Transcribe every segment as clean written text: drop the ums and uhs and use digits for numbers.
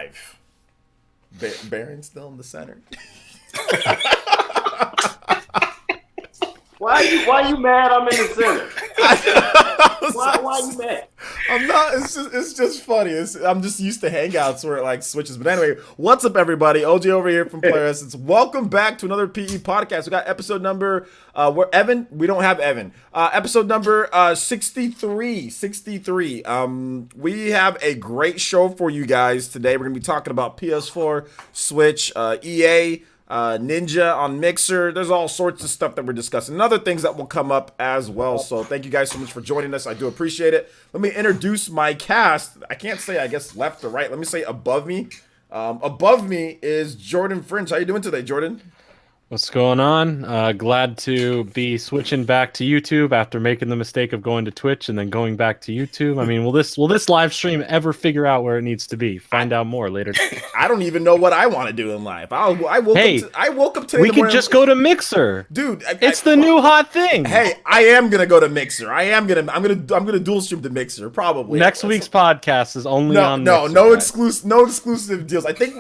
live. Baron's still in the center. Why you mad? I'm in the center. Why you mad? I'm not. It's just funny. I'm just used to Hangouts where it like switches. But anyway, what's up, everybody? OJ over here from PlayerEssence. Welcome back to another PE podcast. We got episode number. We don't have Evan. Episode number 63. 63. We have a great show for you guys today. We're gonna be talking about PS4, Switch, EA. Ninja on Mixer. There's all sorts of stuff that we're discussing and other things that will come up as well. So thank you guys so much for joining us. I do appreciate it. Let me introduce my cast. I can't say, I guess, left or right. Let me say above me. Above me is Jordan Fringe. How you doing today, Jordan? What's going on? Glad to be switching back to YouTube after making the mistake of going to Twitch and then going back to YouTube. I mean, will this live stream ever figure out where it needs to be? Find out more later. I don't even know what I want to do in life. I woke up today. We could just go to Mixer, dude. It's the new hot thing. Hey, I am gonna go to Mixer. I'm gonna dual stream to Mixer probably. Next week's podcast is only on Mixer. No exclusive deals. I think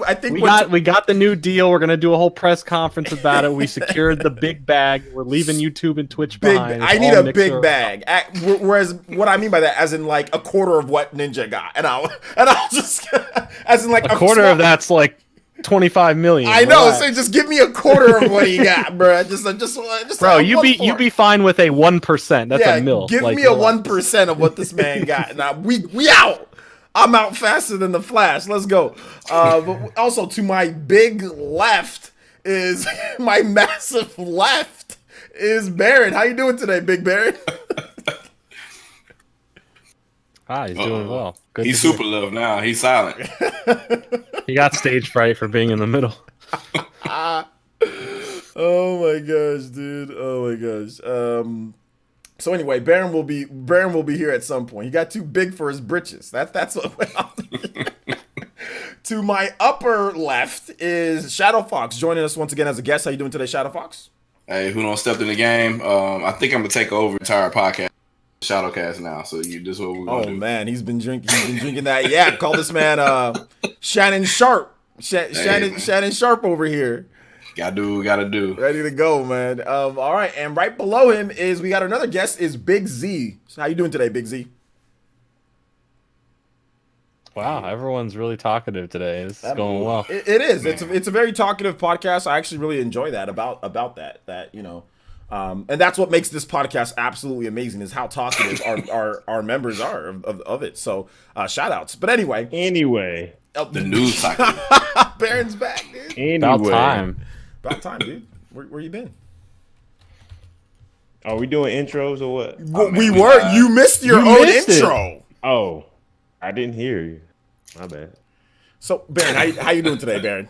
we got the new deal. We're gonna do a whole press conference about it. We secured the big bag. We're leaving YouTube and Twitch behind. I need a big bag. Whereas what I mean by that, as in like a quarter of what Ninja got, and I'll just as in like a quarter of that's like 25 million. I know, so just give me a quarter of what he got, bro. Just bro, you be fine with a 1%. That's a mil. Give me a 1% of what this man got. Now we out. I'm out faster than the Flash. Let's go. But also to my big left is my massive left is Baron. How you doing today, Big Baron? Hi, he's doing well. Good. He's super love now. He's silent. He got stage fright for being in the middle. Oh my gosh, dude. Oh my gosh. So anyway, Baron will be here at some point. He got too big for his britches. That's what went on. To my upper left is Shadow Fox joining us once again as a guest. How you doing today, Shadow Fox? Hey, who don't step in the game? I think I'm gonna take over the entire podcast, Shadowcast now. So this is what we're gonna do. Oh man, he's been drinking that. Yeah, call this man Shannon Sharp. Shannon Sharp over here. Gotta do. Ready to go, man. All right, and right below him we got another guest is Big Z. So how you doing today, Big Z? Wow, everyone's really talkative today. This is going well. It is. It's a very talkative podcast. I actually really enjoy that about that. That, you know, and that's what makes this podcast absolutely amazing is how talkative our members are of it. So shout outs. But anyway, the news cycle. Baron's back, dude. About time, dude. Where you been? Are we doing intros or what? You missed your own intro. Oh. I didn't hear you. My bad. So, Baron, how you doing today, Baron?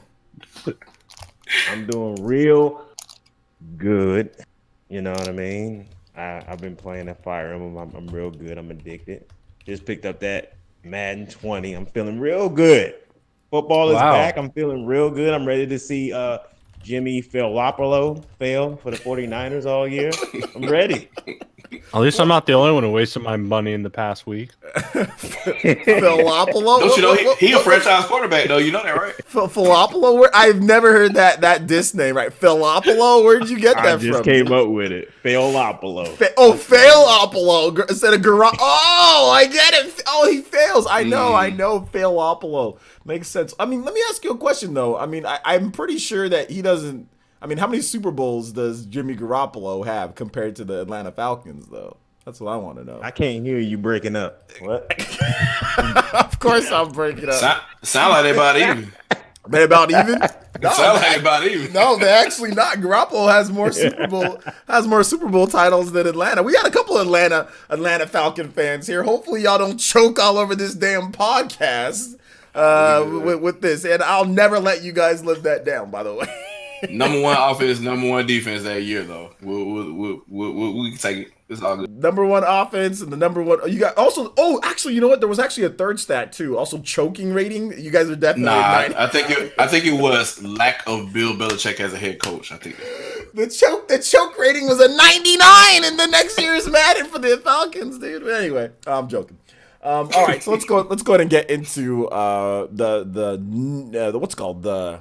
I'm doing real good. You know what I mean? I've been playing that Fire Emblem. I'm real good. I'm addicted. Just picked up that Madden 20. I'm feeling real good. Football is back. I'm feeling real good. I'm ready to see Jimmy Garoppolo fail for the 49ers all year. I'm ready. At least I'm not the only one who wasted my money in the past week. Garoppolo? Don't you know he a franchise quarterback though? You know that, right? Garoppolo? I've never heard that diss name, right? Garoppolo? Where did you get that from? I just came up with it. Garoppolo. Garoppolo instead of Garoppolo. Oh, I get it. Oh, he fails. I know. Garoppolo makes sense. I mean, let me ask you a question though. I mean, I'm pretty sure that he doesn't. I mean, how many Super Bowls does Jimmy Garoppolo have compared to the Atlanta Falcons, though? That's what I want to know. I can't hear you breaking up. What? Of course I'm breaking up. Sound like they about even. They about even? No, sound like they about even. No, they're actually not. Garoppolo has more Super Bowl titles than Atlanta. We got a couple of Atlanta Falcon fans here. Hopefully y'all don't choke all over this damn podcast with this. And I'll never let you guys live that down, by the way. Number one offense, number one defense that year, though. We can take it. It's all good. Number one offense and the number one. You got also. Oh, actually, you know what? There was actually a third stat too. Also, choking rating. You guys are definitely. I think it was lack of Bill Belichick as a head coach. I think the choke rating was a 99 in the next year's Madden for the Falcons, dude. But anyway, I'm joking. All right, so let's go ahead and get into the what's it called, the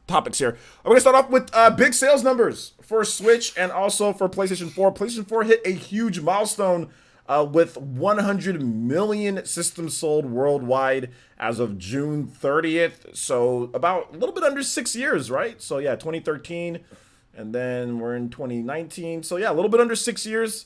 topics here. We're gonna start off with big sales numbers for Switch and also for PlayStation 4. PlayStation 4 hit a huge milestone with 100 million systems sold worldwide as of June 30th. So about a little bit under 6 years, right? So yeah, 2013, and then we're in 2019. So yeah, a little bit under 6 years.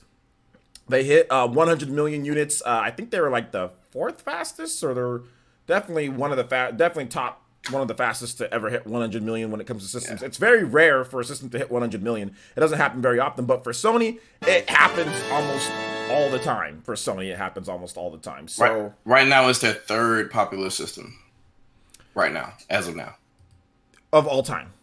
They hit 100 million units. I think they were like the fourth fastest, or they're definitely one of the definitely top one of the fastest to ever hit 100 million when it comes to systems. Yeah. It's very rare for a system to hit 100 million. It doesn't happen very often, but for Sony, it happens almost all the time. For Sony, it happens almost all the time. So right now, it's their third popular system. Right now, as of now, of all time.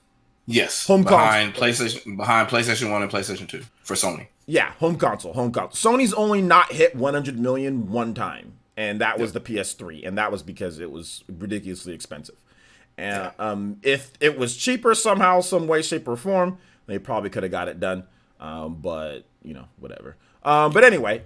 Yes, behind PlayStation 1 and PlayStation 2 for Sony. Yeah, home console. Sony's only not hit 100 million one time, and that was the PS3, and that was because it was ridiculously expensive. And if it was cheaper somehow, some way, shape, or form, they probably could have got it done. But you know, whatever. But anyway,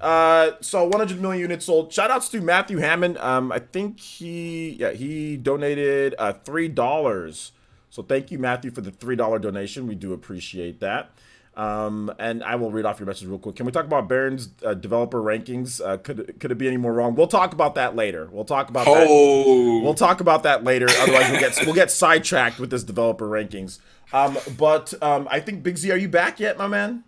so 100 million units sold. Shout outs to Matthew Hammond. I think he donated $3. So thank you, Matthew, for the $3 donation. We do appreciate that. And I will read off your message real quick. Can we talk about Baron's developer rankings? Could it be any more wrong? We'll talk about that later. We'll talk about that. We'll talk about that later. Otherwise, we'll get sidetracked with this developer rankings. But I think Big Z, are you back yet, my man?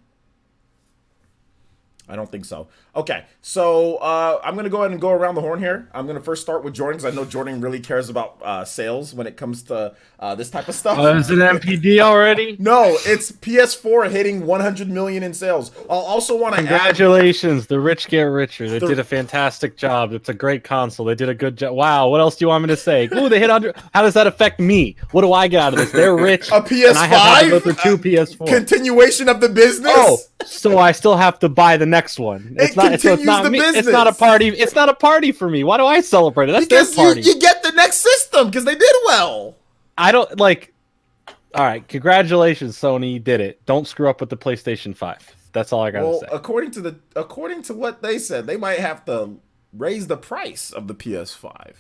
I don't think so. Okay, so I'm going to go ahead and go around the horn here. I'm going to first start with Jordan because I know Jordan really cares about sales when it comes to this type of stuff. Is it MPD already? No, it's PS4 hitting 100 million in sales. I'll also want to Congratulations, the rich get richer. They did a fantastic job. It's a great console. They did a good job. Wow, what else do you want me to say? Ooh, they hit 100. How does that affect me? What do I get out of this? They're rich. A PS5? And I have to go through two PS4. Continuation of the business? Oh, so I still have to buy the next one. It's not me. It's not a party. It's not a party for me. Why do I celebrate it? That's because their party. You get the next system because they did well. I don't like. All right, congratulations, Sony. You did it. Don't screw up with the PlayStation 5. That's all I gotta say. According to what they said, they might have to raise the price of the PS5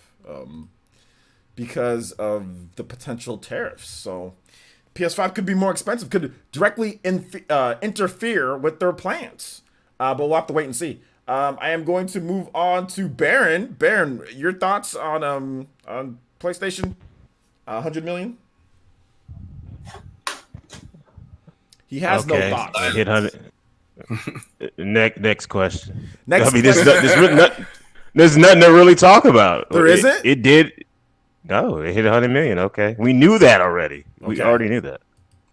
because of the potential tariffs. So PS5 could be more expensive. Could directly interfere with their plans. But we'll have to wait and see. I am going to move on to Baron. Baron, your thoughts on PlayStation 100 million? He has no thoughts. Hit 100. Next question. Question. There's nothing to really talk about. There isn't? It did. No, it hit 100 million. Okay, we knew that already. Okay. We already knew that.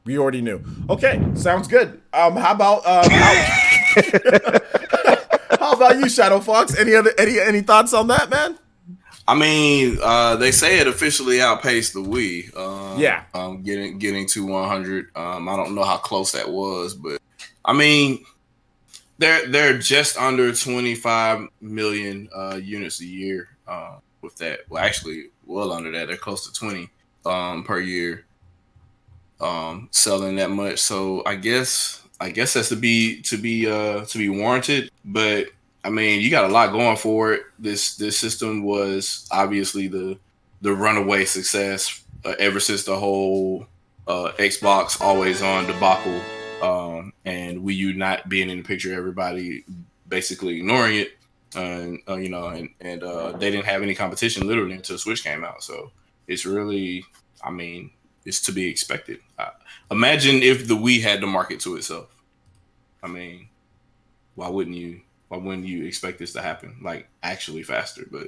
We already knew. Okay, sounds good. How about how about you, Shadow Fox? Any thoughts on that, man? I mean, they say it officially outpaced the Wii. Getting to 100. I don't know how close that was, but I mean, they're just under 25 million units a year with that. Well, actually, well under that. They're close to 20 per year selling that much. So I guess that's to be warranted, but. I mean, you got a lot going for it. This system was obviously the runaway success ever since the whole Xbox always on debacle and Wii U not being in the picture. Everybody basically ignoring it, and they didn't have any competition literally until Switch came out. So it's really, I mean, it's to be expected. Imagine if the Wii had to market to itself. I mean, why wouldn't you? Why wouldn't you expect this to happen like actually faster? But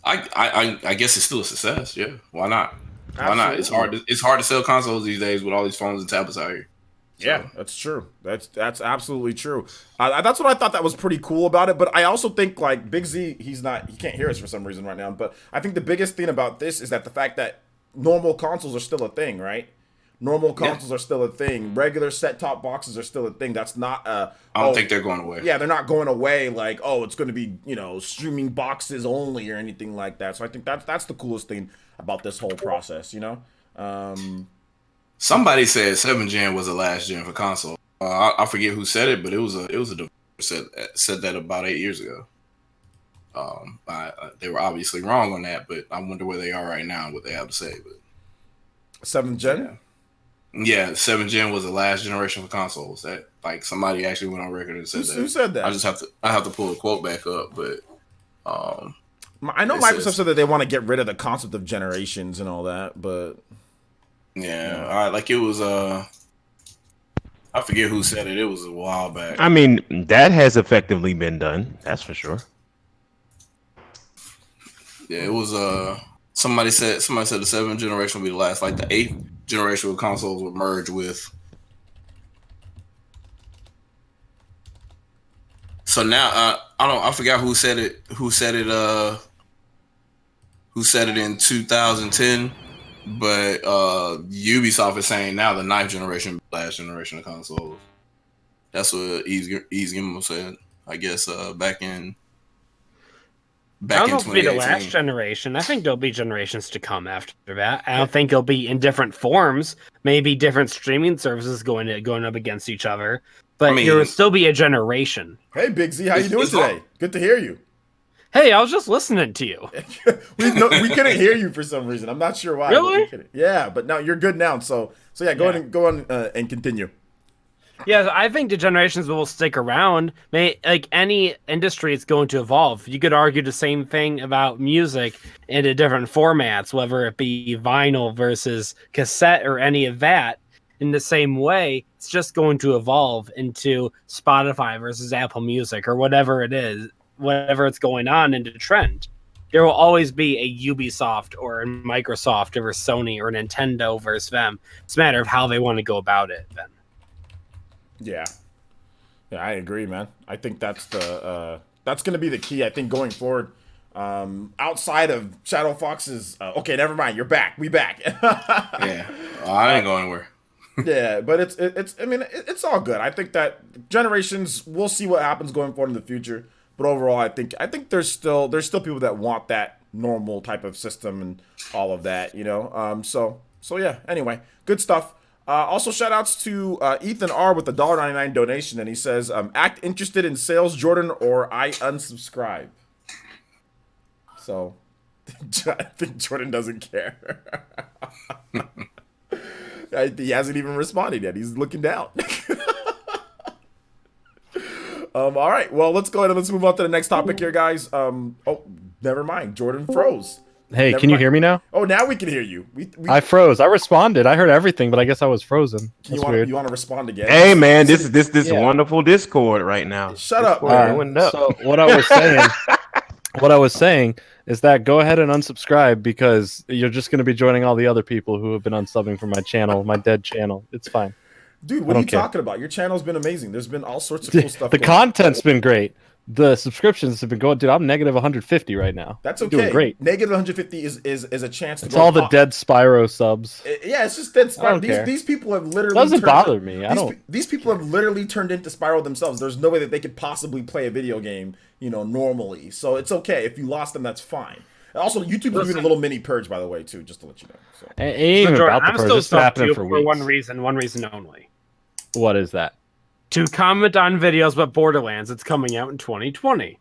I guess it's still a success. Yeah, why not? Why not? It's hard to sell consoles these days with all these phones and tablets out here. So. Yeah, that's true. That's absolutely true. That's what I thought that was pretty cool about it. But I also think like Big Z, he can't hear us for some reason right now. But I think the biggest thing about this is that the fact that normal consoles are still a thing, right? Normal consoles are still a thing. Regular set-top boxes are still a thing. That's not I don't think they're going away. Yeah, they're not going away like, it's going to be, streaming boxes only or anything like that. So I think that's the coolest thing about this whole process, Somebody said 7th gen was the last gen for console. I forget who said it, but it was a developer said that about 8 years ago. They were obviously wrong on that, but I wonder where they are right now and what they have to say. But 7th gen. Yeah, 7th gen was the last generation of consoles. That like somebody actually went on record and said that. Who said that? I have to pull the quote back up, but I know Microsoft said that they want to get rid of the concept of generations and all that, but yeah, like it was I forget who said it. It was a while back. I mean, that has effectively been done. That's for sure. Yeah, it was somebody said the 7th generation will be the last. Like the 8th generation of consoles will merge with. So now I forgot who said it. Who said it in 2010? But Ubisoft is saying now the 9th generation, last generation of consoles. That's what Ease Gimmo said. I guess back in. I don't know if it'll be the 2018. last generation. I think there'll be generations to come after that. I don't think it'll be in different forms. Maybe different streaming services going up against each other. But there will still be a generation. Hey, Big Z, how you doing today? Good to hear you. Hey, I was just listening to you. we couldn't hear you for some reason. I'm not sure why. Really? Yeah, but now you're good now. So yeah, go on and continue. Yeah, I think the generations will stick around. Like any industry, it's going to evolve. You could argue the same thing about music into different formats, whether it be vinyl versus cassette or any of that. In the same way, it's just going to evolve into Spotify versus Apple Music or whatever it is, whatever it's going on into trend. There will always be a Ubisoft or a Microsoft or a Sony or a Nintendo versus them. It's a matter of how they want to go about it then. Yeah, I agree, man. I think that's going to be the key. I think going forward, outside of Shadow Fox's. Okay, never mind. You're back. We back. Yeah, I ain't going anywhere. Yeah, but it's. I mean, it's all good. I think that generations. We'll see what happens going forward in the future. But overall, I think there's still people that want that normal type of system and all of that. You know. So yeah. Anyway, good stuff. Also, shout outs to Ethan R with the $1.99 donation, and he says, act interested in sales, Jordan, or I unsubscribe. So, I think Jordan doesn't care. He hasn't even responded yet. He's looking down. All right, well, let's go ahead and let's move on to the next topic here, guys. Oh, never mind. Jordan froze. Hey, Never can you mind. hear me now? Oh, now we can hear you. I froze. I responded. I heard everything, but I guess I was frozen. That's weird. You want to respond again? Hey, man, this wonderful Discord right now. Shut up, Discord man. going up. So what I was saying is that go ahead and unsubscribe because you're just going to be joining all the other people who have been unsubbing from my channel, my dead channel. It's fine. Dude, what are you talking about? Your channel's been amazing. There's been all sorts of cool stuff. The content's been great. The subscriptions have been going. Dude, I'm negative 150 right now. That's I'm okay. doing great. Negative 150 is a chance to It's go all the up. dead Spyro subs. Yeah, it's just dead I don't Spyro. care. These people have literally Doesn't bother me. These people have literally turned into Spyro themselves. There's no way that they could possibly play a video game, normally. So it's okay. If you lost them, that's fine. And also, YouTube is doing a little mini purge, by the way, too, just to let you know. So. It ain't even Jordan, about the I'm purge. still It's been stuck happening to for for weeks. one reason only. What is that? To comment on videos about Borderlands. It's coming out in 2020.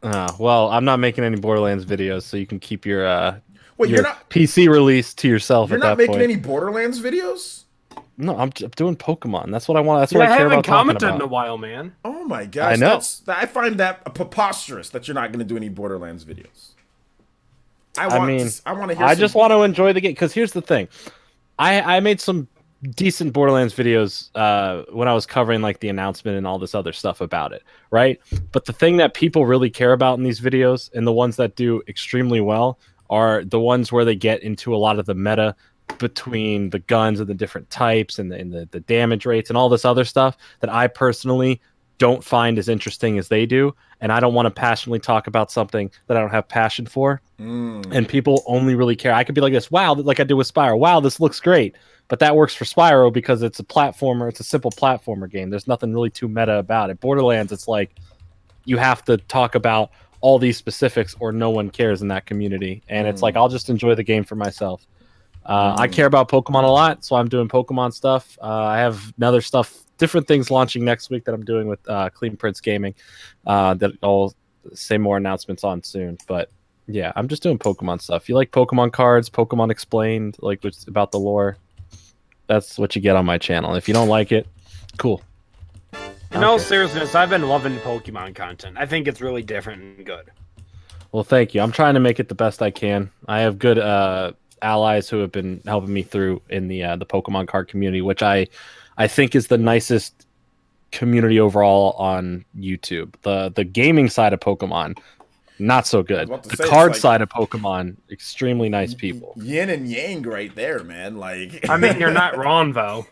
Well, I'm not making any Borderlands videos, so you can keep your Wait, you're not PC release to yourself. You're at not that making point. any Borderlands videos? No, I'm doing Pokemon. That's what I want. That's what I I care haven't about talking commented in a about. while, man. Oh my gosh. I know. I find that preposterous that you're not going to do any Borderlands videos. I want to hear I just want to enjoy the game because here's the thing. I made some decent Borderlands videos when I was covering like the announcement and all this other stuff about it, right? But the thing that people really care about in these videos and the ones that do extremely well are the ones where they get into a lot of the meta between the guns and the different types and the damage rates and all this other stuff that I personally don't find as interesting as they do, and I don't want to passionately talk about something that I don't have passion for. And people only really care. I could be like this, wow, like I did with Spyro. Wow, this looks great. But that works for Spyro because it's a platformer. It's a simple platformer game. There's nothing really too meta about it. Borderlands, it's like you have to talk about all these specifics or no one cares in that community. And it's like, I'll just enjoy the game for myself. I care about Pokemon a lot, so I'm doing Pokemon stuff. I have different things launching next week that I'm doing with Clean Prince Gaming that I'll say more announcements on soon. But yeah, I'm just doing Pokemon stuff. You like Pokemon cards, Pokemon Explained, like what's about the lore. That's what you get on my channel. If you don't like it, cool. In all Okay. seriousness, I've been loving Pokemon content. I think it's really different and good. Well, thank you. I'm trying to make it the best I can. I have good allies who have been helping me through in the Pokemon card community, which I think is the nicest community overall on YouTube. The gaming side of Pokemon, not so good. about to The say, it's card like- side of Pokemon, extremely nice people. Yin and yang right there, man. Like, I mean, you're not wrong though.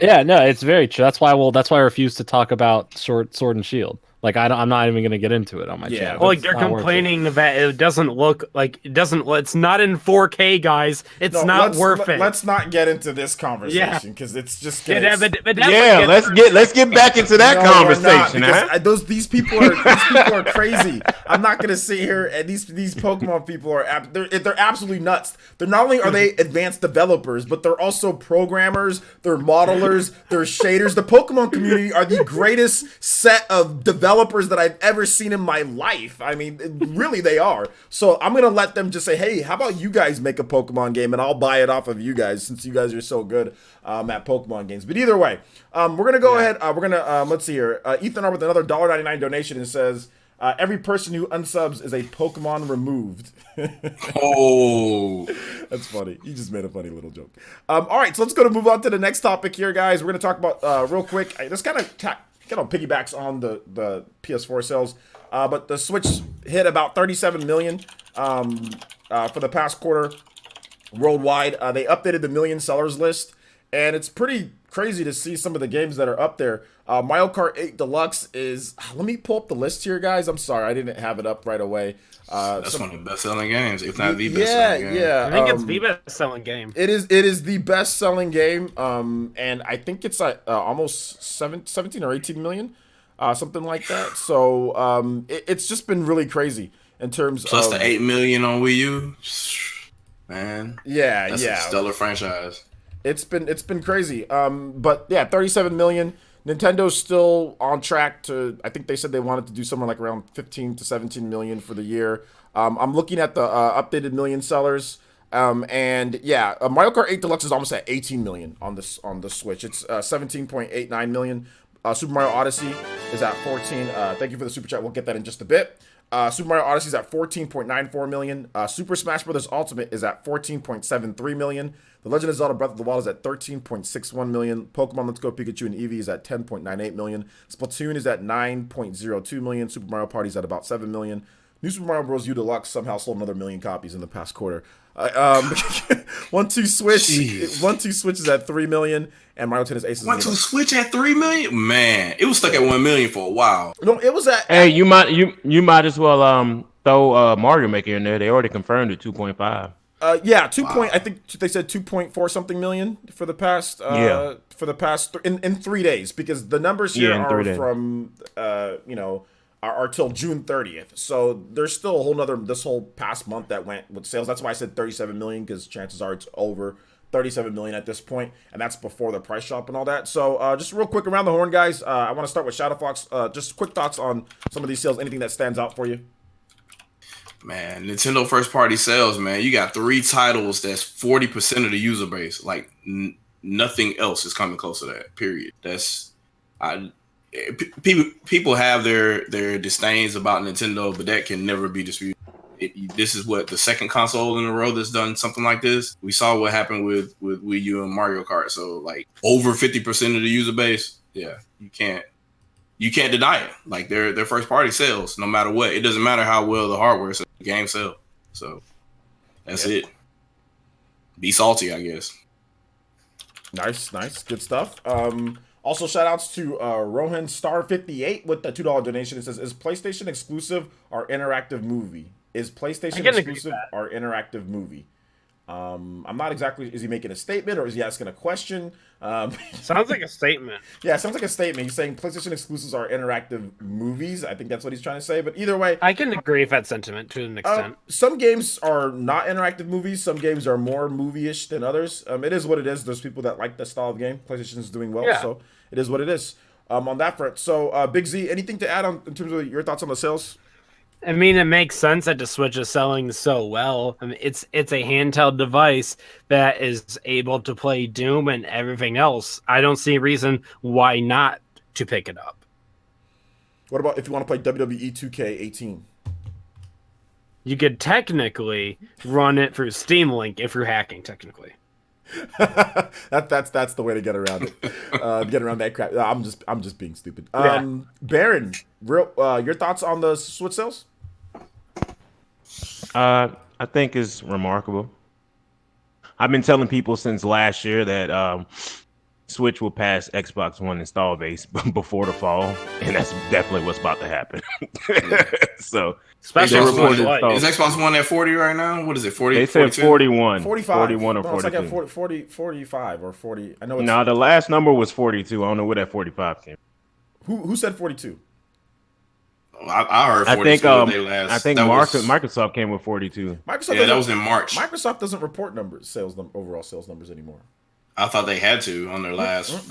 Yeah, no, it's very true. That's why I refuse to talk about Sword and Shield. Like I'm not even gonna get into it on my Yeah, channel. Well, like It's they're not worth it. complaining that it doesn't look like it doesn't. It's not in 4K, guys. It's no, not worth it. Let's not get into this conversation because it's just Yeah, gonna. but Yeah, let's get back into that No, we're not, conversation, because huh? these people are crazy. I'm not gonna sit here and these Pokemon people are they're absolutely nuts. They're not only are they advanced developers, but they're also programmers, they're modelers, they're shaders. The Pokemon community are the greatest set of developers that I've ever seen in my life. I mean, really they are. So I'm gonna let them just say, hey, how about you guys make a Pokemon game and I'll buy it off of you guys since you guys are so good at Pokemon games. But either way, we're gonna go ahead. We're gonna let's see here. Ethan R with another $1.99 donation and says, every person who unsubs is a Pokemon removed. Oh, That's funny. You just made a funny little joke. All right, so let's move on to the next topic here, guys. We're gonna talk about real quick. This kind of piggybacks on the PS4 sales, but the Switch hit about 37 million for the past quarter worldwide. They updated the million sellers list, and it's pretty crazy to see some of the games that are up there. Mario Kart 8 Deluxe is. Let me pull up the list here, guys. I'm sorry, I didn't have it up right away. that's one of the best-selling games, if not the best-selling game. Yeah. I think it's the best-selling game. It is the best-selling game, and I think it's at almost 17 or 18 million, something like that. So it's just been really crazy in terms Plus of the 8 million on Wii U. Man, that's a stellar franchise. It's been crazy. But yeah, 37 million. Nintendo's still on track to. I think they said they wanted to do somewhere like around 15 to 17 million for the year. I'm looking at the updated million sellers. And yeah, Mario Kart 8 Deluxe is almost at 18 million on the Switch. It's 17.89 million. Super Mario Odyssey is at 14. Thank you for the super chat. We'll get that in just a bit. Super Mario Odyssey is at 14.94 million. Super Smash Bros. Ultimate is at 14.73 million. The Legend of Zelda Breath of the Wild is at 13.61 million. Pokemon Let's Go Pikachu and Eevee is at 10.98 million. Splatoon is at 9.02 million. Super Mario Party is at about 7 million. New Super Mario Bros. U Deluxe somehow sold another 1 million copies in the past quarter. 1-2 Switch. Jeez. 1-2 Switch is at 3 million, and Mario Tennis Aces. Went to Switch at 3 million. Man, it was stuck at 1 million for a while. No, it was at. Hey, you might as well throw Mario Maker in there. They already confirmed it 2.5. Yeah, I think they said 2.4 something million for the past. For the past in 3 days, because the numbers here in 3 are days. from are till June 30th. So there's still a whole nother this whole past month that went with sales. That's why I said 37 million, because chances are it's over 37 million at this point, and that's before the price drop and all that. So just real quick around the horn, guys. I want to start with Shadow Fox. Just quick thoughts on some of these sales. Anything that stands out for you? Man, Nintendo first party sales, man. You got 3 titles that's 40% of the user base. Like nothing else is coming close to that. Period. People have their disdains about Nintendo, but that can never be disputed. This is what the second console in a row that's done something like this. We saw what happened with Wii U and Mario Kart. So like over 50% of the user base. Yeah, you can't deny it. Like their first party sales, no matter what. It doesn't matter how well the hardware sells, the game sells. So that's it. Be salty, I guess. Nice, good stuff. Also, shout outs to Rohan Star 58 with the $2 donation. It says, "Is PlayStation exclusive or interactive movie? Is PlayStation exclusive or interactive movie?" I'm not exactly. Is he making a statement or is he asking a question? Sounds like a statement. Yeah, it sounds like a statement. He's saying PlayStation exclusives are interactive movies. I think that's what he's trying to say. But either way, I can agree with that sentiment to an extent. some games are not interactive movies. Some games are more movie-ish than others. It is what it is. There's people that like the style of game. PlayStation is doing well, so it is what it is on that front. So, Big Z, anything to add on in terms of your thoughts on the sales? I mean, it makes sense that the Switch is selling so well. I mean, it's a handheld device that is able to play Doom and everything else. I don't see a reason why not to pick it up. What about if you want to play WWE 2K18? You could technically run it through Steam Link if you're hacking, technically. That's the way to get around it. Get around that crap. I'm just being stupid. Yeah. Baron, your thoughts on the Switch sales? I think is remarkable. I've been telling people since last year that Switch will pass Xbox One install base before the fall, and that's definitely what's about to happen. So Especially they with reported Switch Lite. install- Is Xbox One at 40 right now? What is it? 40? They said 42? 41. 45. 41 or No, 42. it's like at 45 or 40. I know it's... No, the last number was 42. I don't know where that 45 came. Who said 42? I heard 42 I think when they last. I think that was- Microsoft came with 42. Microsoft Yeah, that was in March. Microsoft doesn't report overall sales numbers anymore. I thought they had to on their last.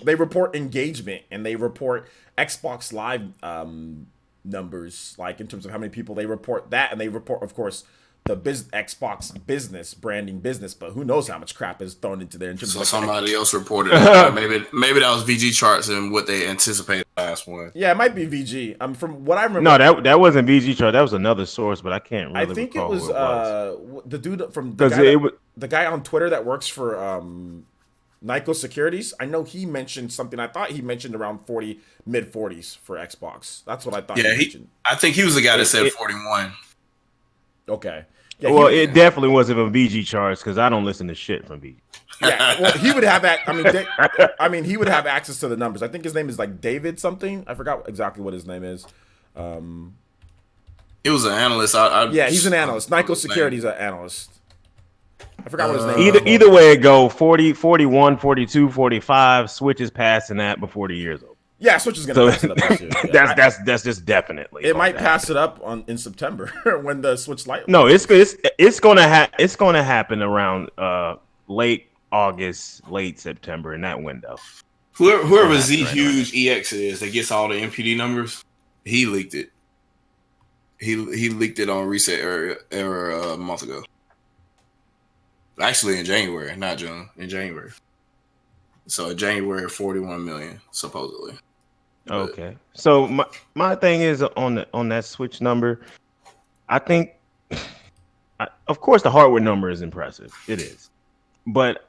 They report engagement and they report Xbox Live numbers, like in terms of how many people they report that, and they report, of course, the Xbox business branding business. But who knows how much crap is thrown into there in terms So of somebody else reported it. Maybe that was VG charts and what they anticipated last one. Yeah, it might be VG. From what I remember. No, that wasn't VG chart. That was another source, but I can't really I think it recall was, who it was. the dude from Because the guy on Twitter that works for Nyko Securities. I know he mentioned something. I thought he mentioned around mid 40s for Xbox. That's what I thought. Yeah, he mentioned. I think he was the guy that said 41. Okay. Yeah, well, it definitely wasn't from VG charts because I don't listen to shit from VG. Yeah, well, he would have. He would have access to the numbers. I think his name is like David something. I forgot exactly what his name is. He was an analyst. Yeah, he's an analyst. Nyko Securities an analyst. I forgot what his name is. Either way it go, 40, 41, 42, 45, Switch is passing that before the year's over. Yeah, Switch is going to pass it up this year. Yeah. That's just definitely. It might pass it up in September when the Switch Lite. No, it's gonna happen around late August, late September in that window. Whoever Z Huge EX is that gets all the MPD numbers, he leaked it. He leaked it on Reset era a month ago. Actually, in January, not June. In January. So in January, 41 million supposedly. Okay. So my thing is on that Switch number, I think, of course, the hardware number is impressive. It is, but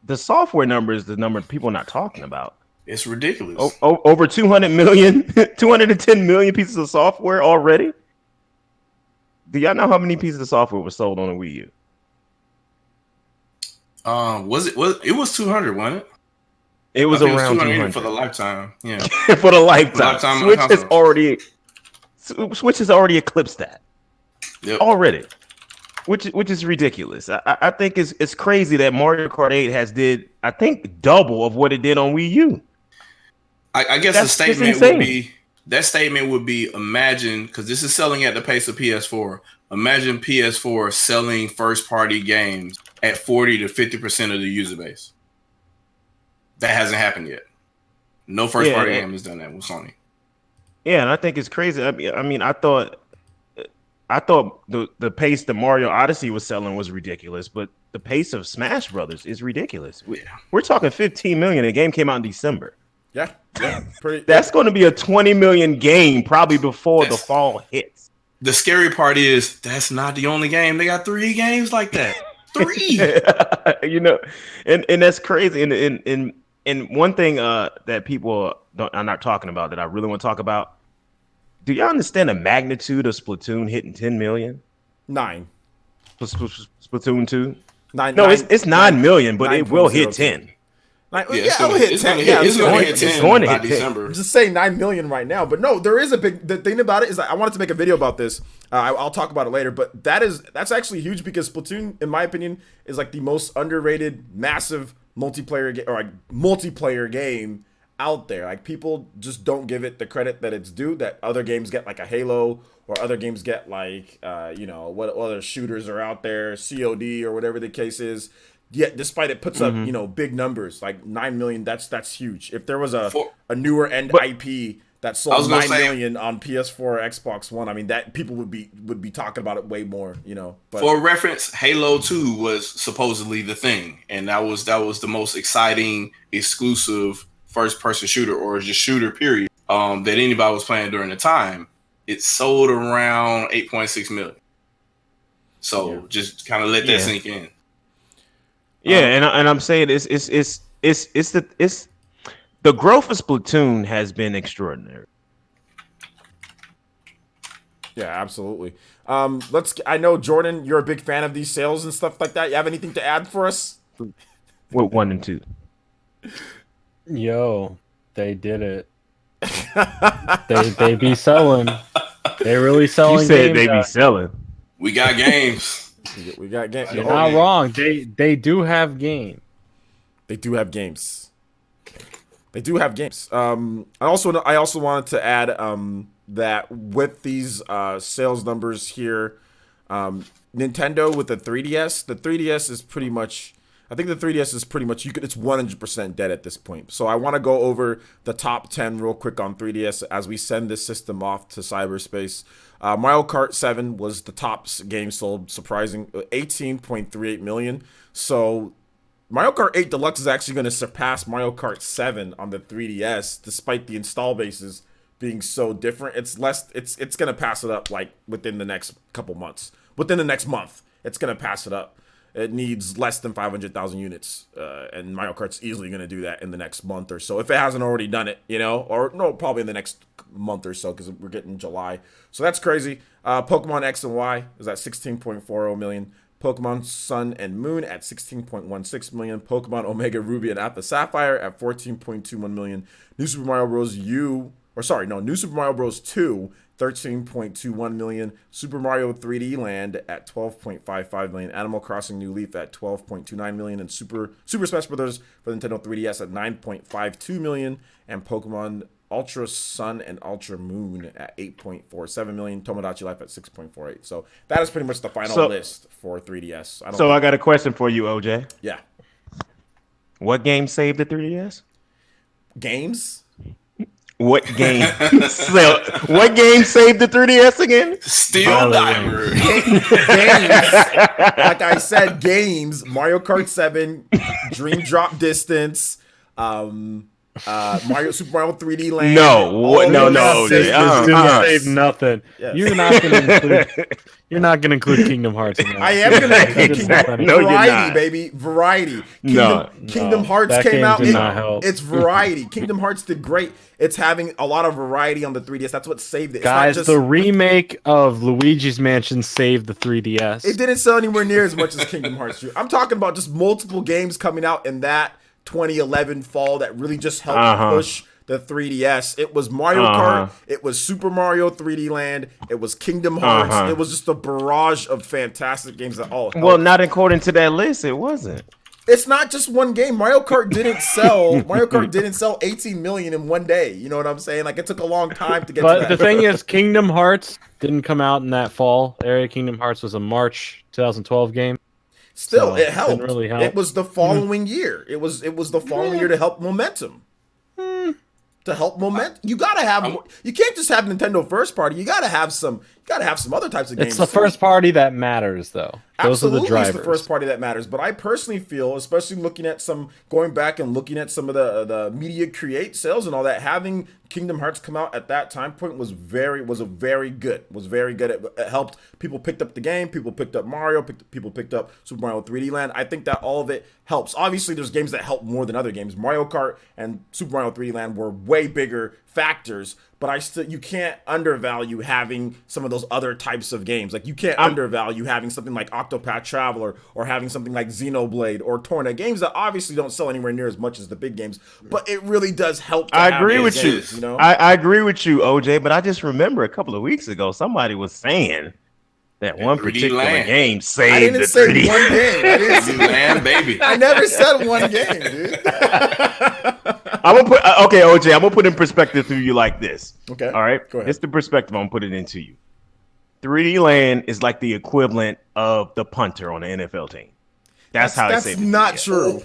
the software number is the number people are not talking about. It's ridiculous. Over 200 million, 210 million pieces of software already. Do y'all know how many pieces of software was sold on a Wii U? It was 200, wasn't it? It was around 200 for the lifetime. Yeah, for the lifetime. Switch has already eclipsed that. Yep. Already, which is ridiculous. I think it's crazy that Mario Kart 8 did I think double of what it did on Wii U. I guess the statement would be imagine, because this is selling at the pace of PS4. Imagine PS4 selling first party games at 40 to 50% of the user base. That hasn't happened yet. No first party game has done that with Sony. Yeah, and I think it's crazy. I mean, I thought the pace that Mario Odyssey was selling was ridiculous, but the pace of Smash Brothers is ridiculous. We're talking 15 million. The game came out in December. Yeah. That's going to be a 20 million game probably before the fall hits. The scary part is that's not the only game. They got 3 games like that. 3. And that's crazy. And one thing that people are not talking about that I really want to talk about. Do y'all understand the magnitude of Splatoon hitting 10 million? 9. Splatoon 2? 9. No, it's 9 million, but it will hit 10. It's going to hit 10. It's going to hit 10 by December. Just say 9 million right now, but no, there is the thing about it is that I wanted to make a video about this. I'll talk about it later, but that's actually huge because Splatoon, in my opinion, is like the most underrated, massive multiplayer game out there. Like people just don't give it the credit that it's due. That other games get, like a Halo, or other games get like what other shooters are out there, COD or whatever the case is. Yet, despite it puts up big numbers like 9 million, that's huge. If there was a newer IP that I sold was gonna 9 say- million on PS4 or Xbox One. I mean, that people would be talking about it way more, you know. But For reference, Halo 2 was supposedly the thing, and that was the most exciting exclusive first person shooter or just shooter period that anybody was playing during the time. It sold around 8.6 million. So just kind of let that sink in. Yeah, and I'm saying it's the growth of Splatoon has been extraordinary. yeah, absolutely. I know Jordan, you're a big fan of these sales and stuff like that. You have anything to add for us? With 1 and 2. Yo, they did it. they be selling. They really selling. You said games they be out. selling. We got games. We got games. You're not wrong. They do have game. They do have games. They do have games. I also wanted to add that with these sales numbers here, Nintendo with the 3DS, the 3DS is pretty much. I think the 3DS is pretty much it's 100% dead at this point. So I want to go over the top 10 real quick on 3DS as we send this system off to cyberspace. Mario Kart 7 was the top game sold, surprising 18.38 million. So Mario Kart 8 Deluxe is actually going to surpass Mario Kart 7 on the 3DS, despite the install bases being so different. It's going to pass it up like within the next couple months. Within the next month, it's going to pass it up. It needs less than 500,000 units, and Mario Kart's easily going to do that in the next month or so, if it hasn't already done it, you know, or no, probably in the next month or so, because we're getting July. So that's crazy. Pokemon X and Y is at 16.40 million. Pokemon Sun and Moon at 16.16 million. Pokemon Omega Ruby and Alpha Sapphire at 14.21 million. New Super Mario Bros. New Super Mario Bros. 2, 13.21 million. Super Mario 3D Land at 12.55 million. Animal Crossing New Leaf at 12.29 million. And Super Smash Bros. For the Nintendo 3DS at 9.52 million. And Pokemon Ultra Sun and Ultra Moon at 8.47 million. Tomodachi Life at 6.48. So that is pretty much the final list for 3DS. I got a question for you, OJ. Yeah. What game saved the 3DS? Games? What game? What game saved the 3DS again? Steel Diver. Games. Like I said, games. Mario Kart 7, Dream Drop Distance, Super Mario 3D Land. No. Save nothing. Yes. You're not gonna include Kingdom Hearts in that. I am going to include Kingdom Hearts. No, you're Variety, not. baby. Variety. Kingdom Hearts that came game out. did not help. It's variety. Kingdom Hearts did great. It's having a lot of variety on the 3DS. That's what saved it. It's Guys, not just, the remake of Luigi's Mansion saved the 3DS. it didn't sell anywhere near as much as Kingdom Hearts 2. I'm talking about just multiple games coming out in that 2011 fall that really just helped push the 3DS. It was Mario Kart. It was Super Mario 3D Land. It was Kingdom Hearts. It was just a barrage of fantastic games that all helped. Well, not according to that list, it wasn't. It's not just one game. Mario Kart didn't sell 18 million in one day. You know what I'm saying? Like, it took a long time to get to But that. the thing is, Kingdom Hearts didn't come out in that fall area. Kingdom Hearts was a March 2012 game. Still, So, it helped. didn't really help. It was the following year. It was the following year to help momentum. To help momentum, you gotta have. You can't just have Nintendo first party. You gotta have some. Other types of games. It's the first party that matters, though. Those Absolutely, are the drivers. it's the first party that matters. But I personally feel, especially going back and looking at some of the media create sales and all that, having Kingdom Hearts come out at that time point was very good. It helped. People picked up the game. People picked up Mario. People picked up Super Mario 3D Land. I think that all of it helps. Obviously, there's games that help more than other games. Mario Kart and Super Mario 3D Land were way bigger factors. But you can't undervalue having some of those other types of games. Like, you can't undervalue having something like Octopath Traveler or having something like Xenoblade or Torna, games that obviously don't sell anywhere near as much as the big games. But it really does help. I agree with games, you. You know? I agree with you, OJ. But I just remember a couple of weeks ago, somebody was saying that one 3D particular Land. game I saved didn't the say 3D. one game. Land, baby. I never said one game, dude. Okay, OJ. I'm gonna put in perspective to you like this. Okay. All right. Go ahead. It's the perspective I'm gonna put it into you. 3D Land is like the equivalent of the punter on the NFL team. That's how I say That's it. not true.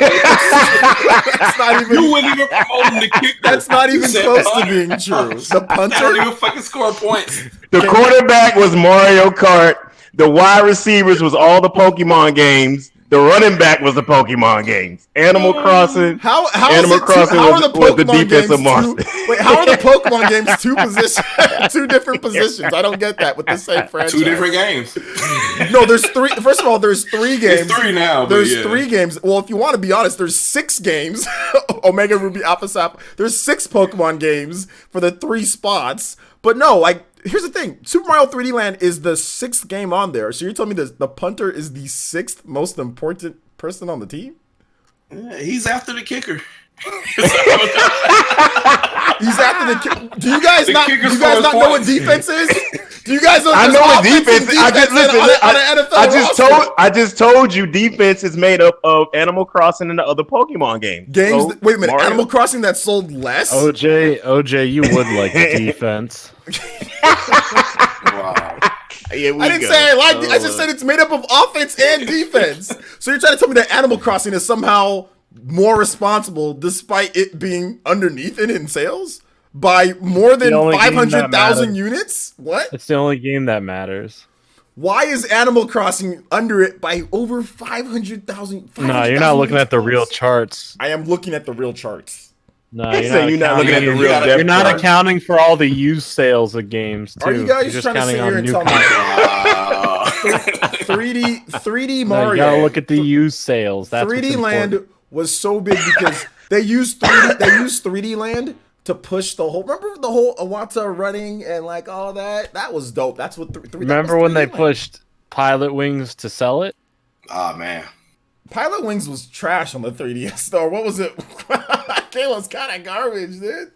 That's not even. You wouldn't even promote him to kicker. That's not You even said close to punt. being true. The I don't punter. even fucking score points. The quarterback was Mario Kart. The wide receivers was all the Pokemon games. The running back was the Pokemon games. Animal Crossing. How Animal is it Crossing how are the was the Pokemon defensive games monster. wait, how are the Pokemon games two different positions? I don't get that with the same franchise. 2 different games. No, there's 3. First of all, there's 3 games. It's 3 now. But There's yeah. 3 games. Well, if you want to be honest, there's 6 games. Omega Ruby Alpha Sap. There's 6 Pokemon games for the 3 spots. But no, like, here's the thing. Super Mario 3D Land is the 6th game on there. So you're telling me the punter is the 6th most important person on the team? Yeah, he's after the kicker. He's after the kicker. Do you guys not know what defense is? Do you guys know? I know what defense. I just listen. I just told you defense is made up of Animal Crossing and the other Pokemon games. Games. So, Wait a minute. Mario. Animal Crossing that sold less. OJ, you would like the defense. Wow. Here we I didn't go. say I liked it. I just said it's made up of offense and defense. So you're trying to tell me that Animal Crossing is somehow more responsible, despite it being underneath it in sales by more than The only game that 500,000 matters. units? What? It's the only game that matters. Why is Animal Crossing under it by over 500,000? No, you're not looking at the real charts. I am looking at the real charts. No, He said you're not looking at the accounting- real gotta- depth You're not chart. accounting for all the used sales of games too. Are you guys You're just trying to counting sit here on and new tell me content. Wow. 3D No, Mario? you gotta look at the used sales. That's 3D what's Land important. was so big because they used 3D Land to push the whole. Remember the whole Awata running and like all that? That was dope. That's what. Remember when they pushed Pilot Wings to sell it? Oh man. Pilot Wings was trash on the 3DS though. What was it? It was kind of garbage, dude.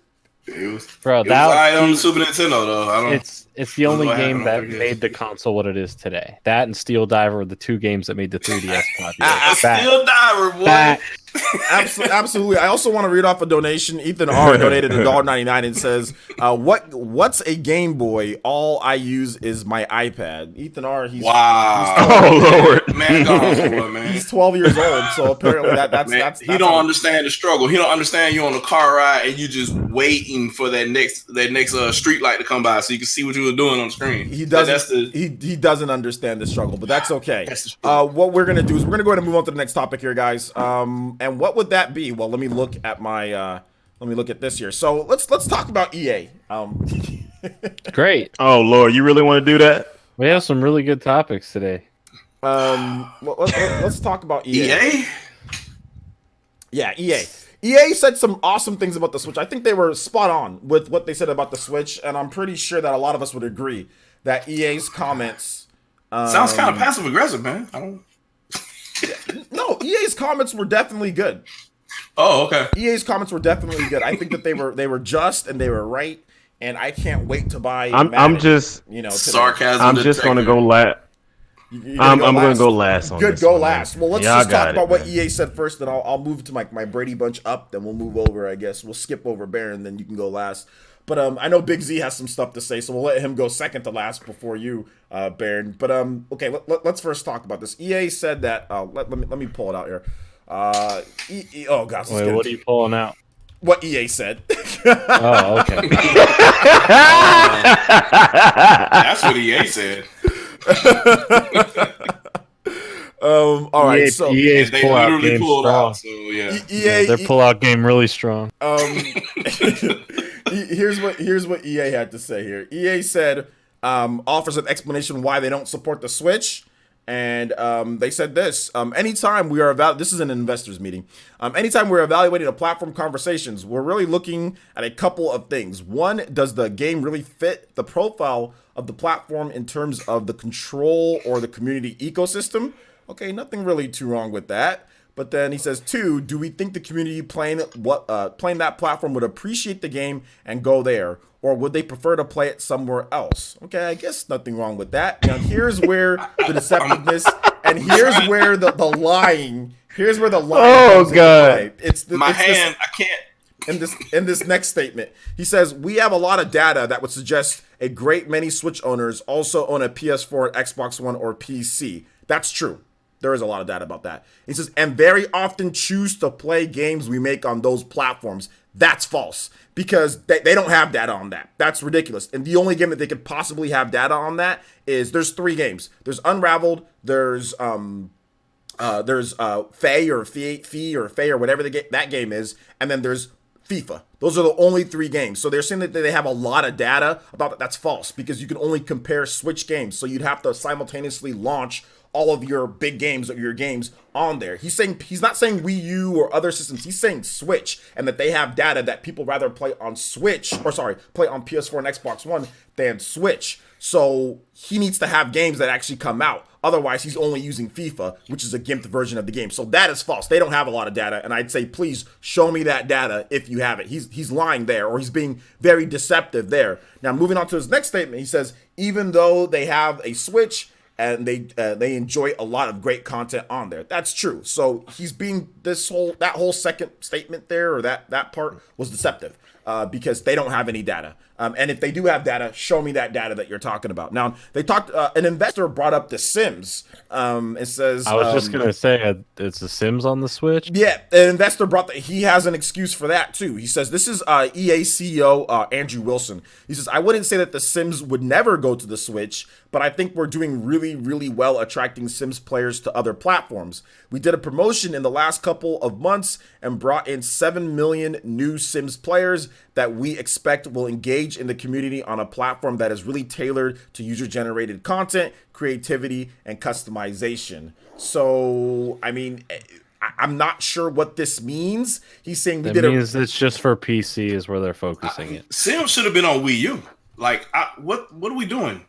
It was, Bro, it was that alright on the Super Nintendo though. I don't. it's the only what game happened on that 3DS. made the console what it is today. That and Steel Diver are the 2 games that made the 3DS popular. Still diver, boy. That- Absolutely. I also want to read off a donation. Ethan R donated $1.99 and says, "What's a Game Boy? All I use is my iPad." Ethan R. Wow. Oh Lord. Man, go on for it, man. He's 12 years old, so apparently that's He don't understand the struggle. He don't understand you on a car ride and you just waiting for that next street light to come by so you can see what you were doing on the screen. He doesn't. That's the He doesn't understand the struggle, but that's okay. That's the struggle. What we're gonna do is we're gonna go ahead and move on to the next topic here, guys. And what would that be? Well, let me look at my. Let me look at this here. So let's talk about EA. Great. Oh Lord, you really want to do that? We have some really good topics today. Let's talk about EA. EA. Yeah, EA. EA said some awesome things about the Switch. I think they were spot on with what they said about the Switch, and I'm pretty sure that a lot of us would agree that EA's comments. Sounds kind of passive aggressive, man. I don't. No, EA's comments were definitely good. Oh, okay. EA's comments were definitely good. I think that they were just and they were right, and I can't wait to buy. I'm Madden, just today. Sarcasm. I'm just gonna go last. You're I'm gonna gonna go last on Good, this go one, last. man. Well, let's Y'all just talk got about it, what man. EA said first, then I'll move to my Brady Bunch up, then we'll move over, I guess. We'll skip over Baron, then you can go last. But I know Big Z has some stuff to say, so we'll let him go second to last before you, Baron. But okay, let's first talk about this. EA said that. Let me pull it out here. Oh gosh, Wait, what are you pulling out? what EA said. Oh, okay. That's what EA said. All right, so EA's They pull-out literally game pulled strong. out. So yeah. EA Their pull-out game really strong. here's what EA had to say here. EA said offers an explanation why they don't support the Switch, and they said this: anytime we are this is an investors meeting. Anytime we're evaluating a platform conversations, we're really looking at a couple of things. One, does the game really fit the profile of the platform in terms of the control or the community ecosystem? Okay, nothing really too wrong with that. But then he says, 2, do we think the community playing that platform would appreciate the game and go there? Or would they prefer to play it somewhere else? Okay, I guess nothing wrong with that. Now, here's where the deceptiveness and here's where the lying, here's where the lying comes into play. I can't. In this next statement, he says, we have a lot of data that would suggest a great many Switch owners also own a PS4, Xbox One, or PC. That's true. There is a lot of data about that. He says, and very often choose to play games we make on those platforms. That's false because they don't have data on that. That's ridiculous. And the only game that they could possibly have data on that is there's 3 games. There's Unraveled, there's Faye or Fee or Faye or whatever that game is, and then there's FIFA. Those are the only 3 games. So they're saying that they have a lot of data about that. That's false because you can only compare Switch games. So you'd have to simultaneously launch all of your big games or your games on there. He's not saying Wii U or other systems. He's saying Switch, and that they have data that people rather play on play on PS4 and Xbox One than Switch. So he needs to have games that actually come out. Otherwise, he's only using FIFA, which is a gimped version of the game. So that is false. They don't have a lot of data, and I'd say, please show me that data if you have it. He's lying there, or he's being very deceptive there. Now, moving on to his next statement, he says, even though they have a Switch, and they enjoy a lot of great content on there. That's true. So he's being that whole second statement there, or that part was deceptive because they don't have any data. And if they do have data, show me that data that you're talking about. Now they talked. An investor brought up The Sims. It says I was just gonna say it's The Sims on the Switch. Yeah, an investor brought that. He has an excuse for that too. He says this is EA CEO Andrew Wilson. He says, I wouldn't say that The Sims would never go to the Switch, but I think we're doing really, really well attracting Sims players to other platforms. We did a promotion in the last couple of months and brought in 7 million new Sims players that we expect will engage in the community on a platform that is really tailored to user-generated content, creativity, and customization. So, I mean, I'm not sure what this means. He's saying means it's just for PC is where they're focusing it. Sims should have been on Wii U. Like, what are we doing?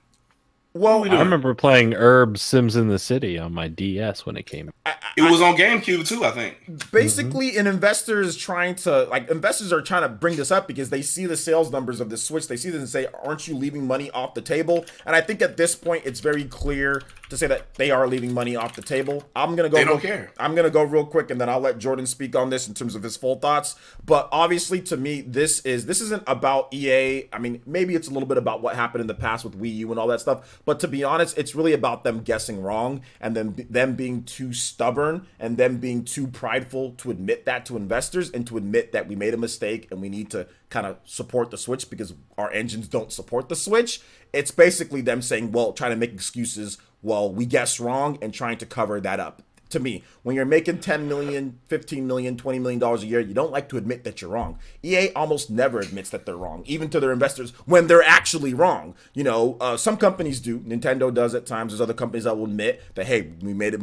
Well, I remember playing Herb Sims in the City on my DS when it came. It was on GameCube too, I think. Basically, investors are trying to bring this up because they see the sales numbers of the Switch. They see this and say, aren't you leaving money off the table? And I think at this point, it's very clear to say that they are leaving money off the table. They don't care. I'm going to go real quick, and then I'll let Jordan speak on this in terms of his full thoughts. But obviously, to me, this isn't about EA. I mean, maybe it's a little bit about what happened in the past with Wii U and all that stuff. But to be honest, it's really about them guessing wrong and then them being too stubborn and them being too prideful to admit that to investors and to admit that we made a mistake and we need to kind of support the Switch because our engines don't support the Switch. It's basically them saying, well, trying to make excuses, well, we guessed wrong, and trying to cover that up. To me, when you're making $10 million, $15 million, $20 million a year, you don't like to admit that you're wrong. EA almost never admits that they're wrong, even to their investors when they're actually wrong. You know, some companies do. Nintendo does at times. There's other companies that will admit that, hey, we made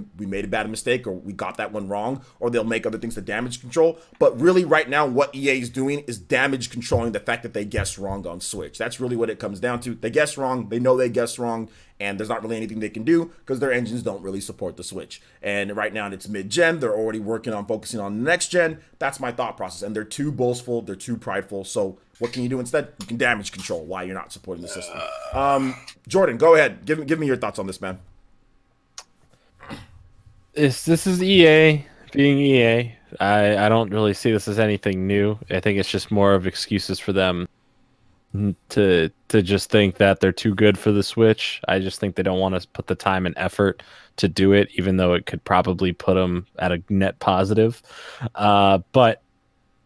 a bad mistake, or we got that one wrong, or they'll make other things to damage control. But really, right now, what EA is doing is damage controlling the fact that they guessed wrong on Switch. That's really what it comes down to. They guessed wrong. They know they guessed wrong. And there's not really anything they can do because their engines don't really support the Switch. And right now it's mid-gen. They're already working on focusing on the next gen. That's my thought process. And they're too boastful. They're too prideful. So what can you do instead? You can damage control why you're not supporting the system. Jordan, go ahead. Give me your thoughts on this, man. This is EA being EA. I don't really see this as anything new. I think it's just more of excuses for them to just think that they're too good for the Switch. I just think they don't want to put the time and effort to do it, even though it could probably put them at a net positive. But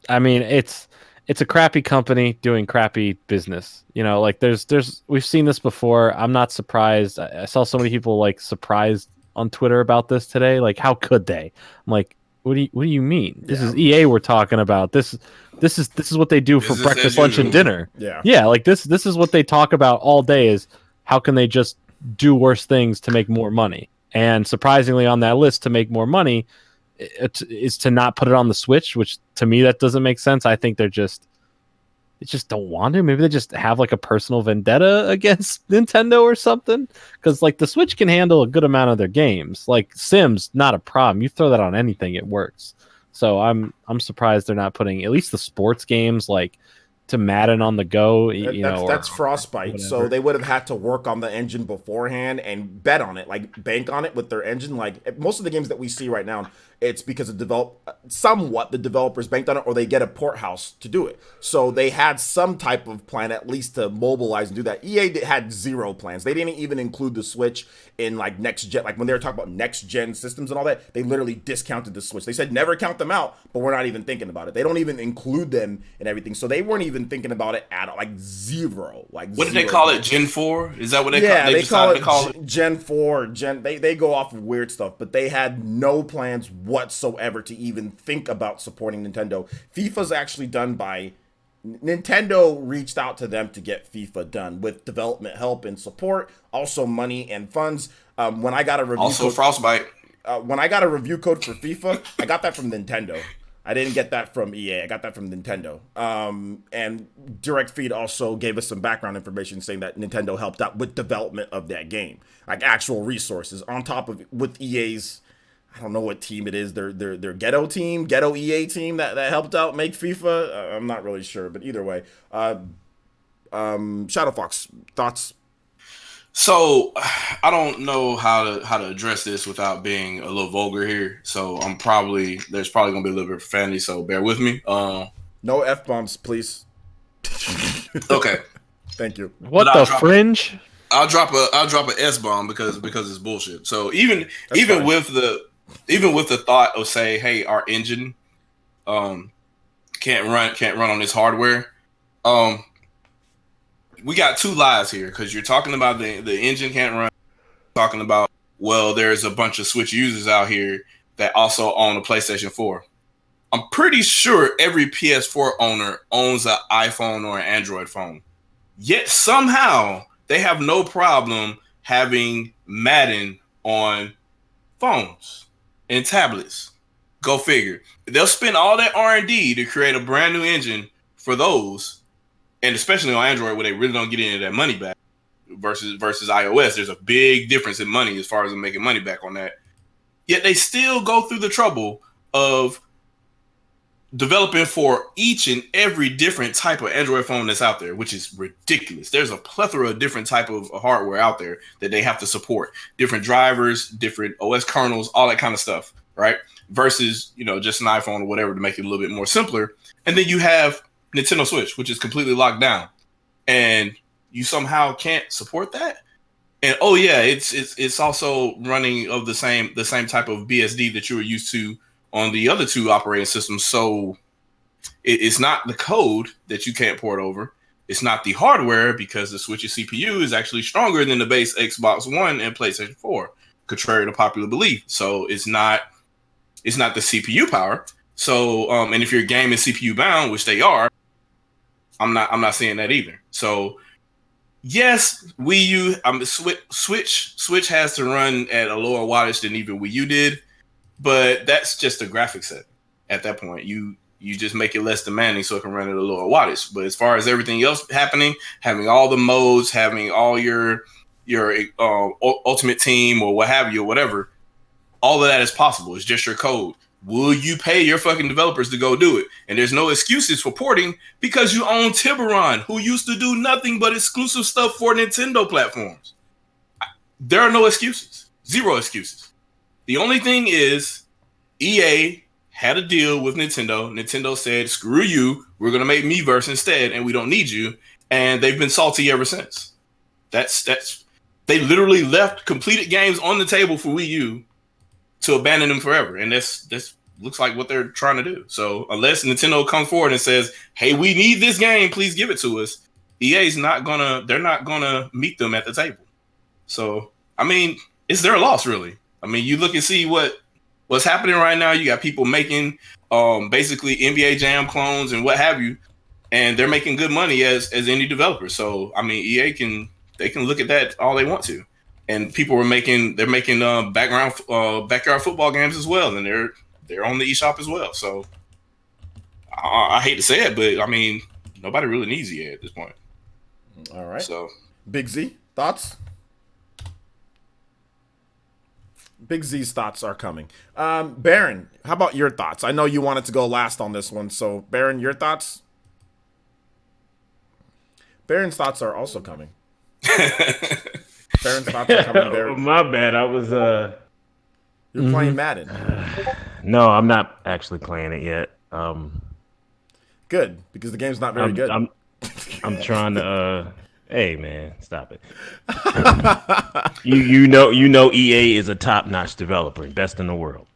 I mean, it's a crappy company doing crappy business. You know, like we've seen this before. I'm not surprised. I saw so many people like surprised on Twitter about this today. Like, how could they? I'm like, what do you mean? This is EA we're talking about. This is what they do for breakfast, lunch, and dinner. Yeah. Like this is what they talk about all day. Is how can they just do worse things to make more money? And surprisingly, on that list, to make more money is to not put it on the Switch, which to me that doesn't make sense. I think they just don't want to. Maybe they just have like a personal vendetta against Nintendo or something. Because like the Switch can handle a good amount of their games. Like Sims, not a problem. You throw that on anything, it works. So I'm surprised they're not putting at least the sports games like to Madden on the go, you know, That's Frostbite. So whatever. they would have had to work on the engine beforehand and bet on it, like bank on it with their engine. Like most of the games that we see right now, it's because of the developers banked on it, or they get a port house to do it. So they had some type of plan at least to mobilize and do that. Had zero plans. They didn't even include the Switch in like next gen. Like when they were talking about next gen systems and all that, they literally discounted the Switch. They said never count them out, but we're not even thinking about it. They don't even include them in everything. So they weren't even thinking about it at all. Like zero. Like what did they call it? Gen 4? Is that what they call it? Yeah, they call it it Gen 4. They go off of weird stuff, but they had no plans whatsoever to even think about supporting Nintendo. FIFA's actually done by Nintendo reached out to them to get FIFA done with development help and support, also money and funds. When I got a review also Frostbite. When I got a review code for FIFA, I got that from Nintendo. I didn't get that from EA. I got that from Nintendo. And Direct Feed also gave us some background information saying that Nintendo helped out with development of that game, like actual resources on top of with EA's. I don't know what team it is. Their ghetto EA team that helped out make FIFA. I'm not really sure, but either way, Shadow Fox, thoughts? So I don't know how to address this without being a little vulgar here. So there's probably gonna be a little bit of profanity. So bear with me. No F-bombs, please. Okay. Thank you. What the fringe? I'll drop a S-bomb because it's bullshit. So even fine. with the thought of say, hey, our engine can't run on this hardware. We got two lies here because you're talking about the engine can't run. Talking about, well, there's a bunch of Switch users out here that also own a PlayStation 4. I'm pretty sure every PS4 owner owns an iPhone or an Android phone. Yet somehow they have no problem having Madden on phones and tablets. Go figure. They'll spend all that R&D to create a brand new engine for those. And especially on Android, where they really don't get any of that money back versus iOS, there's a big difference in money as far as them making money back on that. Yet they still go through the trouble of developing for each and every different type of Android phone that's out there, which is ridiculous. There's a plethora of different type of hardware out there that they have to support. Different drivers, different OS kernels, all that kind of stuff, right? Versus, just an iPhone or whatever to make it a little bit more simpler. And then you have Nintendo Switch, which is completely locked down, and you somehow can't support that. And oh yeah, it's also running of the same type of BSD that you were used to on the other two operating systems. So it's not the code that you can't port over. It's not the hardware because the Switch's CPU is actually stronger than the base Xbox One and PlayStation 4, contrary to popular belief. So it's not the CPU power. So and if your game is CPU bound, which they are, I'm not saying that either. So yes, Wii U, Switch has to run at a lower wattage than even Wii U did, but that's just a graphic set. At that point, you just make it less demanding so it can run at a lower wattage. But as far as everything else happening, having all the modes, having all your Ultimate Team or what have you or whatever, all of that is possible. It's just your code. Will you pay your fucking developers to go do it? And there's no excuses for porting because you own Tiburon, who used to do nothing but exclusive stuff for Nintendo platforms. There are no excuses. Zero excuses. The only thing is EA had a deal with Nintendo. Nintendo said, screw you. We're going to make Miiverse instead, and we don't need you. And they've been salty ever since. They literally left completed games on the table for Wii U to abandon them forever. And this looks like what they're trying to do. So unless Nintendo comes forward and says, hey, we need this game, please give it to us, they're not gonna meet them at the table. So, I mean, it's their loss, really. I mean, you look and see what's happening right now. You got people making basically NBA Jam clones and what have you, and they're making good money as indie developers. So, I mean, EA can look at that all they want to. And people they're making backyard football games as well, and they're on the eShop as well. So I hate to say it, but I mean, nobody really needs EA at this point. All right. So Big Z, thoughts? Big Z's thoughts are coming. Baron, how about your thoughts? I know you wanted to go last on this one, so Baron, your thoughts? Baron's thoughts are also coming. Baron's thoughts are coming very. My bad. I was You're playing Madden. No, I'm not actually playing it yet. Good, because the game's not very good. I'm trying to. Hey man, stop it. you know EA is a top-notch developer, best in the world.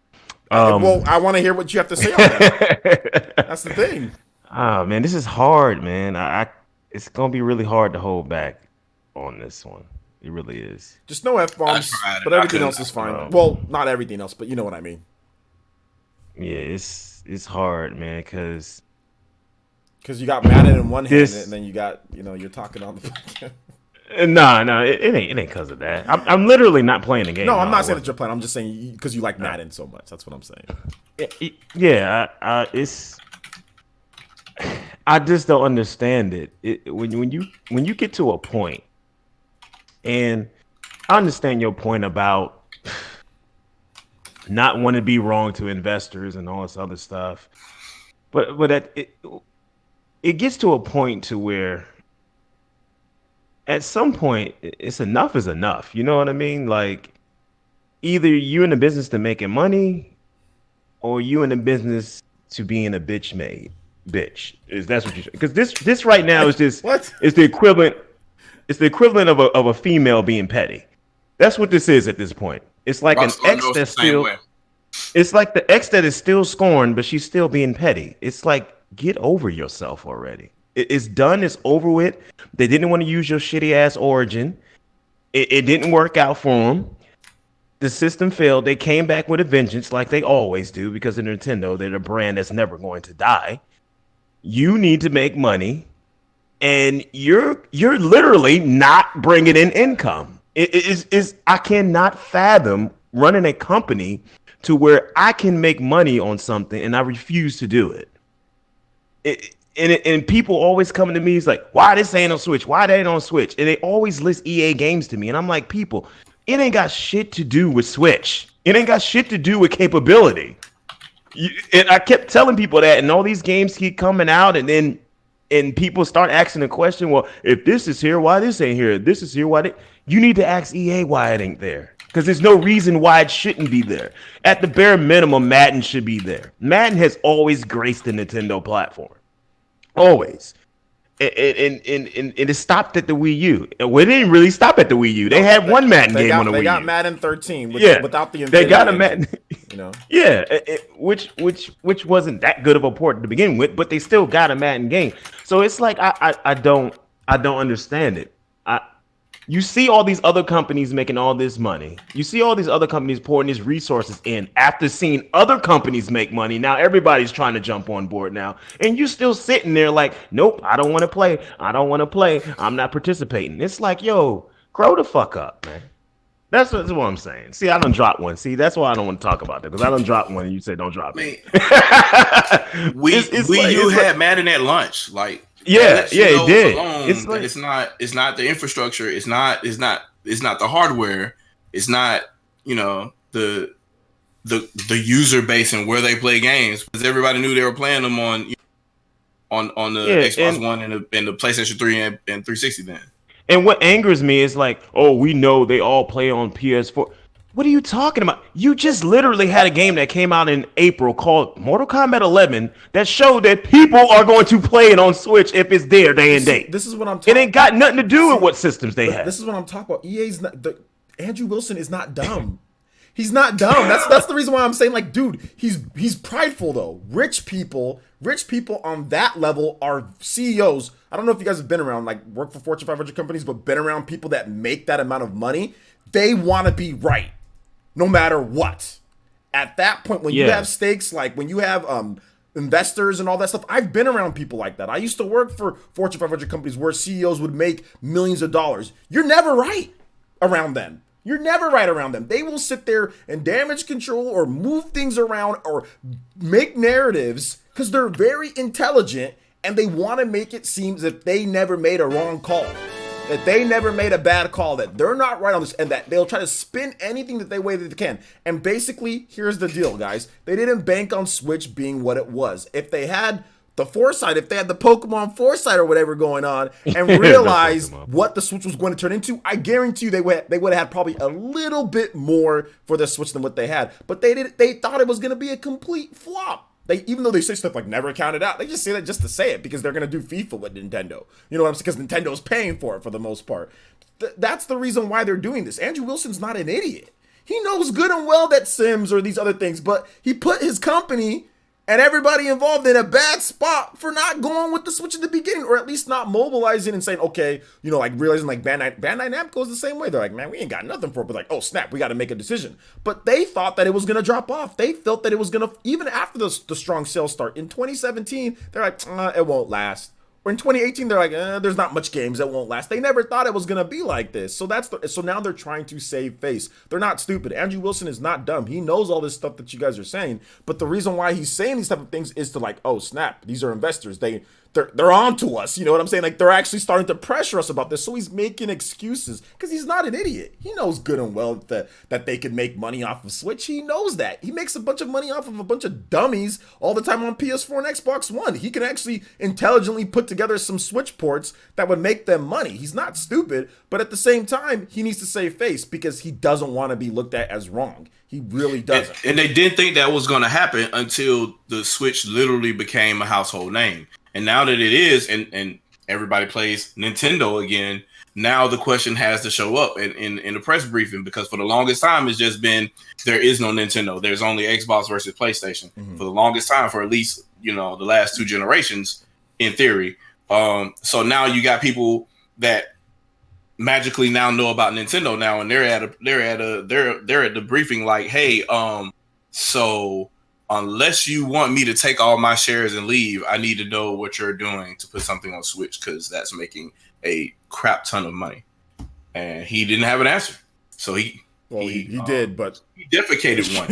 Well, I want to hear what you have to say on that. That's the thing. Oh man, this is hard, man. It's gonna be really hard to hold back on this one. It really is. Just no F-bombs, but everything else is fine. Well, not everything else, but you know what I mean. Yeah, it's hard, man, because you got Madden in one hand, and then you got, you're talking on the. No, it ain't because of that. I'm literally not playing the game. No, I'm not saying that you're playing. I'm just saying because you like Madden so much. That's what I'm saying. Yeah, I just don't understand it. When you get to a point, and I understand your point about not wanting to be wrong to investors and all this other stuff, but it gets to a point to where at some point it's enough is enough. You know what I mean? Like either you in the business to making money or you in the business to being a bitch. That's what you say? Because this right now is just what? It's the equivalent. It's the equivalent of a female being petty. That's what this is at this point. It's like an ex that's still. It's like the ex that is still scorned, but she's still being petty. It's like, get over yourself already. It's done. It's over with. They didn't want to use your shitty ass origin. It didn't work out for them. The system failed. They came back with a vengeance like they always do because of Nintendo. They're a brand that's never going to die. You need to make money, and you're literally not bringing in income. I cannot fathom running a company to where I can make money on something and I refuse to do it. And people always coming to me, it's like, why this ain't on Switch? Why that ain't on Switch? And they always list EA games to me. And I'm like, people, it ain't got shit to do with Switch. It ain't got shit to do with capability. And I kept telling people that, and all these games keep coming out, and people start asking the question, well, if this is here, why this ain't here? This is here, why you need to ask EA why it ain't there. Because there's no reason why it shouldn't be there. At the bare minimum, Madden should be there. Madden has always graced the Nintendo platform. Always. And it stopped at the Wii U. Well, it didn't really stop at the Wii U. They had one Madden game on the Wii U. They got Madden 13 without the They got a Madden. You know? Yeah, which wasn't that good of a port to begin with, but they still got a Madden game. So it's like I don't understand it. You see all these other companies making all this money. You see all these other companies pouring these resources in after seeing other companies make money. Now everybody's trying to jump on board now. And you still sitting there like, nope, I don't want to play. I don't want to play. I'm not participating. It's like, yo, grow the fuck up, man. That's what I'm saying. See, I don't drop one. See, that's why I don't want to talk about that, because I don't drop one and you say don't drop it. You had Madden at lunch. Like, yeah, it did. It's not the infrastructure. It's not the hardware. It's not, the user base and where they play games, because everybody knew they were playing them on the Xbox One and the PlayStation 3 and 360 then. And what angers me is like, oh, we know they all play on PS4. What are you talking about? You just literally had a game that came out in April called Mortal Kombat 11 that showed that people are going to play it on Switch if it's there day and date. This is what I'm talking about. It ain't got nothing to do with what systems they have. This is what I'm talking about. EA's not, Andrew Wilson is not dumb. He's not dumb. That's the reason why I'm saying, like, dude, he's prideful though. Rich people on that level are CEOs. I don't know if you guys have been around, like, work for Fortune 500 companies, but been around people that make that amount of money. They want to be right, no matter what. At that point, when you have stakes, like when you have investors and all that stuff, I've been around people like that. I used to work for Fortune 500 companies where CEOs would make millions of dollars. You're never right around them. You're never right around them. They will sit there and damage control or move things around or make narratives because they're very intelligent and they want to make it seem as if they never made a wrong call, that they never made a bad call, that they're not right on this, and that they'll try to spin anything that they can. And basically, here's the deal, guys. They didn't bank on Switch being what it was. If they had the foresight, if they had the Pokemon foresight or whatever going on, and realized what the Switch was going to turn into, I guarantee you they would have had probably a little bit more for the Switch than what they had. But they thought it was going to be a complete flop. Even though they say stuff like never count it out, they just say that just to say it because they're going to do FIFA with Nintendo. You know what I'm saying? Because Nintendo's paying for it for the most part. That's the reason why they're doing this. Andrew Wilson's not an idiot. He knows good and well that Sims or these other things, but he put his company and everybody involved in a bad spot for not going with the Switch at the beginning, or at least not mobilizing and saying, okay, you know, like realizing like Bandai Namco is the same way. They're like, man, we ain't got nothing for it, but like, oh snap, we got to make a decision. But they thought that it was going to drop off. They felt that it was going to, even after the strong sales start in 2017, they're like, it won't last. Or in 2018, they're like, there's not much games that won't last. They never thought it was going to be like this. So so now they're trying to save face. They're not stupid. Andrew Wilson is not dumb. He knows all this stuff that you guys are saying. But the reason why he's saying these type of things is to like, oh, snap, these are investors. They're on to us. You know what I'm saying? Like, they're actually starting to pressure us about this. So he's making excuses because he's not an idiot. He knows good and well that they could make money off of Switch. He knows that. He makes a bunch of money off of a bunch of dummies all the time on PS4 and Xbox One. He can actually intelligently put together some Switch ports that would make them money. He's not stupid, but at the same time, he needs to save face because he doesn't want to be looked at as wrong. He really doesn't. And they didn't think that was going to happen until the Switch literally became a household name. And now that it is, and everybody plays Nintendo again, now the question has to show up in the press briefing, because for the longest time, it's just been, there is no Nintendo. There's only Xbox versus PlayStation. For the longest time, for at least, you know, the last 2 generations, in theory. So now you got people that magically now know about Nintendo now, and they're at the briefing like, hey, so unless you want me to take all my shares and leave, I need to know what you're doing to put something on Switch, because that's making a crap ton of money. And he didn't have an answer. So he did, but he defecated one.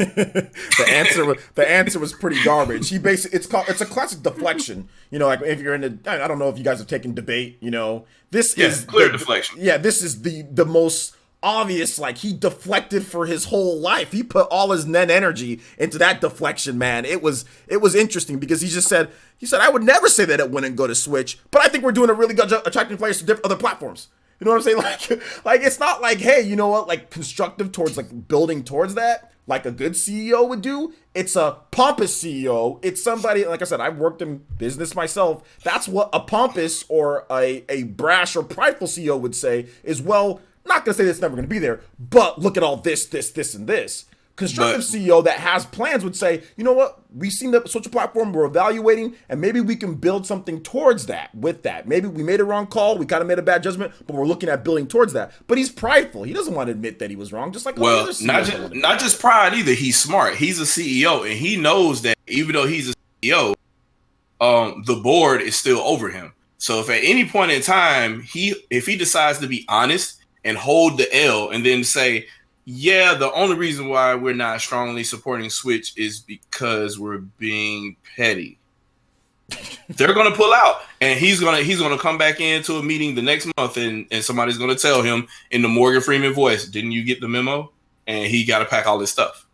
the answer was pretty garbage. He basically it's a classic deflection. You know, like if you're in I don't know if you guys have taken debate. You know, this is clear deflection. Yeah, this is the most obvious. Like, he deflected for his whole life. He put all his net energy into that deflection, man. It was interesting because he said I would never say that it wouldn't go to Switch, but I think we're doing a really good job attracting players to other platforms. You know what I'm saying? Like it's not like, hey, you know what, like constructive towards like building towards that, like a good CEO would do. It's a pompous CEO. It's somebody, like I said, I've worked in business myself. That's what a pompous or a brash or prideful CEO would say is, well, not gonna say it's never gonna be there, but look at all this, and this. Constructive CEO that has plans would say, you know what, we've seen the social platform, we're evaluating, and maybe we can build something towards that with that. Maybe we made a wrong call, we kind of made a bad judgment, but we're looking at building towards that. But he's prideful. He doesn't want to admit that he was wrong, just like all the other CEOs. Not just pride either. He's smart. He's a CEO, and he knows that even though he's a CEO, the board is still over him. So if at any point in time, if he decides to be honest and hold the L and then say, yeah, the only reason why we're not strongly supporting Switch is because we're being petty, they're gonna pull out, and he's gonna come back into a meeting the next month, and somebody's gonna tell him in the Morgan Freeman voice, "Didn't you get the memo?" And he got to pack all this stuff.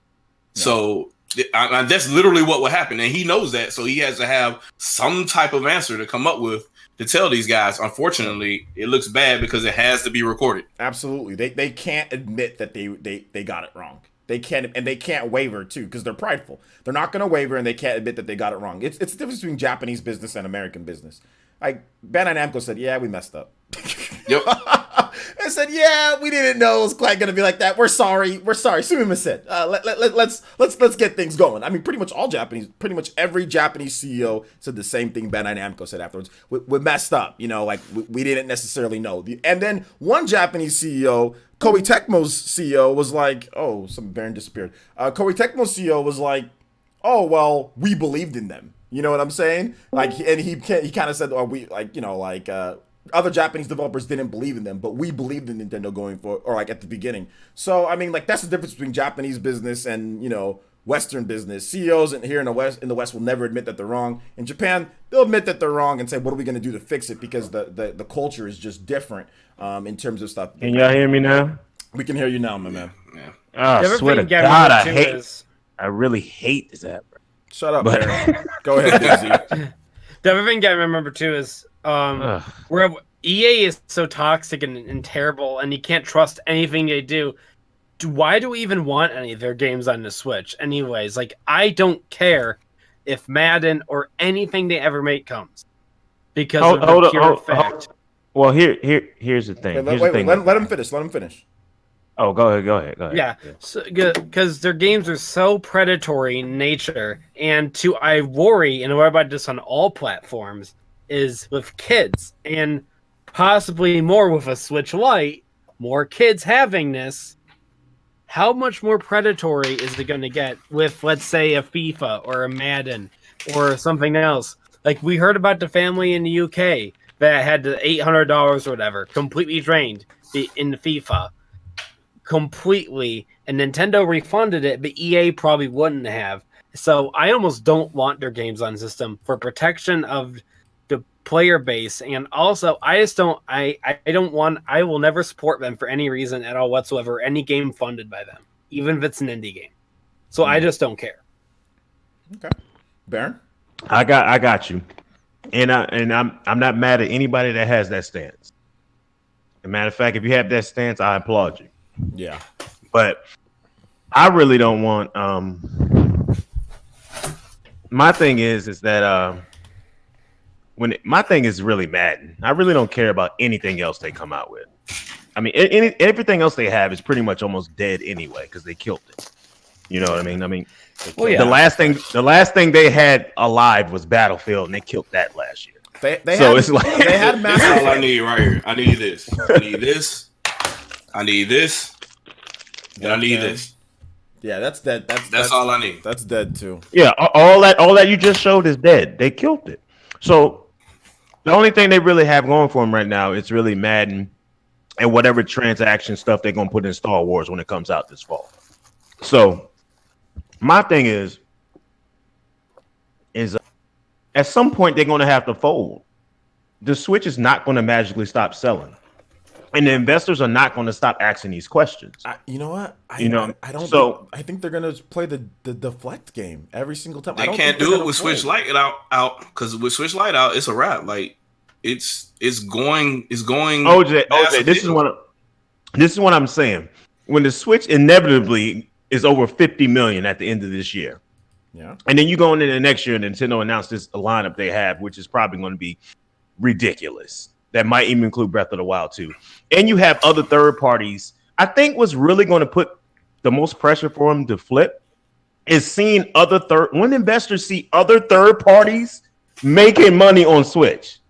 Yeah. So that's literally what will happen, and he knows that, so he has to have some type of answer to come up with to tell these guys. Unfortunately, it looks bad because it has to be recorded. Absolutely. They can't admit that they got it wrong. They can't waver too, because they're prideful. They're not going to waver, and they can't admit that they got it wrong. It's the difference between Japanese business and American business. Like, Bandai Namco said, yeah, we messed up. Yep. I said, yeah, we didn't know it was quite going to be like that. We're sorry. Sumima said, let's get things going. I mean, pretty much every Japanese CEO said the same thing Bandai Namco said afterwards. We messed up, you know, like we didn't necessarily know. And then one Japanese CEO, Koei Tecmo's CEO, was like, oh, some Baron disappeared. Koei Tecmo's CEO was like, oh, well, we believed in them. You know what I'm saying? Like, and he kind of said, other Japanese developers didn't believe in them, but we believed in Nintendo going forward, or like at the beginning. So, I mean, like, that's the difference between Japanese business and, you know, Western business. CEOs here in the West will never admit that they're wrong. In Japan, they'll admit that they're wrong and say, what are we going to do to fix it? Because the culture is just different in terms of stuff. Can y'all hear me now? We can hear you now, my man. Yeah. Oh, I swear to God, I really hate this app. Shut up, Baron. Go ahead, Dizzy. The other thing you gotta remember too is where EA is so toxic and terrible, and you can't trust anything they do. Why do we even want any of their games on the Switch? Anyways, like I don't care if Madden or anything they ever make comes because of the pure fact. Well, here's the thing. Wait, let him finish. Let him finish. Oh, go ahead. Yeah, because their games are so predatory in nature, and I worry, and I worry about this on all platforms, is with kids, and possibly more with a Switch Lite, more kids having this. How much more predatory is it going to get with, let's say, a FIFA or a Madden or something else? Like we heard about the family in the UK that had the $800 or whatever completely drained in the FIFA. Completely, and Nintendo refunded it, but EA probably wouldn't have. So I almost don't want their games on system for protection of the player base, and also I just don't. I will never support them for any reason at all whatsoever. Any game funded by them, even if it's an indie game. So I just don't care. Okay, Baron, I got you, and I'm not mad at anybody that has that stance. As a matter of fact, if you have that stance, I applaud you. Yeah, but I really don't want. My thing is that my thing is really Madden. I really don't care about anything else they come out with. I mean, everything else they have is pretty much almost dead anyway because they killed it. You know what I mean? Well, yeah. The last thing they had alive was Battlefield, and they killed that last year. They had That's all I need right here. I need this. I need this. I need this. And I need this. Yeah, that's dead. That's all I need. That's dead too. Yeah, all that you just showed is dead. They killed it. So the only thing they really have going for them right now is really Madden and whatever transaction stuff they're gonna put in Star Wars when it comes out this fall. So my thing is at some point they're gonna have to fold. The Switch is not gonna magically stop selling. And the investors are not going to stop asking these questions. You know what? I don't. So I think they're going to play the deflect game every single time. They can't do it with Switch Lite out because with Switch Lite out, it's a wrap. Like it's going. OJ, this is what I'm saying. When the Switch inevitably is over 50 million at the end of this year, yeah, and then you go into the next year, and Nintendo announced this lineup they have, which is probably going to be ridiculous. That might even include Breath of the Wild too. And you have other third parties. I think what's really going to put the most pressure for them to flip is seeing when investors see other third parties making money on Switch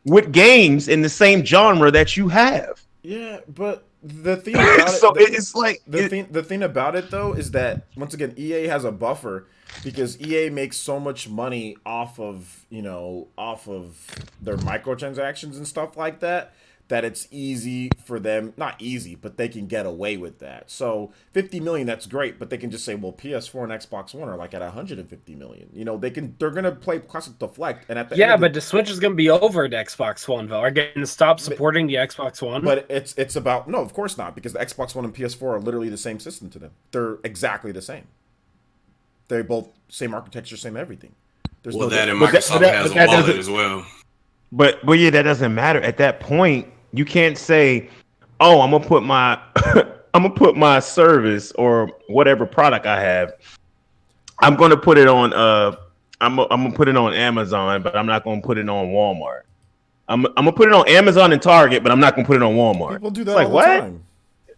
with games in the same genre that you have. Yeah, but the thing about it, the thing about it though is that once again EA has a buffer because EA makes so much money off of their microtransactions and stuff like that it's easy for them, not easy, but they can get away with that. So 50 million, that's great, but they can just say, well, PS4 and Xbox One are like at 150 million. You know, they're gonna play classic deflect, and at the but the Switch is gonna be over at Xbox One though. Are going to stop supporting the Xbox One? But it's about no, of course not, because the Xbox One and PS4 are literally the same system to them. They're exactly the same. They're both same architecture, same everything. There's Microsoft has a wallet as well. But yeah, that doesn't matter. At that point, you can't say, "Oh, I'm gonna put my service or whatever product I have. I'm gonna put it on I'm gonna put it on Amazon, but I'm not gonna put it on Walmart. I'm gonna put it on Amazon and Target, but I'm not gonna put it on Walmart." People do that all the time.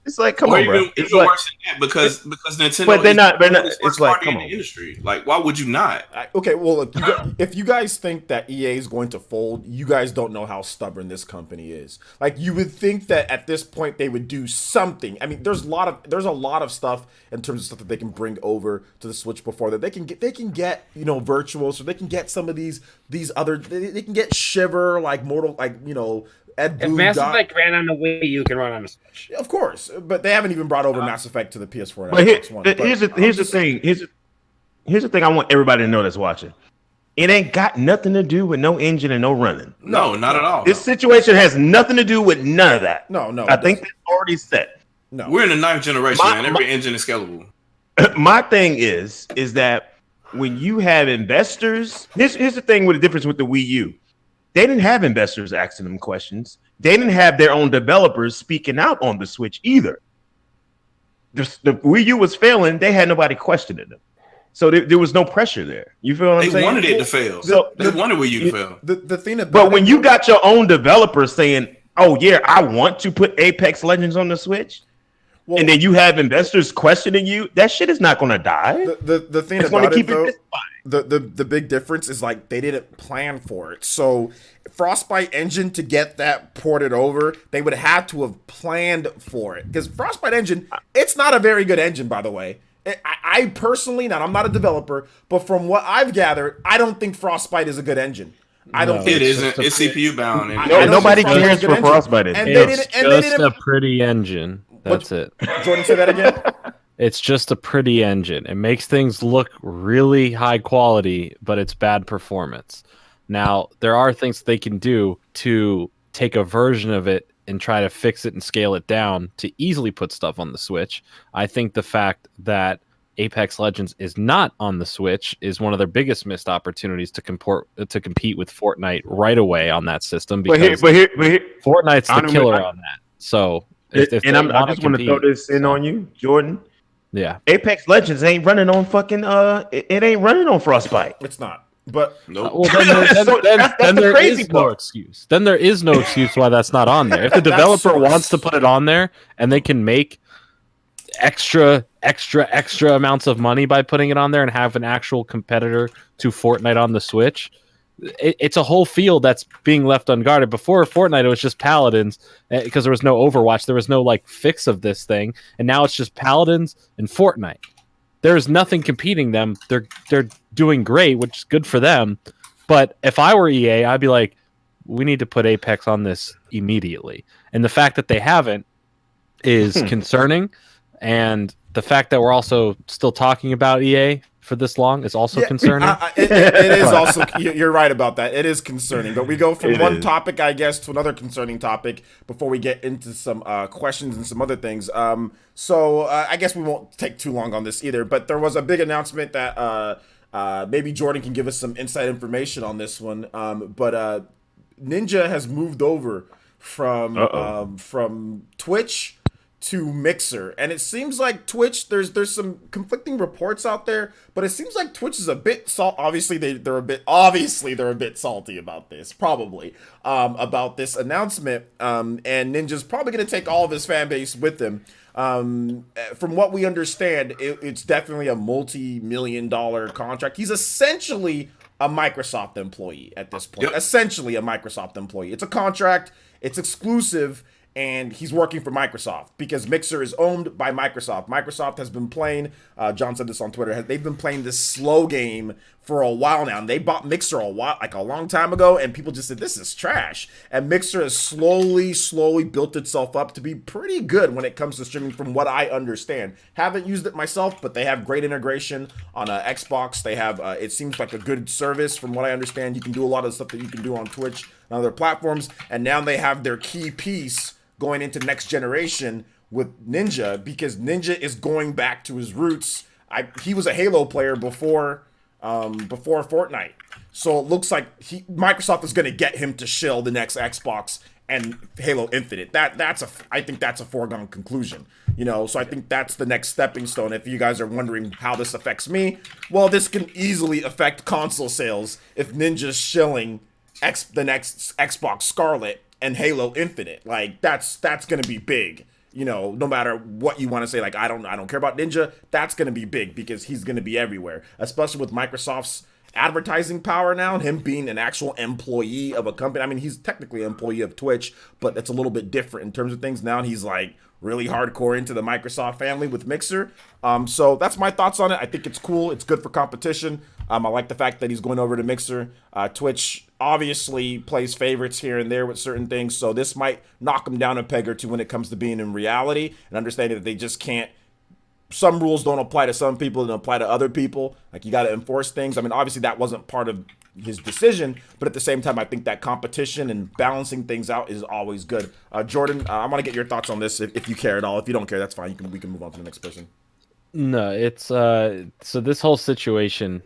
It's like, come on, bro. It's like, worse than that because Nintendo. But they're not. It's like, come on. In the industry. Like, why would you not? Okay, well, if you guys think that EA is going to fold, you guys don't know how stubborn this company is. Like, you would think that at this point they would do something. I mean, there's a lot of stuff in terms of stuff that they can bring over to the Switch before that. They can get virtual, so they can get some of these other. They can get Shiver, like Mortal, like Ed Boon. If Mass Effect ran on the Wii, you can run on the Switch. Of course, but they haven't even brought over Mass Effect to the PS4 and Xbox One. Here's the thing. Here's the thing I want everybody to know that's watching. It ain't got nothing to do with no engine and no running. No, not at all. This situation has nothing to do with none of that. No. I think that's already set. No. We're in the 9th generation, man. Every engine is scalable. My thing is that when you have investors, here's the thing with the difference with the Wii U. They didn't have investors asking them questions. They didn't have their own developers speaking out on the Switch either. The Wii U was failing. They had nobody questioning them. So there was no pressure there. You feel what I'm saying? They wanted it to fail. They wanted Wii U to fail. The thing about but when you got your own developers saying, "Oh yeah, I want to put Apex Legends on the Switch," and then you have investors questioning you, that shit is not going to die. The thing about it, though, the big difference is like they didn't plan for it. So Frostbite Engine, to get that ported over, they would have to have planned for it, because Frostbite Engine, it's not a very good engine, by the way. I personally, now I'm not a developer, but from what I've gathered, I don't think Frostbite is a good engine. I don't think it isn't. It's CPU bound. Nobody cares for Frostbite engine. It's just a pretty engine. That's it. Jordan, say that again. It's just a pretty engine. It makes things look really high quality, but it's bad performance. Now, there are things they can do to take a version of it and try to fix it and scale it down to easily put stuff on the Switch. I think the fact that Apex Legends is not on the Switch is one of their biggest missed opportunities to compete with Fortnite right away on that system, because but here, Fortnite's the killer on that. So I just want to throw this in on you, Jordan. Yeah, Apex Legends ain't running on fucking it ain't running on Frostbite. It's not. But nope. Well, then there is no excuse. Then there is no excuse why that's not on there. If the developer wants to put it on there and they can make extra amounts of money by putting it on there and have an actual competitor to Fortnite on the Switch, it's a whole field that's being left unguarded. Before Fortnite, it was just Paladins, because there was no Overwatch. There was no like fix of this thing, and now it's just Paladins and Fortnite. There's nothing competing them. They're doing great, which is good for them. But if I were EA, I'd be like, we need to put Apex on this immediately. And the fact that they haven't is concerning. And the fact that we're also still talking about EA for this long is also concerning. It is also, you're right about that. It is concerning. But we go from one topic, I guess, to another concerning topic before we get into some questions and some other things. So I guess we won't take too long on this either. But there was a big announcement that maybe Jordan can give us some inside information on this one. But Ninja has moved over from Twitch to Mixer, and it seems like Twitch, there's some conflicting reports out there, but it seems like Twitch is a bit obviously they're a bit salty about this, probably about this announcement, and Ninja's probably going to take all of his fan base with him. From what we understand, it's definitely a multi-million-dollar contract. He's essentially a Microsoft employee at this point. Yep. Essentially a Microsoft employee. It's a contract, it's exclusive, and he's working for Microsoft because Mixer is owned by Microsoft. Microsoft has been playing, John said this on Twitter, they've been playing this slow game for a while now. And they bought Mixer a long time ago, and people just said, this is trash. And Mixer has slowly built itself up to be pretty good when it comes to streaming, from what I understand. Haven't used it myself, but they have great integration on Xbox. They have, it seems like a good service from what I understand. You can do a lot of stuff that you can do on Twitch and other platforms. And now they have their key piece going into next generation with Ninja, because Ninja is going back to his roots. He was a Halo player before Fortnite, so it looks like Microsoft is going to get him to shill the next Xbox and Halo Infinite. I think that's a foregone conclusion, so I think that's the next stepping stone. If you guys are wondering how this affects me, well, this can easily affect console sales if Ninja's shilling the next Xbox Scarlet and Halo Infinite. Like that's gonna be big, no matter what you want to say. Like I don't care about Ninja. That's gonna be big because he's gonna be everywhere, especially with Microsoft's advertising power now, and him being an actual employee of a company. I mean, he's technically an employee of Twitch, but it's a little bit different in terms of things. Now he's like really hardcore into the Microsoft family with Mixer. So that's my thoughts on it. I think it's cool. It's good for competition. I like the fact that he's going over to Mixer. Twitch obviously plays favorites here and there with certain things, so this might knock him down a peg or two when it comes to being in reality and understanding that they just can't. Some rules don't apply to some people and apply to other people. Like, you got to enforce things. I mean, obviously that wasn't part of his decision, but at the same time, I think that competition and balancing things out is always good. Jordan, I want to get your thoughts on this if you care at all. If you don't care, that's fine. We can move on to the next person. No, it's so this whole situation,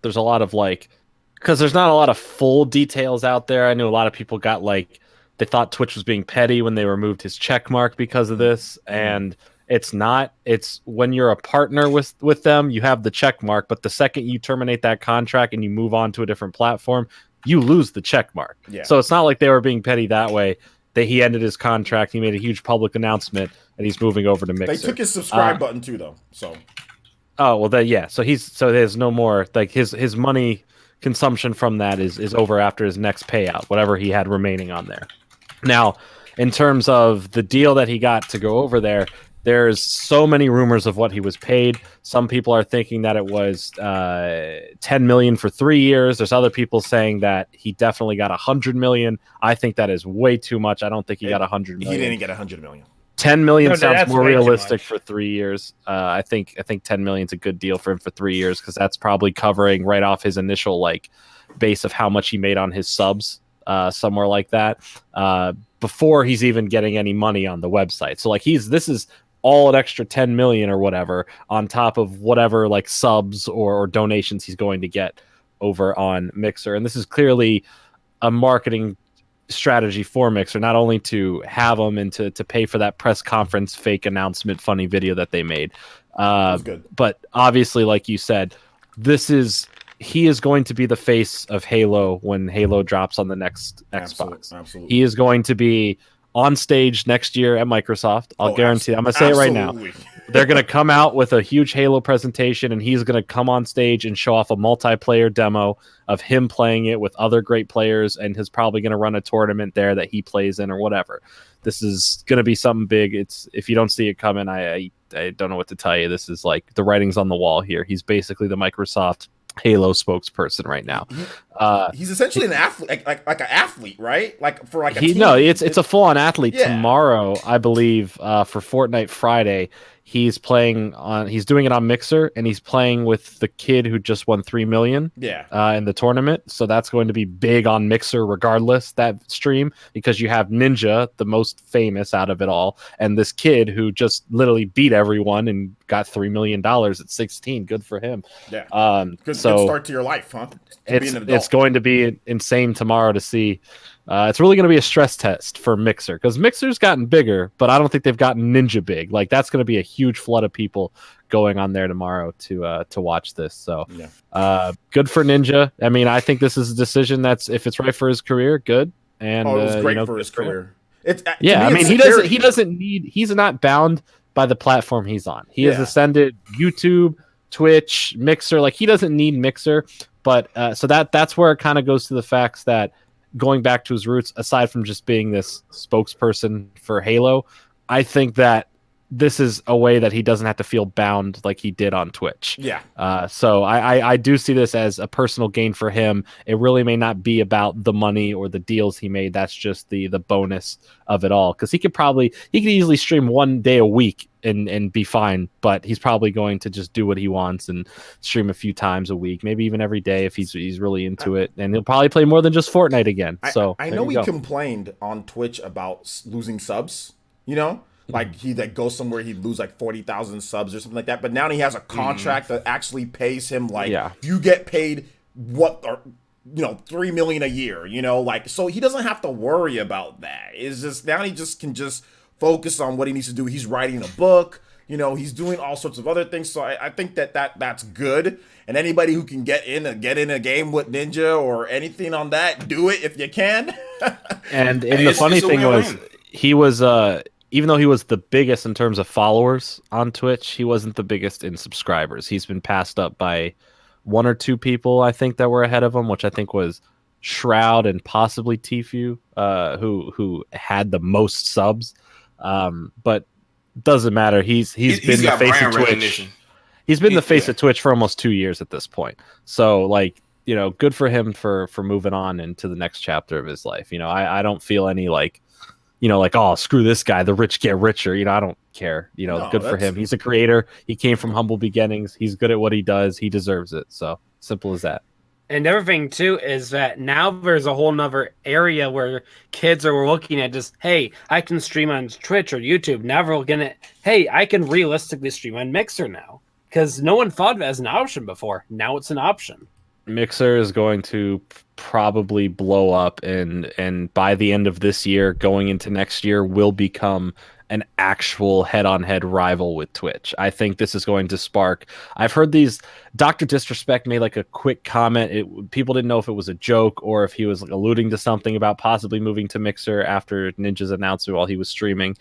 there's a lot of like, because there's not a lot of full details out there. I knew a lot of people got like they thought Twitch was being petty when they removed his check mark because of this, and it's not. It's when you're a partner with them, you have the check mark, but the second you terminate that contract and you move on to a different platform, you lose the check mark. Yeah. So it's not like they were being petty that way. He ended his contract. He made a huge public announcement, and he's moving over to Mixer. They took his subscribe button too, though. So. Oh well, yeah. So there's no more like his money consumption from that is over after his next payout, whatever he had remaining on there. Now, in terms of the deal that he got to go over there, there's so many rumors of what he was paid. Some people are thinking that it was $10 million for 3 years. There's other people saying that he definitely got $100 million. I think that is way too much. I don't think he got $100 million. He didn't get $100 million. 10 million sounds that's more way too realistic much. for 3 years. I think 10 million is a good deal for him for 3 years because that's probably covering right off his initial like base of how much he made on his subs, somewhere like that, before he's even getting any money on the website. So like this is all an extra 10 million or whatever on top of whatever like subs or donations he's going to get over on Mixer. And this is clearly a marketing strategy for Mixer, not only to have them and to pay for that press conference fake announcement funny video that they made, was good. but obviously like you said, he is going to be the face of Halo when Halo drops on the next Xbox. Absolutely. He is going to be on stage next year at Microsoft. I'll guarantee. I'm going to say it right now. They're going to come out with a huge Halo presentation, and he's going to come on stage and show off a multiplayer demo of him playing it with other great players, and he's probably going to run a tournament there that he plays in or whatever. This is going to be something big. If you don't see it coming, I don't know what to tell you. This is like the writing's on the wall here. He's basically the Microsoft Halo spokesperson right now. He's essentially an athlete, like an athlete, right? Like for like a team. No, it's a full-on athlete. Yeah. Tomorrow, I believe, for Fortnite Friday, he's doing it on Mixer, and he's playing with the kid who just won 3 million in the tournament. So that's going to be big on Mixer regardless, that stream, because you have Ninja, the most famous out of it all, and this kid who just literally beat everyone and got $3 million at 16. Good for him. Yeah. Good start to your life, huh? It's going to be insane tomorrow to see. It's really going to be a stress test for Mixer because Mixer's gotten bigger, but I don't think they've gotten Ninja big. Like that's going to be a huge flood of people going on there tomorrow to watch this. So good for Ninja. I mean, I think this is a decision that's if it's right for his career, good. And it was great for his career. I mean, he's not bound by the platform he's on. He has ascended YouTube, Twitch, Mixer. Like he doesn't need Mixer, but so that's where it kind of goes to the facts that going back to his roots, aside from just being this spokesperson for Halo, I think that this is a way that he doesn't have to feel bound like he did on Twitch. Yeah. So I do see this as a personal gain for him. It really may not be about the money or the deals he made. That's just the bonus of it all. Because he could easily stream 1 day a week and be fine. But he's probably going to just do what he wants and stream a few times a week, maybe even every day if he's really into it. And he'll probably play more than just Fortnite again. So I know he complained on Twitch about losing subs. You know. Like he goes somewhere, he'd lose like 40,000 subs or something like that. But now he has a contract that actually pays him you get paid $3 million a year, like so he doesn't have to worry about that. It's just now he just can focus on what he needs to do. He's writing a book, he's doing all sorts of other things. So I think that's good. And anybody who can get in a game with Ninja or anything on that, do it if you can. And the funny thing was he was even though he was the biggest in terms of followers on Twitch, he wasn't the biggest in subscribers. He's been passed up by 1 or 2 people, I think, that were ahead of him, which I think was Shroud and possibly Tfue, who had the most subs. But doesn't matter. He's been the face of Twitch. He's been the face of Twitch for almost 2 years at this point. So, good for him for moving on into the next chapter of his life. I don't feel any oh, screw this guy, the rich get richer. I don't care. Good for him. He's a creator. He came from humble beginnings. He's good at what he does. He deserves it. So simple as that. And the other thing too is that now there's a whole nother area where kids are looking at just, hey, I can stream on Twitch or YouTube. Now we're looking at, hey, I can realistically stream on Mixer now. Because no one thought of it as an option before. Now it's an option. Mixer is going to probably blow up, and by the end of this year, going into next year, will become an actual head-on-head rival with Twitch. I think this is going to spark. I've heard these. Dr. Disrespect made like a quick comment. People didn't know if it was a joke or if he was like alluding to something about possibly moving to Mixer after Ninja's announcement while he was streaming.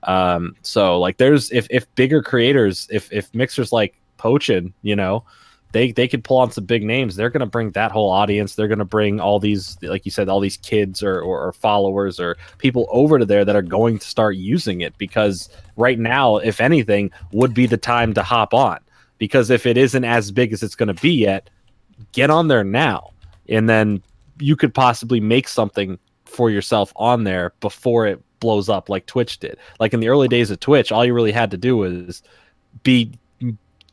So like, there's if bigger creators, if Mixer's like poaching, you know, they could pull on some big names. They're going to bring that whole audience. They're going to bring all these, like you said, all these kids or followers or people over to there that are going to start using it, because right now, if anything, would be the time to hop on, because if it isn't as big as it's going to be yet, get on there now. And then you could possibly make something for yourself on there before it blows up like Twitch did. Like in the early days of Twitch, all you really had to do was be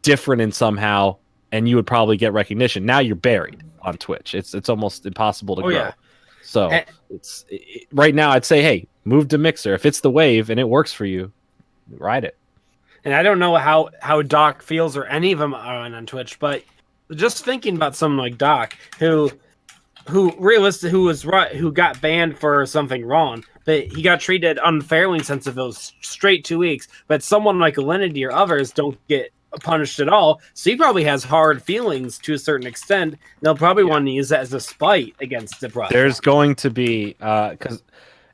different in somehow, and you would probably get recognition. Now you're buried on Twitch. It's almost impossible to grow. Yeah. So right now I'd say, hey, move to Mixer. If it's the wave and it works for you, ride it. And I don't know how Doc feels, or any of them are on Twitch, but just thinking about someone like Doc, who got banned for something wrong, but he got treated unfairly since of those straight 2 weeks. But someone like Alinity or others don't get punished at all, so he probably has hard feelings to a certain extent. They'll probably want to use that as a spite against the brother. There's going to be because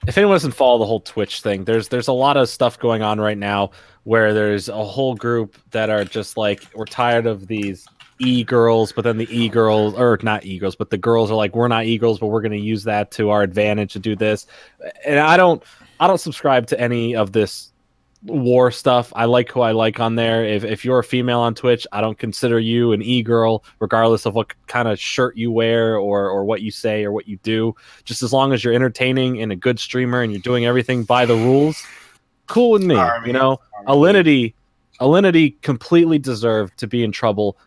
if anyone doesn't follow the whole Twitch thing, there's a lot of stuff going on right now where there's a whole group that are just like, we're tired of these e-girls, but then the e-girls, or not e-girls, but the girls are like, we're not e-girls, but we're going to use that to our advantage to do this. And I don't subscribe to any of this war stuff. I like who I like on there. If you're a female on Twitch, I don't consider you an e-girl, regardless of what kind of shirt you wear or what you say or what you do. Just as long as you're entertaining and a good streamer and you're doing everything by the rules, cool with me. You know, Alinity completely deserved to be in trouble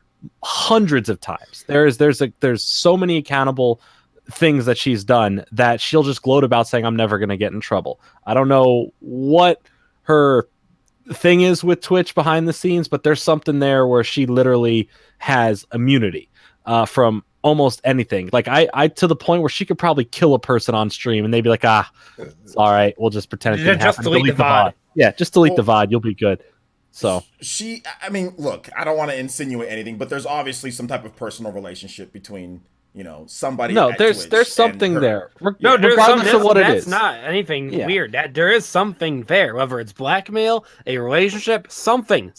hundreds of times. There's so many accountable things that she's done that she'll just gloat about, saying I'm never going to get in trouble. I don't know what her thing is with Twitch behind the scenes, but there's something there where she literally has immunity from almost anything. Like I to the point where she could probably kill a person on stream and they'd be like, it's all right, we'll just pretend it didn't happen. Delete the VOD. Yeah, just delete the VOD. You'll be good. So I mean, look, I don't want to insinuate anything, but there's obviously some type of personal relationship between, you know, somebody. No, at there's Twitch something and her. there. No, there's regardless of what it that's is. not anything weird. That there is something there, whether it's blackmail, a relationship, something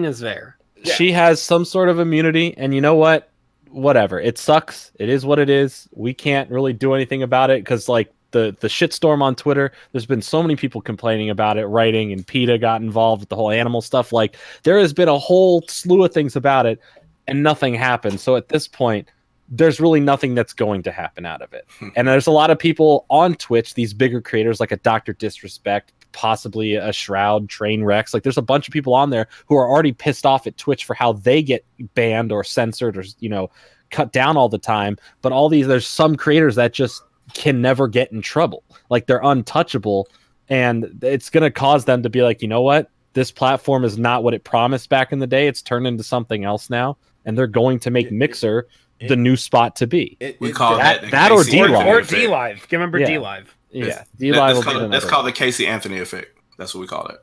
is there. Yeah. She has some sort of immunity, and you know what? Whatever. It sucks. It is what it is. We can't really do anything about it because, like, the shitstorm on Twitter, there's been so many people complaining about it, writing, and PETA got involved with the whole animal stuff. Like, there has been a whole slew of things about it, and nothing happened. So at this point, there's really nothing that's going to happen out of it. And there's a lot of people on Twitch, these bigger creators like a Dr. Disrespect, possibly a Shroud, Train Rex. Like, there's a bunch of people on there who are already pissed off at Twitch for how they get banned or censored or, you know, cut down all the time. But there's some creators that just can never get in trouble. Like, they're untouchable, and it's going to cause them to be like, you know what? This platform is not what it promised back in the day. It's turned into something else now, and they're going to make Mixer the new spot to be. We call that or D-Live. Or D-Live. Remember Yeah. D-Live. Yeah, D-Live. That's called the Casey Anthony effect. That's what we call it.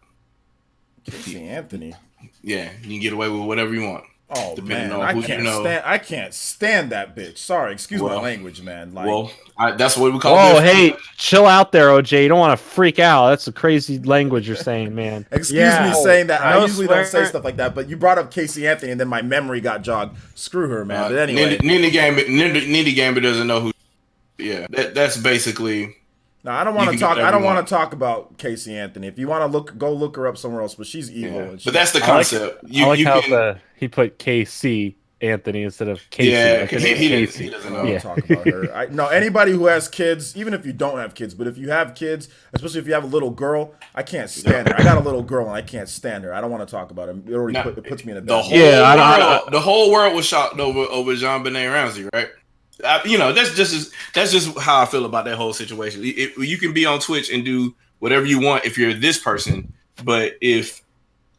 Casey Anthony. Yeah, you can get away with whatever you want. Oh depending man, on who you know. I can't stand that bitch. Sorry, excuse my language, man. Like, that's what we call it. Oh, hey, chill out there, OJ. You don't want to freak out. That's a crazy language you're saying, man. Excuse me saying that. I usually don't say stuff like that, but you brought up Casey Anthony, and then my memory got jogged. Screw her, man. But anyway, Nindy Gambit doesn't know who. Yeah, that's basically. No, I don't want to talk. I don't want to talk about Casey Anthony. If you want to go look her up somewhere else. But she's evil. Yeah. But that's the concept. I like how he put KC Anthony instead of Casey. Yeah, like he doesn't know. Yeah. Talk about her. No, anybody who has kids, even if you don't have kids, but if you have kids, especially if you have a little girl, I can't stand her. I got a little girl and I can't stand her. I don't want to talk about it. It already puts me in a bad The whole world was shocked over Jean-Benet Ramsey, right? that's just how I feel about that whole situation. You can be on Twitch and do whatever you want if you're this person, but if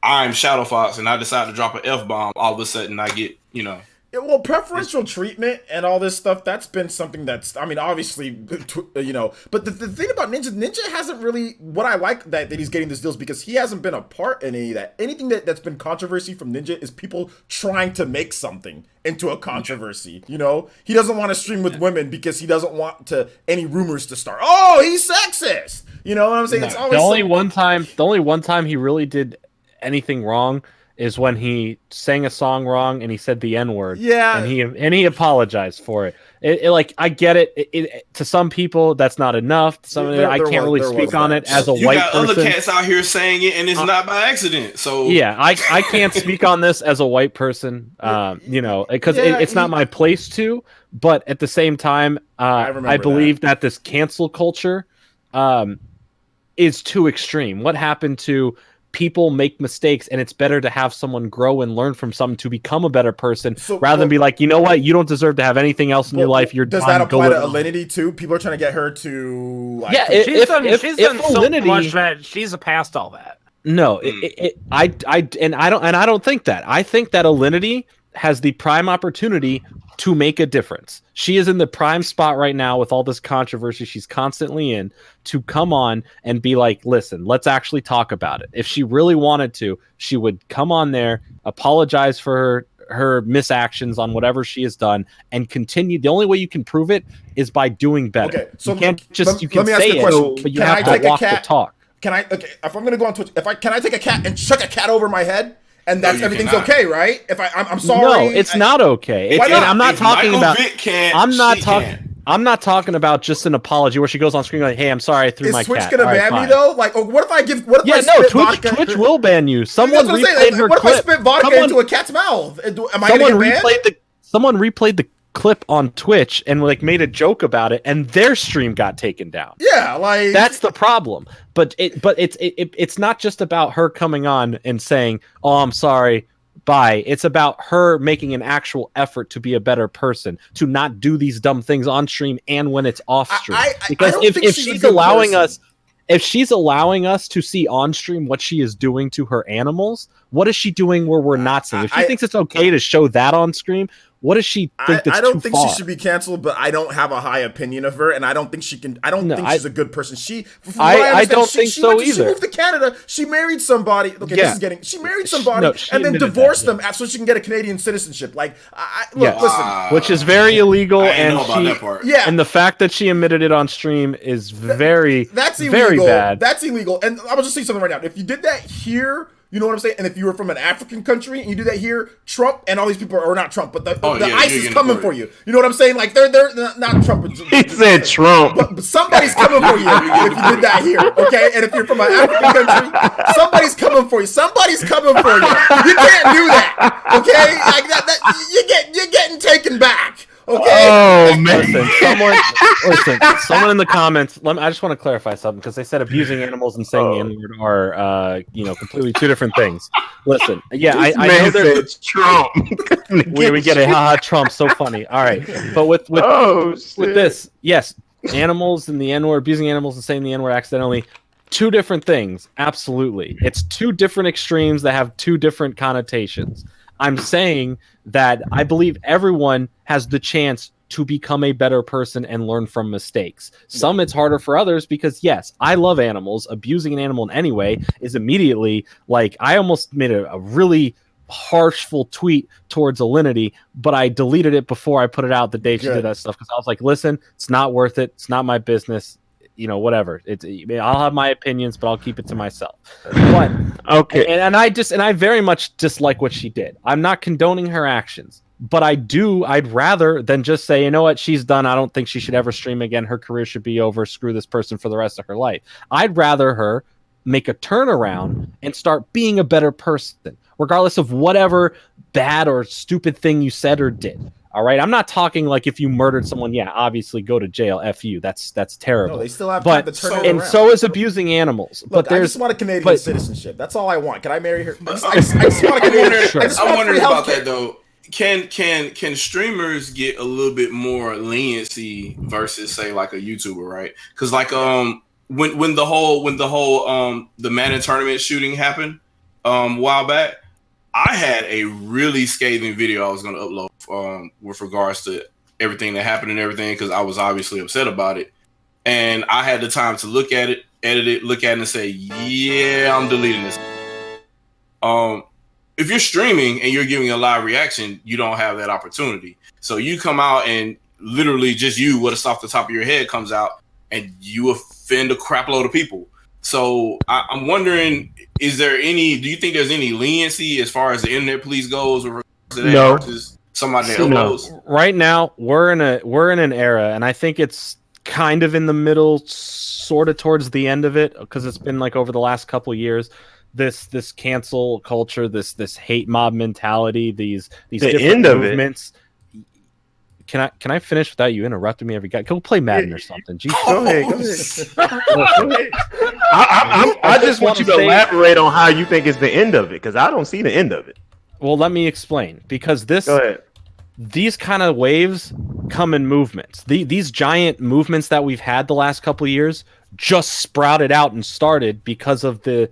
I'm Shadow Fox and I decide to drop an F-bomb, all of a sudden I get, Yeah, well, preferential treatment and all this stuff, that's been something that's, I mean, obviously, but the thing about Ninja hasn't really, what I like that he's getting this deal is because he hasn't been a part in anything that's been controversy from Ninja is people trying to make something into a controversy, He doesn't want to stream with women because he doesn't want any rumors to start. Oh, he's sexist! You know what I'm saying? No, It's always the only one time he really did anything wrong is when he sang a song wrong and he said the N-word. Yeah. And he apologized for it. Like, I get it. To some people, that's not enough. I can't really speak on it as a white person. You got other cats out here saying it, and it's not by accident. So yeah, I can't speak on this as a white person. Because it's not my place to. But at the same time, I believe that this cancel culture is too extreme. What happened to people make mistakes, and it's better to have someone grow and learn from something to become a better person rather than be like, you know what, you don't deserve to have anything else in your life. Does that apply to Alinity too? People are trying to get her to she's done so much that she's past all that. No, I don't think that. I think that Alinity has the prime opportunity to make a difference. She is in the prime spot right now with all this controversy she's constantly in to come on and be like, listen, let's actually talk about it. If she really wanted to, she would come on there, apologize for her misactions on whatever she has done, and continue. The only way you can prove it is by doing better. Okay, so you can't just you can say it, but you have to walk the talk. Can I? Okay, if I'm gonna go on Twitch, can I take a cat and chuck a cat over my head? And that's everything's okay, right? If I'm sorry. No, it's not okay. Why not? I'm not talking about. I'm not talking about just an apology where she goes on screen like, "Hey, I'm sorry, I threw my cat." Is Twitch gonna ban me though? Like, what if I give? Twitch will ban you. Someone replayed her clip. What if I spit vodka into a cat's mouth? Am I gonna get banned? Someone replayed the clip on Twitch and made a joke about it, and their stream got taken down. Yeah, like that's the problem. But it's not just about her coming on and saying, "Oh, I'm sorry, bye." It's about her making an actual effort to be a better person, to not do these dumb things on stream and when it's off stream. Because if she's allowing us. If she's allowing us to see on stream what she is doing to her animals, what is she doing where we're not seeing? If she thinks it's okay to show that on screen, what does she think that's too far? I don't think she should be canceled, but I don't have a high opinion of her, and I don't think she can. I don't think she's a good person. I don't think so either. She moved to Canada. She married somebody. Okay, she married somebody and then divorced them so she can get a Canadian citizenship. Like, listen, which is very illegal, and that part. Yeah, and the fact that she admitted it on stream is that's illegal. Very bad. That's illegal. And I'm just saying something right now. If you did that here. You know what I'm saying? And if you were from an African country and you do that here, Trump and all these people are not Trump, but the ICE is coming for you. You know what I'm saying? Like they're not Trump. He said Trump. But somebody's coming for you if you did that here, okay? And if you're from an African country, somebody's coming for you. Somebody's coming for you. You can't do that, okay? Like that you're getting taken back. Okay. Oh man! Someone in the comments. I just want to clarify something because they said abusing animals and saying the N-word are, completely two different things. Listen, I know there's Trump. we get it. Haha, Trump, so funny. All right, but with this, yes, animals and the N-word, abusing animals and saying the N-word accidentally. Two different things. Absolutely, it's two different extremes that have two different connotations. I'm saying that I believe everyone has the chance to become a better person and learn from mistakes. Some it's harder for others because, yes, I love animals. Abusing an animal in any way is immediately like I almost made a really harshful tweet towards Alinity, but I deleted it before I put it out the day she did that stuff because I was like, listen, it's not worth it. It's not my business. Whatever. I'll have my opinions, but I'll keep it to myself. But okay, and I very much dislike what she did. I'm not condoning her actions, but I'd rather than just say, you know what, she's done. I don't think she should ever stream again. Her career should be over. Screw this person for the rest of her life. I'd rather her make a turnaround and start being a better person, regardless of whatever bad or stupid thing you said or did. All right, I'm not talking like if you murdered someone, obviously go to jail. F you. That's terrible. No, they still have time to turn it around. So is abusing animals. Look, I just want a Canadian citizenship. That's all I want. Can I marry her? I just want a Canadian. I'm wondering about that though. can streamers get a little bit more leniency versus say like a YouTuber, right? Because like when the whole the Madden tournament shooting happened a while back, I had a really scathing video I was going to upload with regards to everything that happened and everything, because I was obviously upset about it, and I had the time to look at it, edit it, look at it, and say, yeah, I'm deleting this. If you're streaming and you're giving a live reaction, you don't have that opportunity. So you come out and literally just you, what's off the top of your head comes out, and you offend a crap load of people. So I'm wondering, do you think there's any leniency as far as the internet police goes, or versus somebody that uploads? Right now, we're in an era, and I think it's kind of in the middle, sort of towards the end of it, because it's been like over the last couple of years. This cancel culture, this hate mob mentality, these different movements. Can I finish without you interrupting me every guy? Go play Madden or something. Jeez. Go ahead. I just want you to elaborate on how you think is the end of it, because I don't see the end of it. Well, let me explain. Because these kind of waves come in movements. These giant movements that we've had the last couple of years just sprouted out and started because of the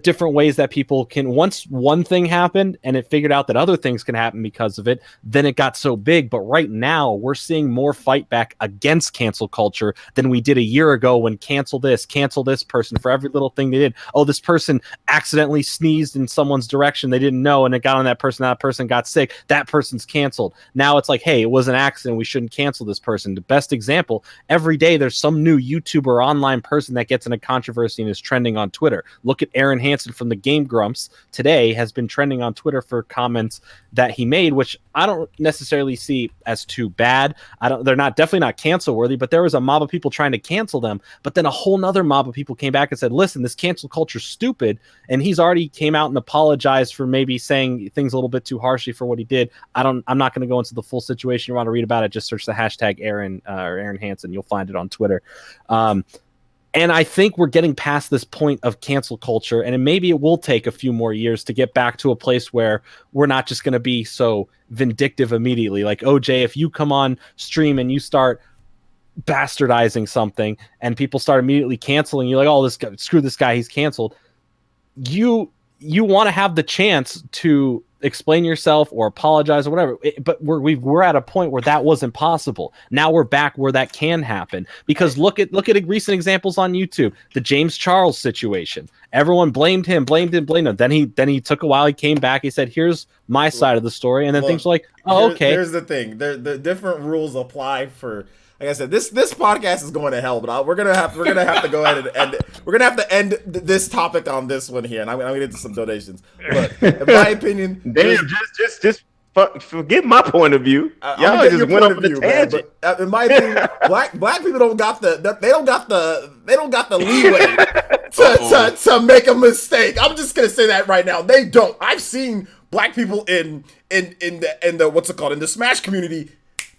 different ways that people can, once one thing happened and it figured out that other things can happen because of it, then it got so big. But right now we're seeing more fight back against cancel culture than we did a year ago, when cancel this person for every little thing they did. Oh, this person accidentally sneezed in someone's direction, they didn't know, and it got on that person got sick, that person's canceled. Now it's like, hey, it was an accident, we shouldn't cancel this person. The best example, every day there's some new YouTuber or online person that gets in a controversy and is trending on Twitter. Look at Aaron Hansen from the Game Grumps today, has been trending on Twitter for comments that he made, which I don't necessarily see as too bad. They're definitely not cancel worthy, but there was a mob of people trying to cancel them. But then a whole nother mob of people came back and said, listen, this cancel culture's stupid. And he's already came out and apologized for maybe saying things a little bit too harshly for what he did. I'm not going to go into the full situation. You want to read about it, just search the hashtag Aaron Hansen. You'll find it on Twitter. And I think we're getting past this point of cancel culture, and maybe it will take a few more years to get back to a place where we're not just going to be so vindictive immediately. Like, OJ, if you come on stream and you start bastardizing something and people start immediately canceling you, like, oh, this guy, screw this guy, he's canceled. You want to have the chance to explain yourself or apologize or whatever, but we're at a point where that wasn't possible. Now we're back where that can happen, because look at recent examples on YouTube. The James Charles situation, everyone blamed him. Then he took a while, he came back, he said, here's my side of the story, and then things were like, oh, okay. Here's the thing, the different rules apply for. Like I said, this podcast is going to hell, but we're gonna have to go ahead and we're gonna have to end this topic on this one here, and I'm gonna get to some donations. But in my opinion, just forget my point of view. Y'all just went over the tangent. But, in my opinion, black people don't got the leeway to make a mistake. I'm just gonna say that right now. They don't. I've seen black people in the what's it called, in the Smash community,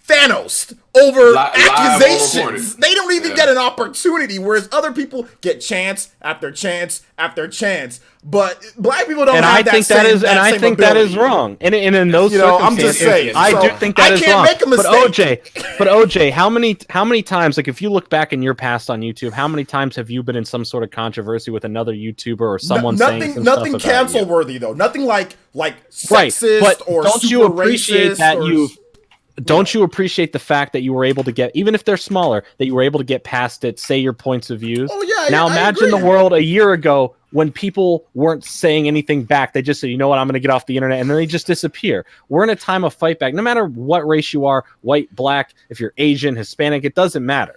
Thanos over accusations. They don't even get an opportunity, whereas other people get chance after chance after chance. But black people don't have that same ability. And I think that is wrong. And in those circumstances, I'm just saying. I do think that is wrong. Make a mistake. But OJ, how many times, like if you look back in your past on YouTube, how many times have you been in some sort of controversy with another YouTuber or someone saying some nothing stuff about cancel worthy though? Nothing like sexist, right. But or don't you appreciate that Don't you appreciate the fact that you were able to get, even if they're smaller, that you were able to get past it, say your points of views? Oh, yeah. Now imagine the world a year ago when people weren't saying anything back. They just said, you know what, I'm going to get off the internet, and then they just disappear. We're in a time of fight back. No matter what race you are, white, black, if you're Asian, Hispanic, it doesn't matter.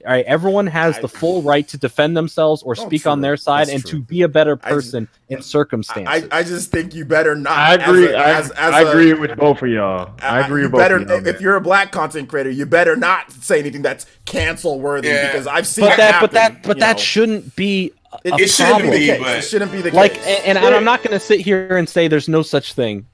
All right, everyone has the full right to defend themselves or speak on their side and to be a better person in circumstances. I just think you better not. I agree. I agree with both of y'all. I agree with both of y'all. If you're a black content creator, you better not say anything that's cancel worthy, because I've seen it happen. But that shouldn't be. It shouldn't be. It shouldn't be the case. Like, and I'm not going to sit here and say there's no such thing.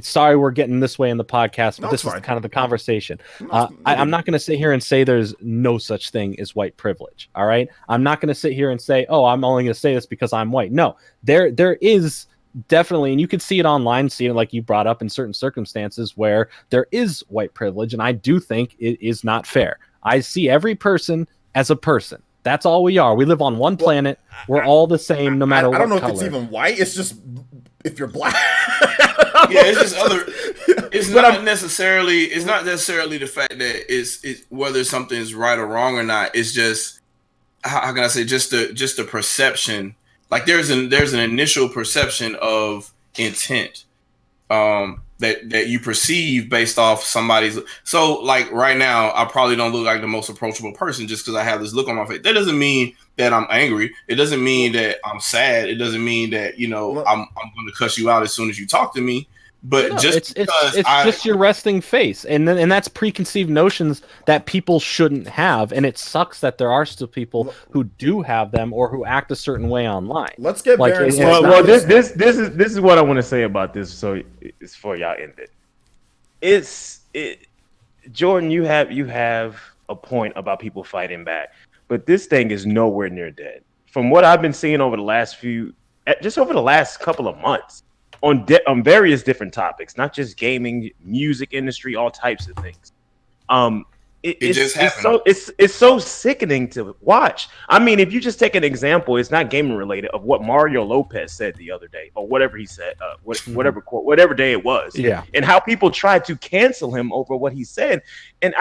Sorry, we're getting this way in the podcast, but this is kind of the conversation. I'm not going to sit here and say there's no such thing as white privilege. All right, I'm not going to sit here and say, oh, I'm only going to say this because I'm white. No, there is definitely, and you could see it online, see it like you brought up in certain circumstances where there is white privilege, and I do think it is not fair. I see every person as a person. That's all we are. We live on one planet. We're all the same, no matter what color. I don't know if it's even white. It's just if you're black. Yeah, it's just other. It's not necessarily. It's not necessarily the fact that it's whether something's right or wrong or not. It's just how can I say just the perception. Like there's an initial perception of intent that you perceive based off somebody's. So like right now, I probably don't look like the most approachable person just because I have this look on my face. That doesn't mean that I'm angry. It doesn't mean that I'm sad. It doesn't mean that I'm going to cuss you out as soon as you talk to me. But it's just your resting face, and that's preconceived notions that people shouldn't have, and it sucks that there are still people who do have them or who act a certain way online. Let's get well, this is what I want to say about this. So it's for y'all end it. Jordan, you have a point about people fighting back, but this thing is nowhere near dead. From what I've been seeing over the last couple of months. On various different topics, not just gaming, music industry, all types of things. It's so sickening to watch. I mean, if you just take an example, it's not gaming related, of what Mario Lopez said the other day, or whatever he said, whatever day it was, and how people tried to cancel him over what he said, and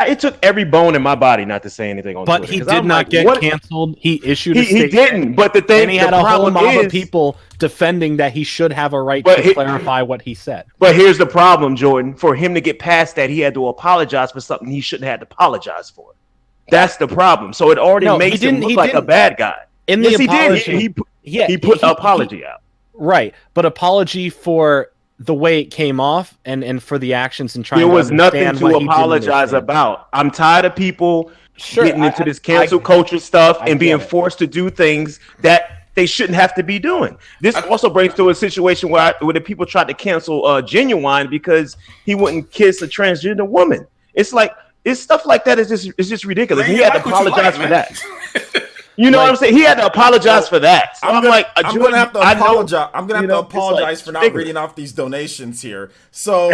it took every bone in my body not to say anything on Twitter. But he did not get canceled. He issued a statement. He didn't. But he had a whole mob of people defending that he should have a right to clarify what he said. But here's the problem, Jordan. For him to get past that, he had to apologize for something he shouldn't have to apologize for. That's the problem. So it already makes him look like a bad guy. In the apology, he put an apology out. Right. But apology for the way it came off and for the actions and trying there was nothing to apologize about. I'm tired of people getting into this cancel culture stuff and being forced to do things that they shouldn't have to be doing. This also brings to a situation where the people tried to cancel Genuine because he wouldn't kiss a transgender woman. It's like stuff like that is just ridiculous. He had to apologize for that. You know what I'm saying? He had to apologize for that. So I'm gonna have to apologize. I'm gonna have to apologize for not reading off these donations here. So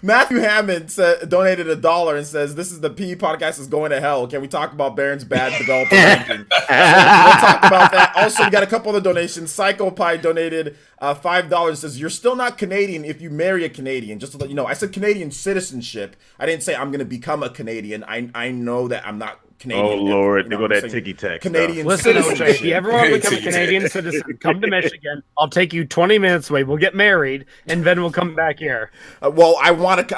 Matthew Hammond donated $1 and says, "This is the PE podcast is going to hell. Can we talk about Baron's bad developer ranking?" So we'll talk about that. Also, we got a couple other donations. PsychoPie donated $5 and says, "You're still not Canadian if you marry a Canadian." Just to let you know, I said Canadian citizenship. I didn't say I'm gonna become a Canadian. I know that I'm not Canadian. Oh Lord, they go that ticky tack. Canadian. Listen, OJ, if you ever want to become a Canadian citizen, come to Michigan. I'll take you 20 minutes away. We'll get married, and then we'll come back here. Well, I want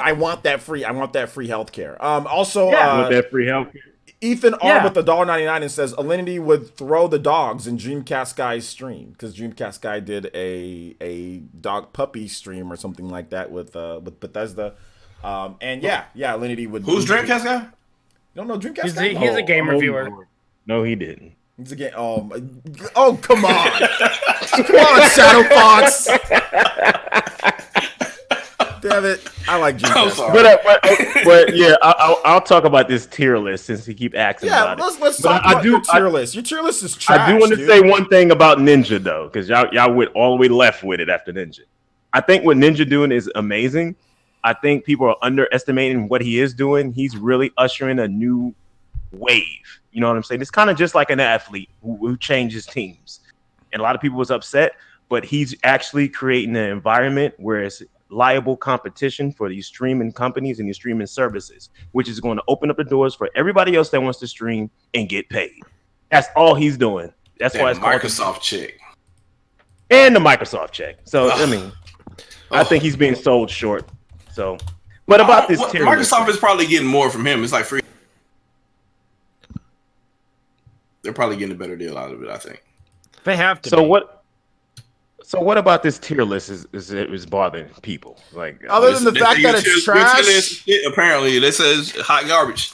that free. I want that free healthcare. Also, want that free healthcare. Ethan R with $1.99 and says Alinity would throw the dogs in Dreamcast Guy's stream because Dreamcast Guy did a dog puppy stream or something like that with Bethesda. And Alinity would. Who's Dreamcast Guy? You don't know Dreamcast Guy? He's a game reviewer. Lord. No, he didn't. He's a game. Oh, come on. Come on, Shadow Fox. Damn it. I like Dreamcast. But yeah, I'll talk about this tier list since he keep asking about it. Let's talk about your tier list. Your tier list is trash. I do want to say one thing about Ninja, though, because y'all went all the way left with it after Ninja. I think what Ninja doing is amazing. I think people are underestimating what he is doing. He's really ushering a new wave. You know what I'm saying? It's kind of just like an athlete who changes teams. And a lot of people was upset, but he's actually creating an environment where it's liable competition for these streaming companies and these streaming services, which is going to open up the doors for everybody else that wants to stream and get paid. That's all he's doing. That's why it's Microsoft check. And the Microsoft check. So, I mean, I think he's being sold short. So, but about this tier Microsoft is probably getting more from him. It's like free. They're probably getting a better deal out of it, I think. They have to. So what about this tier list is bothering people? Like other than the fact that it's trash. Apparently, this says hot garbage.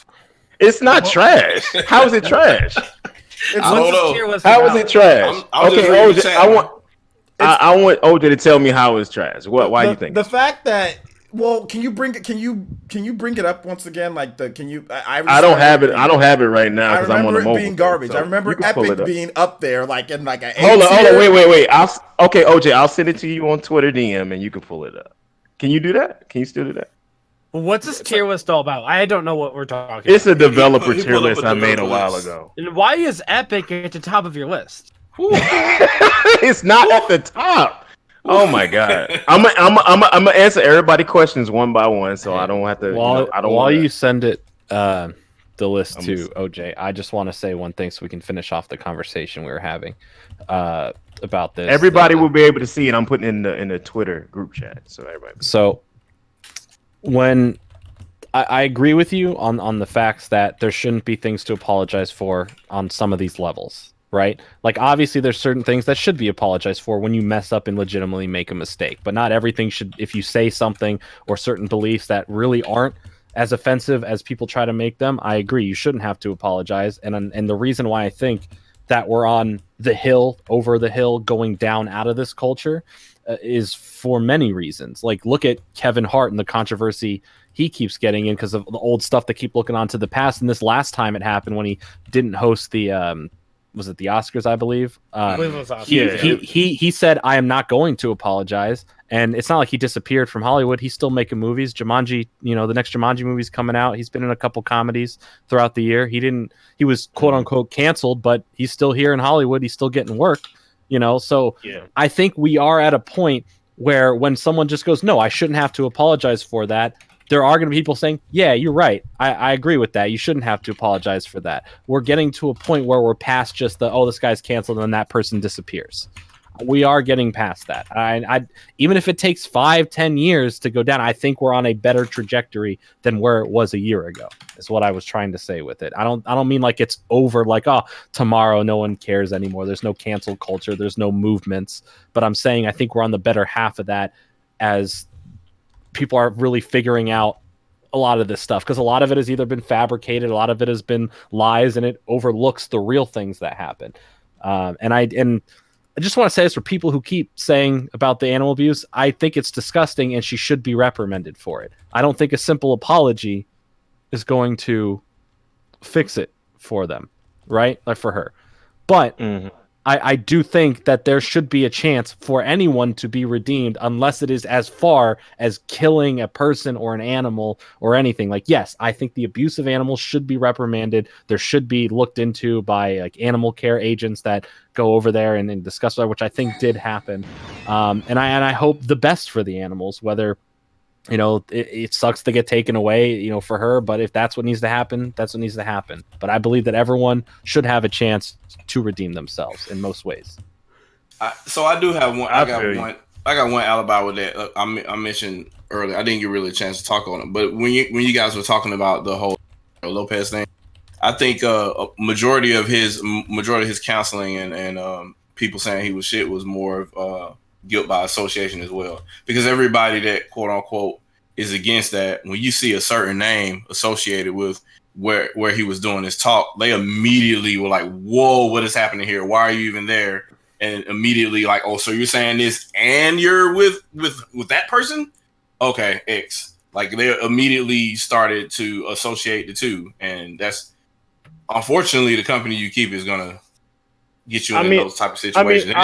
It's not trash. How is it trash? How is it trash? Okay, OJ, I want OJ to tell me how it's trash. Why do you think? The fact that Well, can you bring it up once again? Like I don't have it. I don't have it right now I because I'm on remember the it mobile. being garbage. So I remember you can pull it Epic up. being up there, like in like a Hold on, tier. wait. Okay, OJ, I'll send it to you on Twitter DM and you can pull it up. Can you do that? Can you still do that? What's this tier list all about? I don't know what we're talking It's a about. developer He tier pulled up list a I made a developer while list. ago. And why is Epic at the top of your list? It's not at the top. Oh my god! I'm gonna answer everybody questions one by one, so I don't have to. I don't While want you send it, the list I'm to just- OJ, I just want to say one thing so we can finish off the conversation we were having about this. Everybody will be able to see it. I'm putting in the Twitter group chat, so everybody. So when I agree with you on the facts that there shouldn't be things to apologize for on some of these levels, right? Like obviously there's certain things that should be apologized for when you mess up and legitimately make a mistake, but not everything should. If you say something or certain beliefs that really aren't as offensive as people try to make them, I agree you shouldn't have to apologize. And the reason why I think that we're on the hill, over the hill, going down out of this culture is for many reasons. Like look at Kevin Hart and the controversy he keeps getting in because of the old stuff that keep looking onto the past. And this last time it happened when he didn't host the was it the Oscars, I believe? I believe it was Oscars. He said, I am not going to apologize. And it's not like he disappeared from Hollywood. He's still making movies. Jumanji, the next Jumanji movie's coming out. He's been in a couple comedies throughout the year. He was quote unquote canceled, but he's still here in Hollywood. He's still getting work, So Yeah. I think we are at a point where when someone just goes, no, I shouldn't have to apologize for that, there are going to be people saying, yeah, you're right. I agree with that. You shouldn't have to apologize for that. We're getting to a point where we're past just this guy's canceled and then that person disappears. We are getting past that. I even if it takes 5-10 years to go down, I think we're on a better trajectory than where it was a year ago, is what I was trying to say with it. I don't mean like it's over, like, oh, tomorrow no one cares anymore. There's no cancel culture. There's no movements. But I'm saying I think we're on the better half of that as people are really figuring out a lot of this stuff, because a lot of it has either been fabricated, a lot of it has been lies, and it overlooks the real things that happen. And I just want to say this for people who keep saying about the animal abuse. I think it's disgusting and she should be reprimanded for it. I don't think a simple apology is going to fix it for them, right? Like for her. But I do think that there should be a chance for anyone to be redeemed, unless it is as far as killing a person or an animal or anything. Like, yes, I think the abuse of animals should be reprimanded. There should be looked into by like animal care agents that go over there and discuss that, which I think did happen. And I hope the best for the animals, whether it sucks to get taken away, for her, but if that's what needs to happen, that's what needs to happen. But I believe that everyone should have a chance to redeem themselves in most ways. So I do have one. I got one alibi with that. I mentioned earlier. I didn't get really a chance to talk on it, but when you guys were talking about the whole Lopez thing, I think a majority of his counseling and people saying he was shit was more of guilt by association as well, because everybody that quote unquote is against that, when you see a certain name associated with where he was doing his talk, they immediately were like, whoa, what is happening here? Why are you even there? And immediately like, oh, so you're saying this and you're with that person? Okay, X. Like they immediately started to associate the two, and that's unfortunately the company you keep is gonna get you in those type of situations.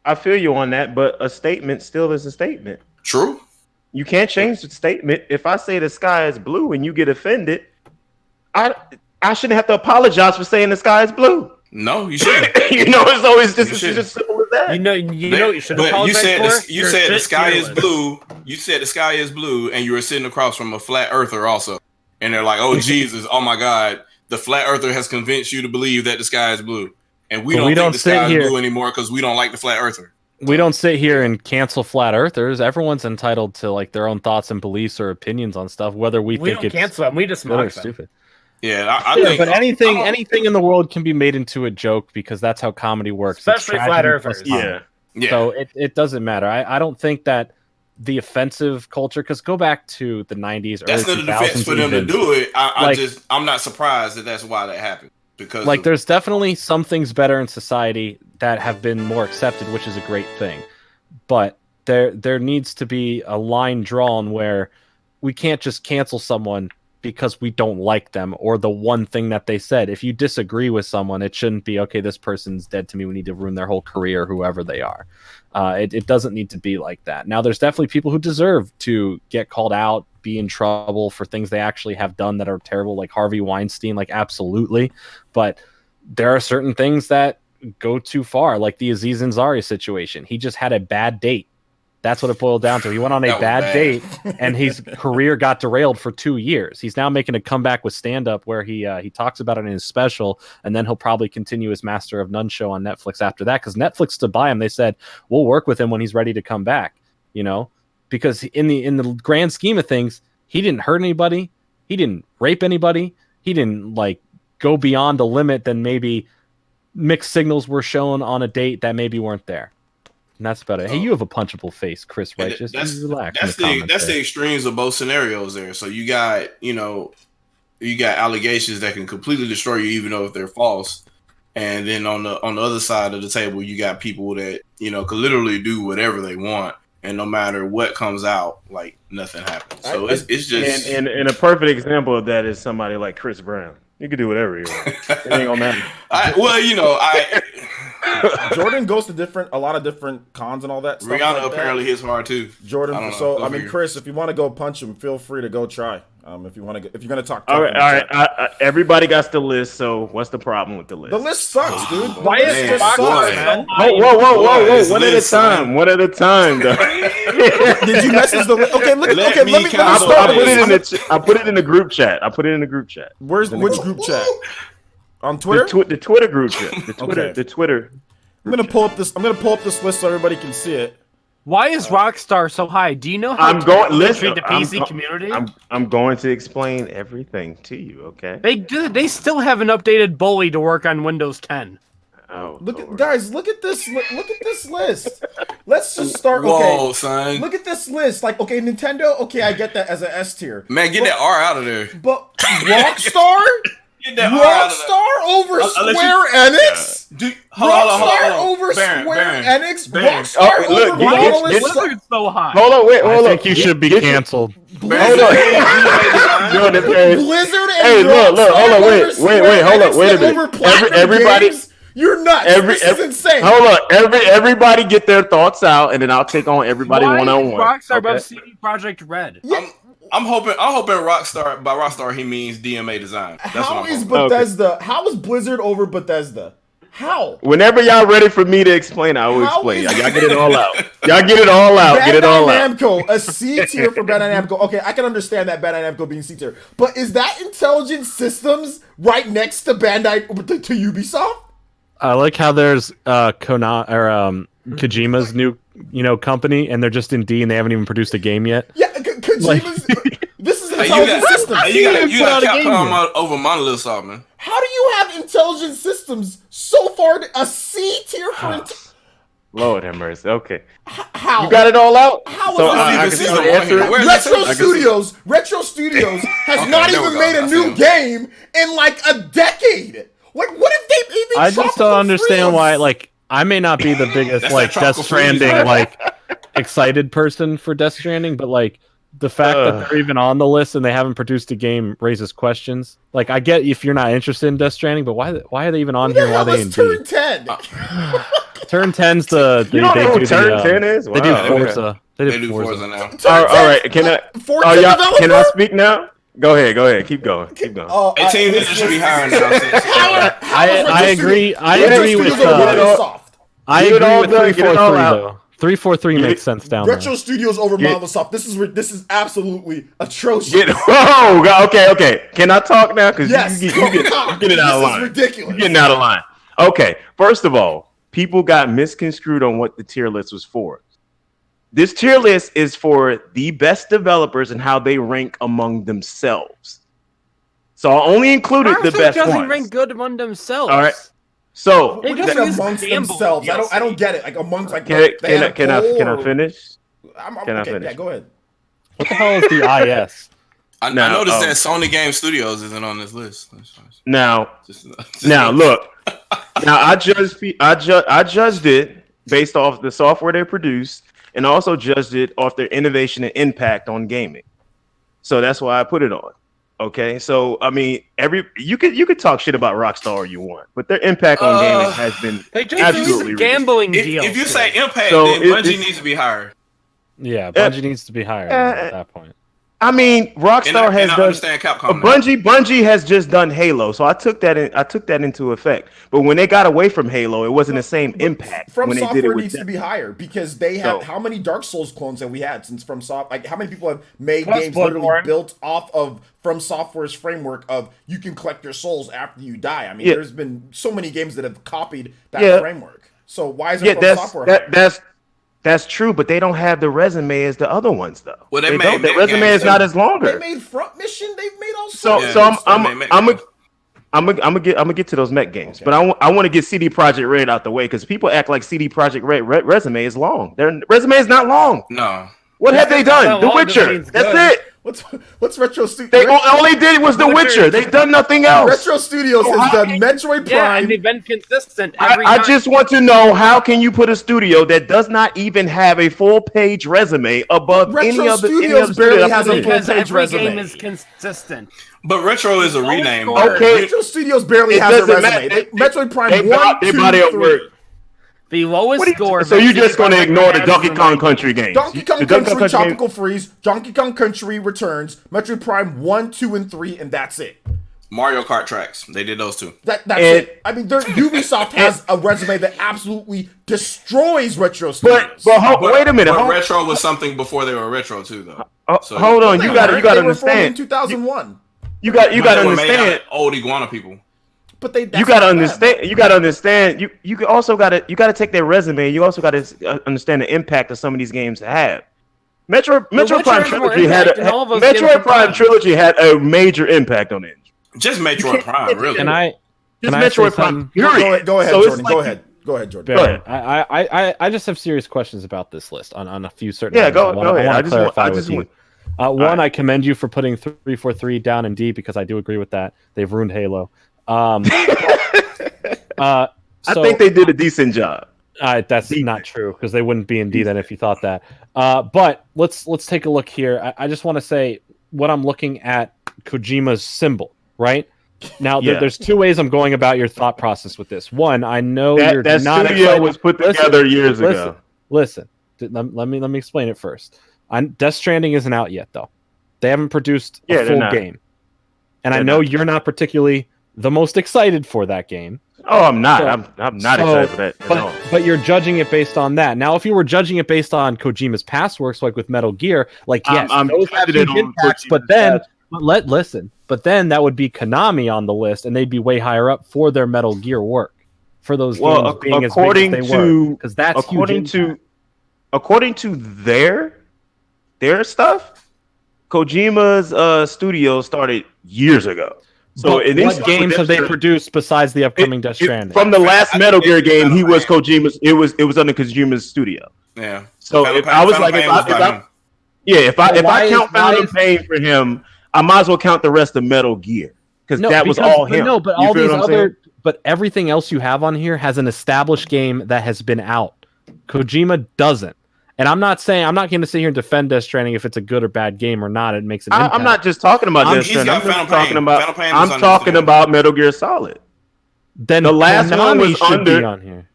I feel you on that, but a statement still is a statement. True. You can't change the statement. If I say the sky is blue and you get offended, I shouldn't have to apologize for saying the sky is blue. No, you shouldn't. It's always just simple as that. You should apologize you said the sky is blue. You said the sky is blue, and you were sitting across from a flat earther also, and they're like, "Oh Jesus, oh my God, the flat earther has convinced you to believe that the sky is blue." And we don't think the sky is blue anymore because we don't like the flat earther. We don't sit here and cancel flat earthers. Everyone's entitled to like their own thoughts and beliefs or opinions on stuff, whether we think don't it's cancel them. We just mock them. stupid. Yeah, I think. But anything in the world can be made into a joke because that's how comedy works. Especially flat earthers. Yeah. So it doesn't matter. I don't think that the offensive culture, because go back to the 90s, that's early not a defense for them to do it. I'm not surprised that's why that happened. Because there's definitely some things better in society that have been more accepted, which is a great thing. But there needs to be a line drawn where we can't just cancel someone because we don't like them or the one thing that they said. If you disagree with someone, it shouldn't be, okay, this person's dead to me, we need to ruin their whole career, whoever they are. It doesn't need to be like that. Now, there's definitely people who deserve to get called out, be in trouble for things they actually have done that are terrible, like Harvey Weinstein, like absolutely. But there are certain things that go too far, like the Aziz Ansari situation. He just had a bad date. That's what it boiled down to. He went on a bad date, and his career got derailed for 2 years. He's now making a comeback with stand-up where he talks about it in his special, and then he'll probably continue his Master of None show on Netflix after that, because Netflix stood by him. They said, we'll work with him when he's ready to come back, you know? Because in the grand scheme of things, he didn't hurt anybody. He didn't rape anybody. He didn't, like, go beyond the limit that maybe mixed signals were shown on a date that maybe weren't there. And that's about it. Hey, you have a punchable face, Chris Righteous. Relax. That's the extremes of both scenarios there. So you got, you got allegations that can completely destroy you, even though if they're false. And then on the other side of the table, you got people that, could literally do whatever they want. And no matter what comes out, like nothing happens. So it's just. And a perfect example of that is somebody like Chris Brown. You can do whatever you want. It ain't gonna matter. Jordan goes to a lot of different cons and all that stuff. Rihanna like apparently hits hard too. Jordan, Chris, if you want to go punch him, feel free to go try. If you want to, if you're gonna talk. All right. Everybody got the list. So what's the problem with the list? The list sucks, dude. Why is it sucks, man? Whoa! One at a time. One at a time. Did you message the list? Okay, let me start. I put it in the group chat. Which group chat? On Twitter? The Twitter group chat. The Twitter. I'm gonna pull up this list so everybody can see it. Why is Rockstar so high? Do you know how treat the PC community? I'm going to explain everything to you, okay? They still haven't updated Bully to work on Windows 10. Oh, look at this list. Let's just start. Whoa, son. Look at this list. Like, okay, Nintendo. Okay, I get that as an S tier. Man, get that R out of there. But Rockstar. Rockstar over Square Enix? Rockstar over Square Enix? Rockstar over Monolith? Blizzard's so high. Hold on, wait. I think you should be canceled. Blizzard and Everybody. You're nuts. This is insane. Hold on. Everybody get their thoughts out, and then I'll take on everybody one-on-one. Rockstar above CD Projekt Red. Yeah. I'm hoping Rockstar. By Rockstar, he means DMA Design. How is Bethesda? Okay. How is Blizzard over Bethesda? How? Whenever y'all ready for me to explain, I will explain. Y'all get it all out. Bandai Namco, a C tier for Bandai Namco. Okay, I can understand that Bandai Namco being C tier, but is that Intelligent Systems right next to Bandai to Ubisoft? I like how there's Kojima's new company, and they're just in D and they haven't even produced a game yet. Yeah, Kojima's. This is Intelligent Systems. You got Capcom over Monolith, man. How do you have Intelligent Systems so far a C tier for Lord have mercy. Okay. How? You got it all out? How is Retro Studios has not even made a new game in like a decade. Like, what if they even? I just don't understand why. Like, I may not be the biggest Death Stranding excited person for Death Stranding, but like the fact that they're even on the list and they haven't produced a game raises questions. Like, I get if you're not interested in Death Stranding, but why are they even on here? Why are they in Turn 10? Turn 10's you don't know who Turn 10 is? Wow. They do Forza. They do Forza now. All right, can I speak now? Go ahead. Keep going. Hey, team, this should be higher now. I agree. I agree with 343 though. 343 makes sense down there. Retro Studios over Microsoft. This is absolutely atrocious. Okay. Can I talk now? Because you get it out of line. This is ridiculous. You're getting out of line. Okay. First of all, people got misconstrued on what the tier list was for. This tier list is for the best developers and how they rank among themselves. So I only included the best ones. Doesn't rank good among themselves. All right. So amongst themselves. I don't get it. Like amongst like. Can I finish? Can I finish? Yeah, go ahead. What the hell is the IS? I noticed that Sony Game Studios isn't on this list. Now look. Now I judged it based off the software they produce and I also judged it off their innovation and impact on gaming. So that's why I put it on. Okay, so I mean, you could talk shit about Rockstar all you want, but their impact on gaming has been They just absolutely released a gambling deal. If you say impact, So then Bungie needs to be higher. Yeah, Bungie needs to be higher at that point. I mean, Rockstar has I done. understand Capcom. Bungie has just done Halo, so I took that into effect. But when they got away from Halo, it wasn't the same impact. From when they Software did it with needs to be higher because they have how many Dark Souls clones have we had since From Soft? Like how many people have made games literally built off of From Software's framework of you can collect your souls after you die? I mean, there's been so many games that have copied that framework. So why is it From Software higher? That's true, but they don't have the resume as the other ones, though. Well, they don't. The resume is not as longer. They made Front Mission. They've made all sorts. I'm gonna get to those mech games, but I want to get CD Projekt Red out the way because people act like CD Projekt Red resume is long. Their resume is not long. No. What have they done? The Witcher. That's it. What's Retro Studios? They all they did was The Witcher. They've done nothing else. Retro Studios has done Metroid Prime. Yeah, and they've been consistent every time. I just want to know, how can you put a studio that does not even have a full-page resume above any other Studios barely has a because full-page every resume. game is consistent. But Retro is a rename. Okay. Retro Studios barely has a resume. Metroid Prime 1, 2, 3. The lowest score. So you're just going to ignore the Donkey Kong Country games? Donkey Kong Country, Tropical Freeze, Donkey Kong Country Returns, Metroid Prime 1, 2, and 3, and that's it. Mario Kart tracks. They did those two. That's it. I mean, Ubisoft has a resume that absolutely destroys Retro Studios. But wait a minute. But Retro was something before they were Retro too, though. Hold on. You got to understand. In 2001. You got to understand. Old iguana people. But you got to understand. You got to understand. You also got to take their resume. You also got to understand the impact that some of these games have. Metroid Prime Trilogy had a major impact on it. Just Metroid Prime, really. Can I Metroid Prime. Go ahead, Jordan. Go ahead, Jordan. Go ahead. I just have serious questions about this list on a few certain. Yeah, go ahead. I just want one, I commend you for putting 343 down in D because I do agree with that. They've ruined Halo. I think they did a decent job. That's not true because they wouldn't be in D then if you thought that. But let's take a look here. I just want to say what I'm looking at Kojima's symbol, right? Now there's two ways I'm going about your thought process with this. One, I know you're that not studio excited. was put together years ago. Listen. Let me explain it first. Death Stranding isn't out yet though. They haven't produced a full game. And I know you're not particularly the most excited for that game. Oh, I'm not. I'm not excited for that. But you're judging it based on that. Now, if you were judging it based on Kojima's past works, like with Metal Gear, like yes, those have huge impacts. But then that would be Konami on the list, and they'd be way higher up for their Metal Gear work for those games being as big as they were. Because that's according to their stuff, Kojima's studio started years ago. So what games have they produced besides the upcoming Death Stranding? From the last Metal Gear game, he was Kojima's. It was under Kojima's studio. Yeah. So if I count Phantom Pain for him, I might as well count the rest of Metal Gear because that was all him. No, but all these but everything else you have on here has an established game that has been out. Kojima doesn't. And I'm not going to sit here and defend Death Stranding if it's a good or bad game or not. It makes an impact. I'm not just talking about Death Stranding. I'm talking about Metal Gear Solid. Then the last one was under on here.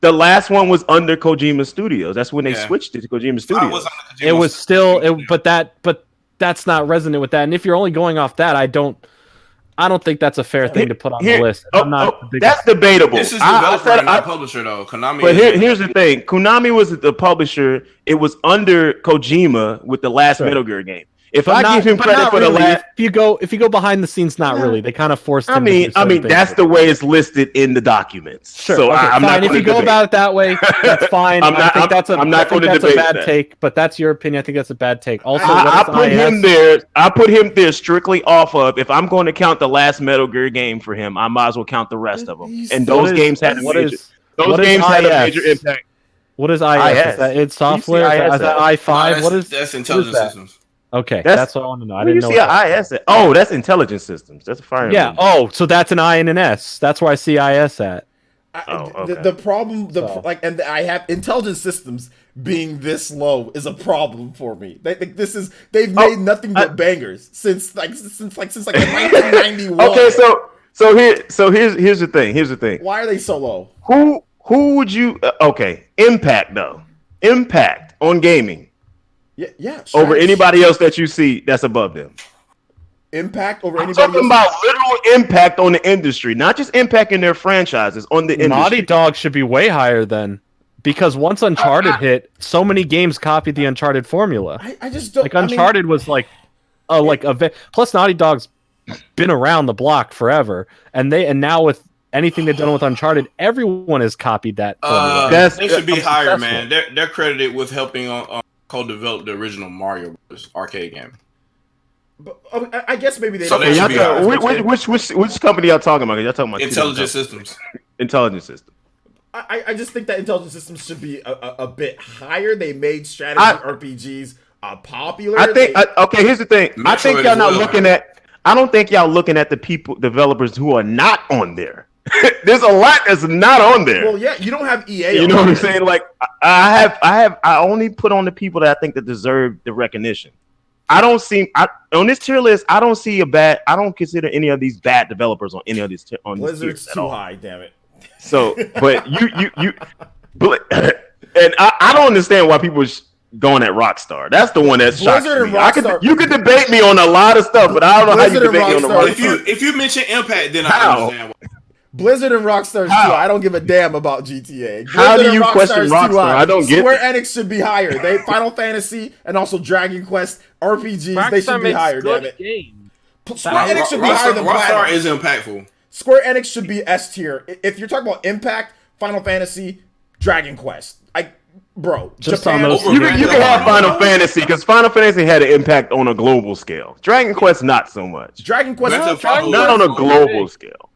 The last one was under Kojima Studios. That's when they switched it to Kojima Studios. It was still, but that's not resonant with that. And if you're only going off that, I don't think that's a fair thing to put on the list. That's debatable. This is developer and not publisher, though. Konami. But here's the thing: Konami was the publisher. It was under Kojima with the last Metal Gear game. If I give him credit for the last, if you go behind the scenes, not really. They kind of forced him. I mean, that's the way it's listed in the documents. Sure. So I'm fine. If you go about it that way, that's fine. I think that's a bad take, but that's your opinion. I think that's a bad take. Also, I put him there. I put him there strictly off of. If I'm going to count the last Metal Gear game for him, I might as well count the rest of them. And those games had a major impact. What is IS? Is that id Software? Is that i5? What is that's Intelligent Systems. Okay, that's what I want to know. I didn't know. You see IS at? Oh, that's Intelligent Systems. That's a fire. Yeah. Oh, so that's an I and an S. That's where I see IS at. The problem, and I have Intelligent Systems. being this low is a problem for me. They've made nothing but bangers since like 1991. Okay, so here's the thing. Here's the thing. Why are they so low? Who would you? Okay, Impact though. Impact on gaming. Yeah. Over anybody else that you see that's above them. Impact over I'm anybody talking else. about literal impact on the industry, not just impact in their franchises, on the industry. Naughty Dog should be way higher then. Because once Uncharted hit, so many games copied the Uncharted formula. I just don't. Like Uncharted was like plus Naughty Dog's been around the block forever, and now with anything they've done with Uncharted, everyone has copied that formula. They should be higher, man. They're credited with helping co-develop the original Mario Bros. Arcade game. But, I guess maybe they. So don't. they should be Which company y'all talking about? Y'all talking about Intelligent Systems. Intelligent Systems. I just think that Intelligent Systems should be a bit higher. They made strategy RPGs popular. I think. Okay, here's the thing. I think y'all not looking at. I don't think y'all looking at the developers who are not on there. There's a lot that's not on there. Well, yeah, you don't have EA. You know what I'm saying? Like I only put on the people that I think that deserve the recognition. On this tier list. I don't consider any of these bad developers on any of these. Blizzard's too high. Damn it. So, but and I don't understand why people going at Rockstar. That's the one that shocks Blizzard me. and Rockstar, you could debate me on a lot of stuff, but I don't know how you debate me on the Rockstar. If you mention Impact, then I understand why. Blizzard and Rockstar is too high. I don't give a damn about GTA. How do you question Rockstar? I don't get it. Square Enix should be higher. They Final Fantasy and also Dragon Quest RPGs. Rockstar they should be higher. Damn it. Square Enix should be higher than Rockstar Platinum. is impactful. Square Enix should be S tier. If you're talking about Impact, Final Fantasy, Dragon Quest, Just Japan, on those. You can have Final Fantasy because Final Fantasy had an impact on a global scale. Dragon Quest not so much. Dragon Quest, Not on a global scale.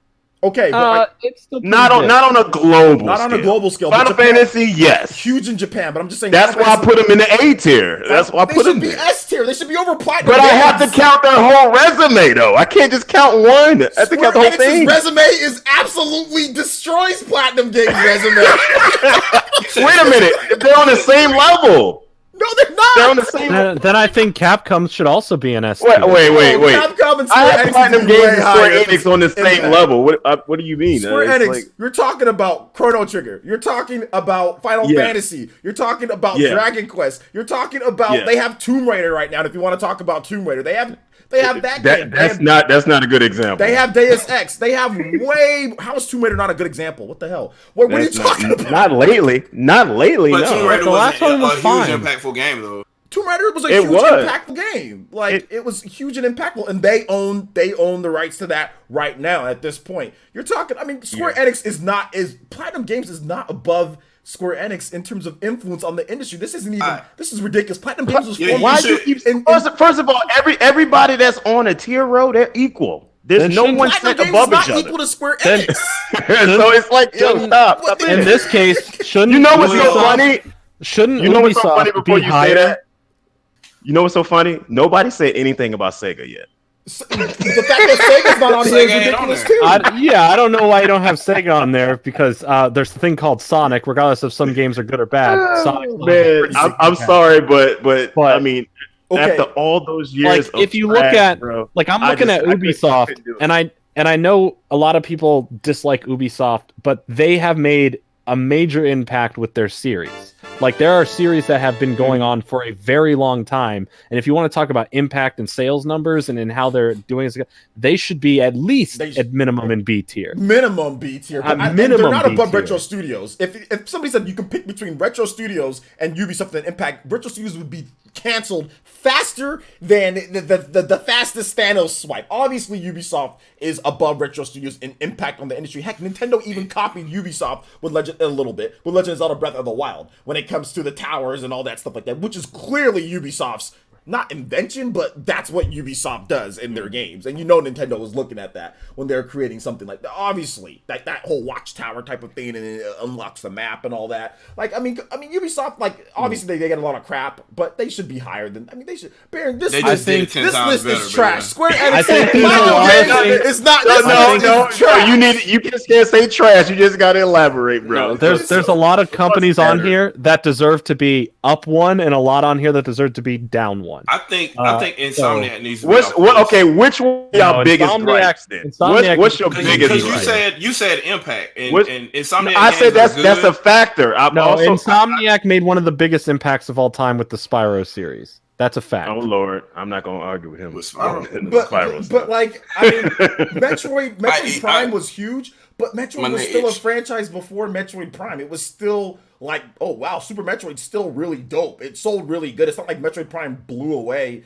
Okay, but it's still not on a global scale. Final Fantasy, yes, huge in Japan, but I'm just saying that's why I put them in the A tier. That's why I put them there. They should be S tier. They should be over Platinum. But I have to count their whole resume though. I can't just count one. I have to count the whole thing. Resume is absolutely destroys Platinum Games' resume. Wait a minute, they're on the same level. No, they're not. They're on the same. Then I think Capcom should also be an S tier. Wait. Capcom and I Square have Enix Platinum is Games way and higher. Square Enix on the same level. What do you mean? Square Enix, you're talking about Chrono Trigger. You're talking about Final Fantasy. You're talking about Dragon Quest. You're talking about they have Tomb Raider right now. And if you want to talk about Tomb Raider, they have that game. That's not a good example. They have Deus Ex. They have how is Tomb Raider not a good example? What the hell? What are you talking about? Not lately. But Tomb Raider The last one was a huge fine. impactful game though. Tomb Raider was a huge impactful game. It was huge and impactful, and they own the rights to that right now at this point. You're talking. I mean, Square Enix is Platinum Games is not above Square Enix in terms of influence on the industry. This isn't even. This is ridiculous. Platinum Games was formed. Why do you keep? First of all, everybody that's on a tier row, they're equal. There's no one set above each other. Equal to Square Enix. So it's like, stop. In this case, shouldn't you know what's so funny? Shouldn't you know what's so funny Ubisoft before be you higher? say that? You know what's so funny? Nobody said anything about Sega yet. The fact that Sega's not on here is ridiculous too. I don't know why you don't have Sega on there because there's a thing called Sonic. Regardless if some games are good or bad, Sonic. Man, I'm sorry, but I mean, after all those years, if you look at, I'm looking at Ubisoft, and I know a lot of people dislike Ubisoft, but they have made a major impact with their series. Like, there are series that have been going on for a very long time, and if you want to talk about impact and sales numbers and in how they're doing it, they should be at least at minimum in B tier. Minimum B tier. They're not above Retro Studios. If somebody said you can pick between Retro Studios and Ubisoft and Impact, Retro Studios would be canceled faster than the fastest Thanos swipe. Obviously, Ubisoft is above Retro Studios in impact on the industry. Heck, Nintendo even copied Ubisoft with Legend of Zelda Breath of the Wild when it comes to the towers and all that stuff like that, which is clearly Ubisoft's not invention, but that's what Ubisoft does in their games. And Nintendo was looking at that when they're creating something like that. Obviously, that whole watchtower type of thing, and it unlocks the map and all that. Like, I mean, Ubisoft, like, obviously they get a lot of crap, but they should be higher than. I mean, they should. Baron, this list is trash. Square Enix. I think it's not. No. You just can't say trash. You just gotta elaborate, bro. There's a lot of companies on here that deserve to be up one, and a lot on here that deserve to be down one. I think Insomniac needs to be which one y'all biggest gripes then? What's your biggest gripe? Because you said Impact and Insomniac. I said that's a factor. Insomniac made one of the biggest impacts of all time with the Spyro series. That's a fact. Oh Lord, I'm not gonna argue with him. But like, I mean, Metroid Prime was huge, but Metroid was still a franchise before Metroid Prime. It was still like, oh wow, Super Metroid's still really dope. It sold really good. It's not like Metroid Prime blew away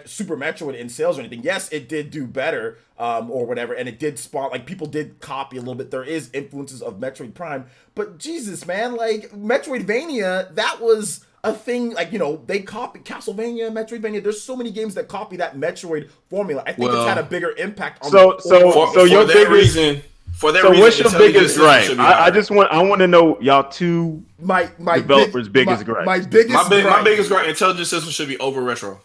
Super Metroid in sales or anything. Yes, it did do better, or whatever, and it did spawn, like, people did copy a little bit. There is influences of Metroid Prime, but Jesus, man, like, Metroidvania, that was a thing. Like, they copied Castlevania, Metroidvania. There's so many games that copy that Metroid formula. I think it's had a bigger impact on your big reason. For that reason, what's your biggest gripe? I want to know y'all two developers' biggest gripe. My biggest gripe: intelligent systems should be over retro.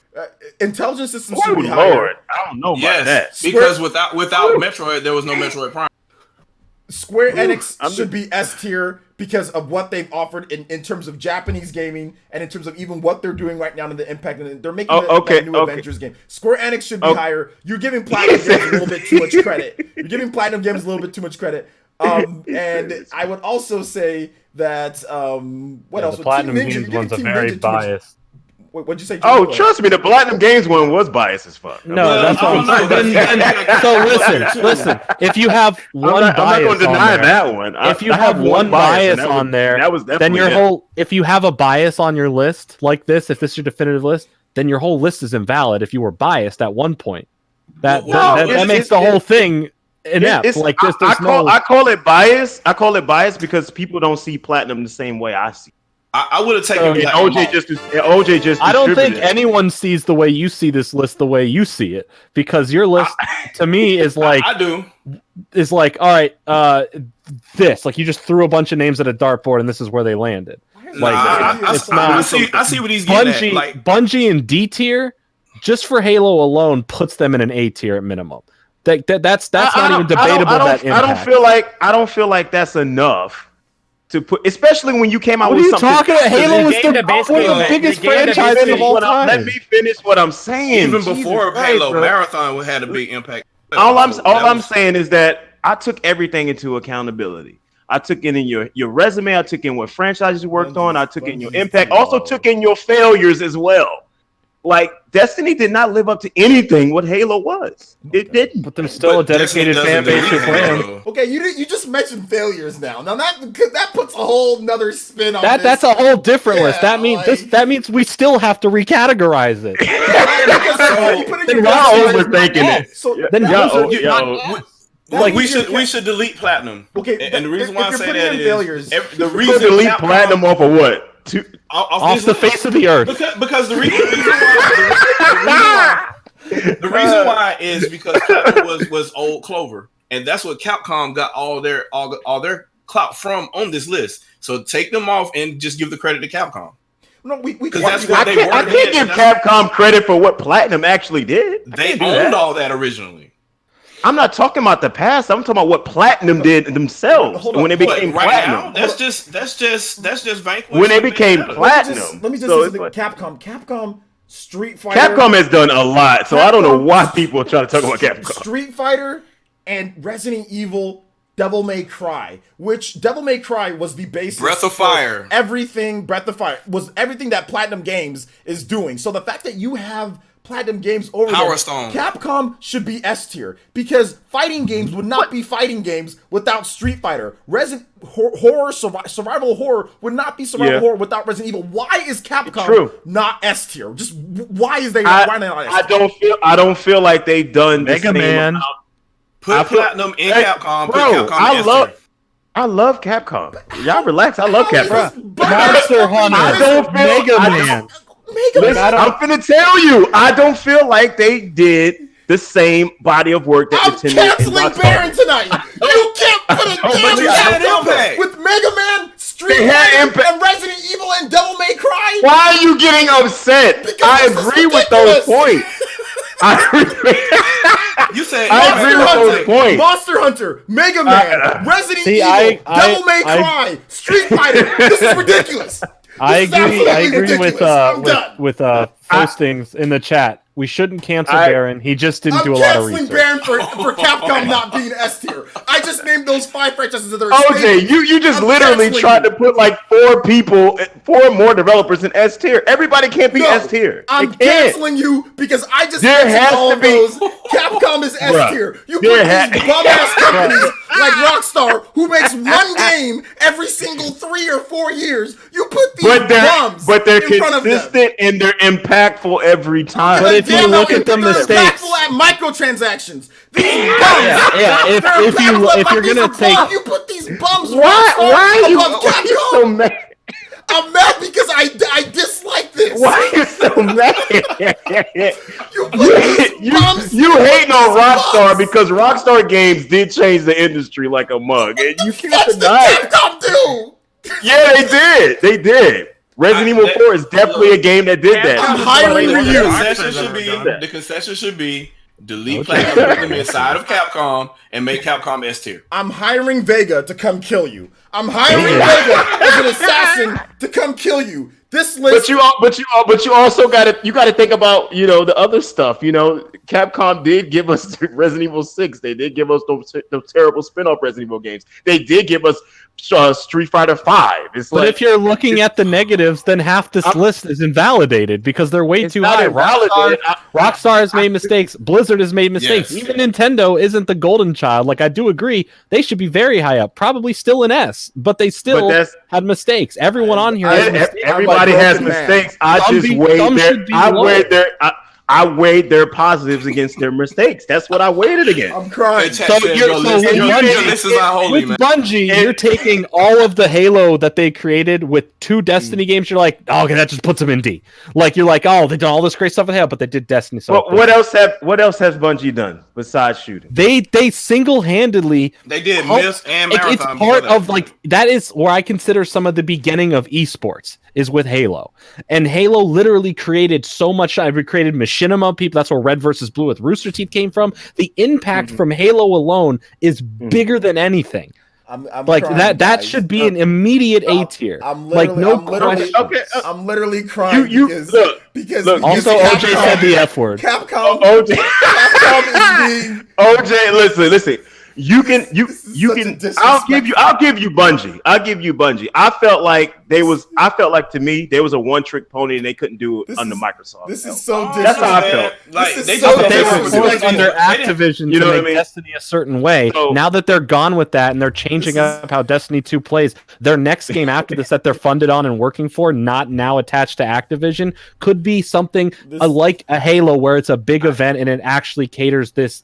Intelligent systems should be higher. Lord, I don't know about that. Because without Metroid, there was no Metroid Prime. Square Enix should be S tier because of what they've offered in terms of Japanese gaming and in terms of even what they're doing right now in the impact. And they're making that new Avengers game. Square Enix should be higher. You're giving Platinum Games a little bit too much credit. And I would also say that what else? The Platinum Games one's a very biased. What'd you say? Trust me, the Platinum Games one was biased as fuck. No, that's what I'm saying. So listen. If you have one bias, I'm not going to deny that one. If you have one bias on there, then your whole. If you have a bias on your list like this, if this is your definitive list, then your whole list is invalid. If you were biased at one point, that makes the whole thing inept. Like this, I call it bias. I call it bias because people don't see Platinum the same way I see. I would have taken OJ just. I don't think anyone sees the way you see this list the way you see it, because your list to me is like I do is like, all right, this, like, you just threw a bunch of names at a dartboard and this is where they landed. Like, it's not. I see what he's getting at. Like, Bungie in D tier, just for Halo alone, puts them in an A tier at minimum. That's not even debatable. I don't feel like that's enough to put, especially when you came out with something. What are you talking about? Halo was one of the biggest franchises of all time. Let me finish what I'm saying. Even before Halo, Marathon had a big impact. All I'm saying is that I took everything into accountability. I took in your resume. I took in what franchises you worked on. I took in your impact. Also took in your failures as well. Like, Destiny did not live up to anything what Halo was. It didn't. But there's still a dedicated fan base for playing. Okay, you just mentioned failures now. Now that puts a whole nother spin on that. That's a whole different list. That means we still have to recategorize it. Then y'all overthinking it. Like, we should delete Platinum. Okay, and the reason why I say that is the reason delete Platinum off of what? Off the face of the earth. Because the reason why is because Platinum was old Clover, and that's what Capcom got all their clout from on this list. So take them off and just give the credit to Capcom. No, because that's what they were. I can't give Capcom credit for what Platinum actually did. They owned all that originally. I'm not talking about the past. I'm talking about what Platinum did themselves when they became Platinum. Now, that's just Vanquish. When they became Platinum. Let me just say something. Capcom, Street Fighter. Capcom has done a lot, so I don't know why people are trying to talk about Capcom. Street Fighter and Resident Evil, Devil May Cry, which Devil May Cry was the basis. Breath of Fire. Everything Breath of Fire was everything that Platinum Games is doing. So the fact that you have Platinum Games over Power Stone. Capcom should be S tier because fighting games would not be fighting games without Street Fighter. Resident horror, survival horror would not be survival horror without Resident Evil. Why is Capcom not S tier? Just why is they not S tier? I don't feel like they've done Mega Man. Put Platinum in Capcom. Put Capcom I love Capcom. Y'all relax. I love Capcom. Monster Hunter. Mega Man. Listen, I'm finna tell you, I don't feel like they did the same body of work that I'm Nintendo canceling Baron tonight. You can't put a damn Impact with Mega Man, Street They had Fighter, Impact. and Resident Evil and Devil May Cry. Why are you getting upset? Because I this is agree with those ridiculous. points. I You said I agree with those points. Monster Hunter, Mega Man, Resident See, Evil, I- Devil May Cry, Street Fighter. This is ridiculous. I This is agree. I absolutely agree ridiculous. with first things in the chat. We shouldn't cancel I- Baron. He just didn't I'm do a lot of canceling research. Baron for Capcom not being S tier. I just named those 5 franchises that are OJ, you just I'm literally canceling tried you. to put like 4 more developers in S tier. Everybody can't be S tier. I'm They can't. canceling you because I just There mentioned has all to of be- those. Capcom is S tier. You put There these ha- bum-ass companies like Rockstar, who makes one game every single 3 or 4 years. You put these bums But they're in front of them. consistent and they're impactful every time. But if you Damn, look they're at the impactful mistakes- at microtransactions. These bums. yeah, if they're you- impactful at if you're gonna these take- bums. You put these bums why are you above Capcom. so mad? I'm mad because I dislike this. Why are you so mad? You put these bums. you hating on these Rockstar bums. because Rockstar Games did change the industry like a mug, and you can't That's the deny it. Capcom do. Yeah, they did. They did. Resident Evil 4 is definitely a game that did that. I'm hiring The you. concession should be delete Platinum inside of Capcom and make Capcom S tier. I'm hiring Vega to come kill you. I'm hiring Vega as an assassin to come kill you. This list. But you also got to think about the other stuff. Capcom did give us Resident Evil 6. They did give us those terrible spin-off Resident Evil games. They did give us Street Fighter 5. But if you're looking at the negatives, then half this list is invalidated because they're way too high. Rockstar has made mistakes. Blizzard has made mistakes. Yes. Even Nintendo isn't the golden child. Like, I do agree. They should be very high up. Probably still an S, but they still had mistakes. Everyone on here has mistakes. Everybody has mistakes. I weighed their positives against their mistakes. That's what I weighted against. I'm crying. Your list is not holy, With man. Bungie, you're taking all of the Halo that they created with 2 Destiny games. You're like, oh, okay, that just puts them in D. Like, you're like, oh, they did all this great stuff with Halo, but they did Destiny. So what else has Bungie done besides shooting? They single-handedly They did Myth and Marathon. It's part of that is where I consider some of the beginning of esports is with Halo. And Halo literally created so much. I created machinima people. That's where Red versus Blue with Rooster Teeth came from. The impact from Halo alone is bigger than anything. I'm like crying, that guys. should be an immediate A tier. I'm Like literally, no question. I'm literally crying because Also, OJ said the F word. Capcom. OJ, Capcom is being. OJ, listen. You can. such a disrespect. I'll give you Bungie. I felt like to me they was a one-trick pony and they couldn't do it under Microsoft. This is so That's how I felt. Like, This they is so just- They were disrespectful. forced under Activision You know to what I make mean? Destiny a certain way. So- Now that they're gone with that and they're changing up how Destiny 2 plays, their next game after this that they're funded on and working for, not now attached to Activision, could be something like a Halo where it's a big event and it actually caters this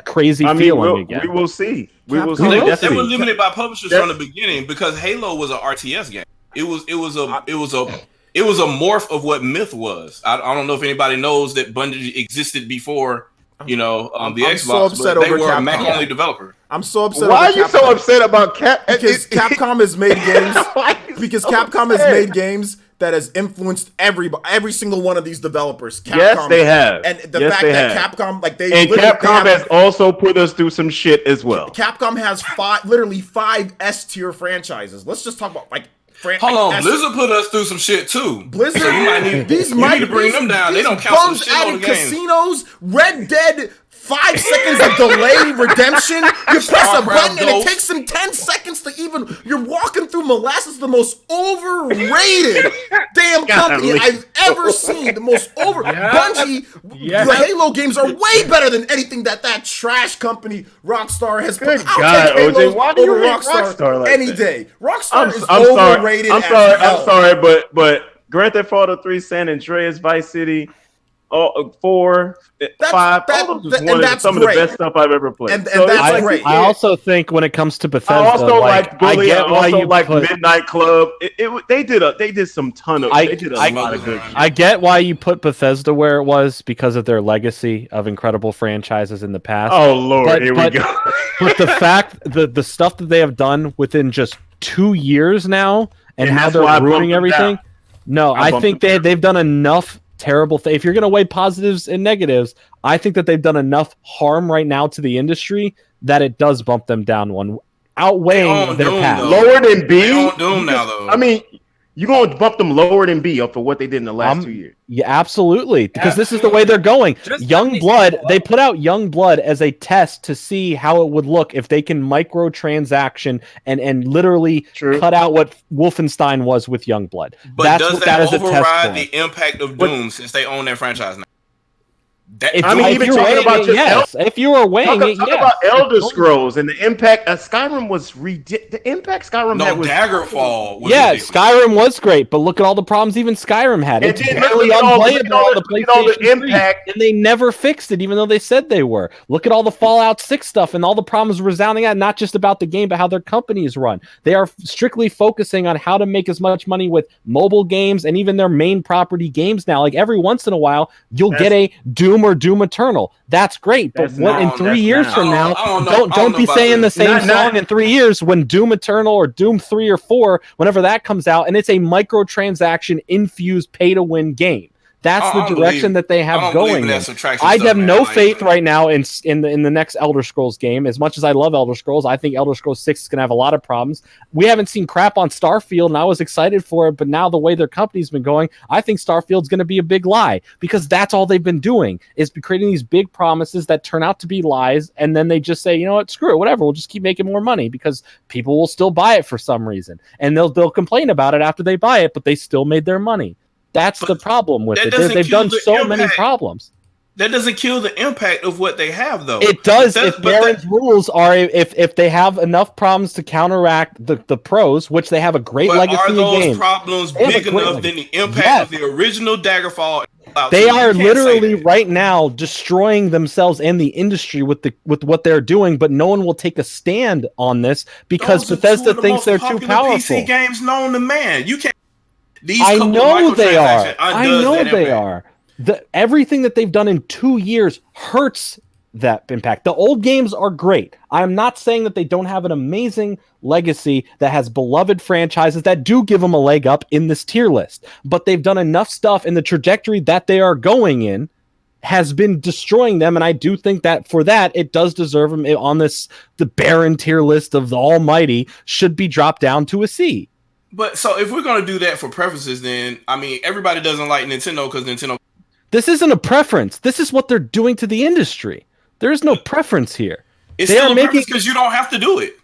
crazy feeling again. we will see. We will Capcom- see. They were Destiny. limited by publishers from the beginning because Halo was an RTS game. It was a morph of what Myth was. I don't know if anybody knows that Bungie existed before the Xbox. so upset but they over were a Capcom. Mac only developer. I'm so upset. Why are over you so Capcom. upset about Because Capcom has made games. Why are you Because so Capcom has upset? made games that has influenced every single one of these developers. Capcom, Yes, they have. And the Yes, fact they that have. Capcom, like they And literally- Capcom they have- has also put us through some shit as well. Capcom has literally five S tier franchises. Let's just talk about Hold on, Blizzard put us through some shit too. Blizzard, So you might need to bring them down. They don't count some shit on the games. Casinos, Red Dead, 5 seconds of delay redemption. You press a button and it Ghost. takes them 10 seconds to even. You're walking through molasses, the most overrated damn company I've ever seen. The most Bungie. The Halo games are way better than anything that trash company Rockstar has put. I'll God, take Halo OJ, why do you over hate Rockstar like any that? day. Rockstar is I'm sorry. overrated. I'm sorry, but Grand Theft Auto 3, San Andreas, Vice City, 4, 5. All of those was one of some of the best stuff I've ever played. And that's great. I also think when it comes to Bethesda, I also like Bully. I also like put, Midnight Club. They did a lot of good shit. I get why you put Bethesda where it was because of their legacy of incredible franchises in the past. Oh Lord, here we go. But the fact the stuff that they have done within just 2 years now and how they're ruining everything. No, I think they've done enough terrible things. If you're going to weigh positives and negatives, I think that they've done enough harm right now to the industry that it does bump them down one, outweighing their past. Lower than B? They on Doom now, though. I mean, you're going to bump them lower than B for what they did in the last 2 years. Yeah, absolutely. Because this is the way they're going. Youngblood, they put out Youngblood as a test to see how it would look if they can microtransaction and literally cut out what Wolfenstein was with Youngblood. But does that override the impact of Doom since they own their franchise now? If you were weighing it, talk about Elder Scrolls and the impact. Skyrim was the impact Skyrim had was Daggerfall. Ridiculous. Skyrim was great, but look at all the problems even Skyrim had. It's barely unplayable on the PlayStation 3, and they never fixed it, even though they said they were. Look at all the Fallout 6 stuff and all the problems resounding at not just about the game, but how their companies run. They are strictly focusing on how to make as much money with mobile games and even their main property games now. Like every once in a while, you'll get a Doom or Doom Eternal. That's great, but what in 3 years from now? Don't be saying the same song in 3 years when Doom Eternal or Doom 3 or 4, whenever that comes out, and it's a microtransaction infused pay to win game. That's the direction that they have going. I have no faith right now in the next Elder Scrolls game. As much as I love Elder Scrolls, I think Elder Scrolls 6 is going to have a lot of problems. We haven't seen crap on Starfield, and I was excited for it, but now the way their company's been going, I think Starfield's going to be a big lie because that's all they've been doing is creating these big promises that turn out to be lies, and then they just say, you know what, screw it, whatever, we'll just keep making more money because people will still buy it for some reason, and they'll complain about it after they buy it, but they still made their money. That's the problem with it. They've done so many problems. That doesn't kill the impact of what they have, though. It does if Baron's rules are if they have enough problems to counteract the pros, which they have a great legacy of games. Are those problems big enough than the impact of the original Daggerfall? They are literally right now destroying themselves and the industry with what they're doing, but no one will take a stand on this because Bethesda thinks they're too powerful. PC games known to man. You can't. I know they are. I know they are. Everything that they've done in 2 years hurts that impact. The old games are great. I'm not saying that they don't have an amazing legacy that has beloved franchises that do give them a leg up in this tier list. But they've done enough stuff in the trajectory that they are going in has been destroying them, and I do think that for that it does deserve them on the barren tier list of the almighty should be dropped down to a C. But so if we're going to do that for preferences, then, I mean, everybody doesn't like Nintendo because Nintendo... This isn't a preference. This is what they're doing to the industry. There is no preference here. It's still a preference because you don't have to do it.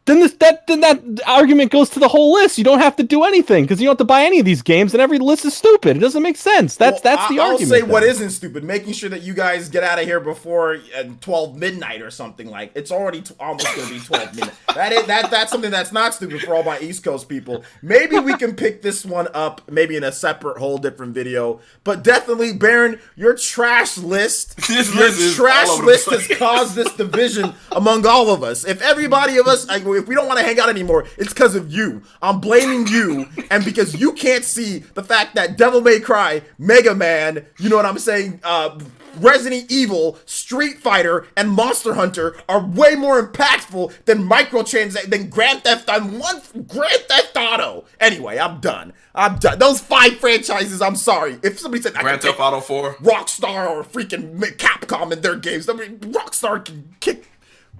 Then that argument goes to the whole list. You don't have to do anything because you don't have to buy any of these games, and every list is stupid. It doesn't make sense. That's the argument. I'll say what isn't stupid. Making sure that you guys get out of here before 12 midnight or something. Like it's already almost going to be 12 midnight. That's something that's not stupid for all my East Coast people. Maybe we can pick this one up maybe in a separate whole different video. But definitely, Baron, your trash list, has caused this division among all of us. If everybody of us, if we don't want to hang out anymore, it's because of you. I'm blaming you, and because you can't see the fact that Devil May Cry, Mega Man, you know what I'm saying, Resident Evil, Street Fighter, and Monster Hunter are way more impactful than than Grand Theft Auto. Anyway, I'm done. Those 5 franchises, I'm sorry. If somebody said Grand Theft Auto 4, Rockstar or freaking Capcom in their games, I mean, Rockstar can kick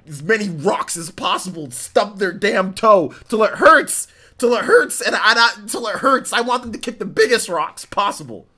as many rocks as possible, stump their damn toe till it hurts, and until it hurts. I want them to kick the biggest rocks possible.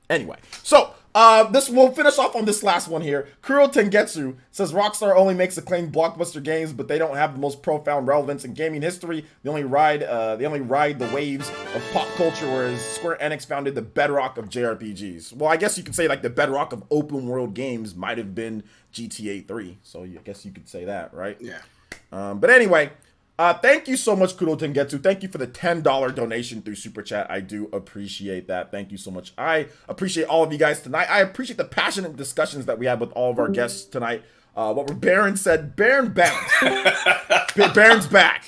Anyway, so we'll finish off on this last one here. Kuro Tengetsu says Rockstar only makes acclaimed blockbuster games, but they don't have the most profound relevance in gaming history. They only ride the waves of pop culture, whereas Square Enix founded the bedrock of JRPGs. Well, I guess you could say like the bedrock of open world games might have been GTA 3. So I guess you could say that, right? Yeah. But anyway, Thank you so much, Kudo Tengetsu. Thank you for the $10 donation through Super Chat. I do appreciate that. Thank you so much. I appreciate all of you guys tonight. I appreciate the passionate discussions that we had with all of our guests tonight. What Baron said, Baron bounced. Baron's back.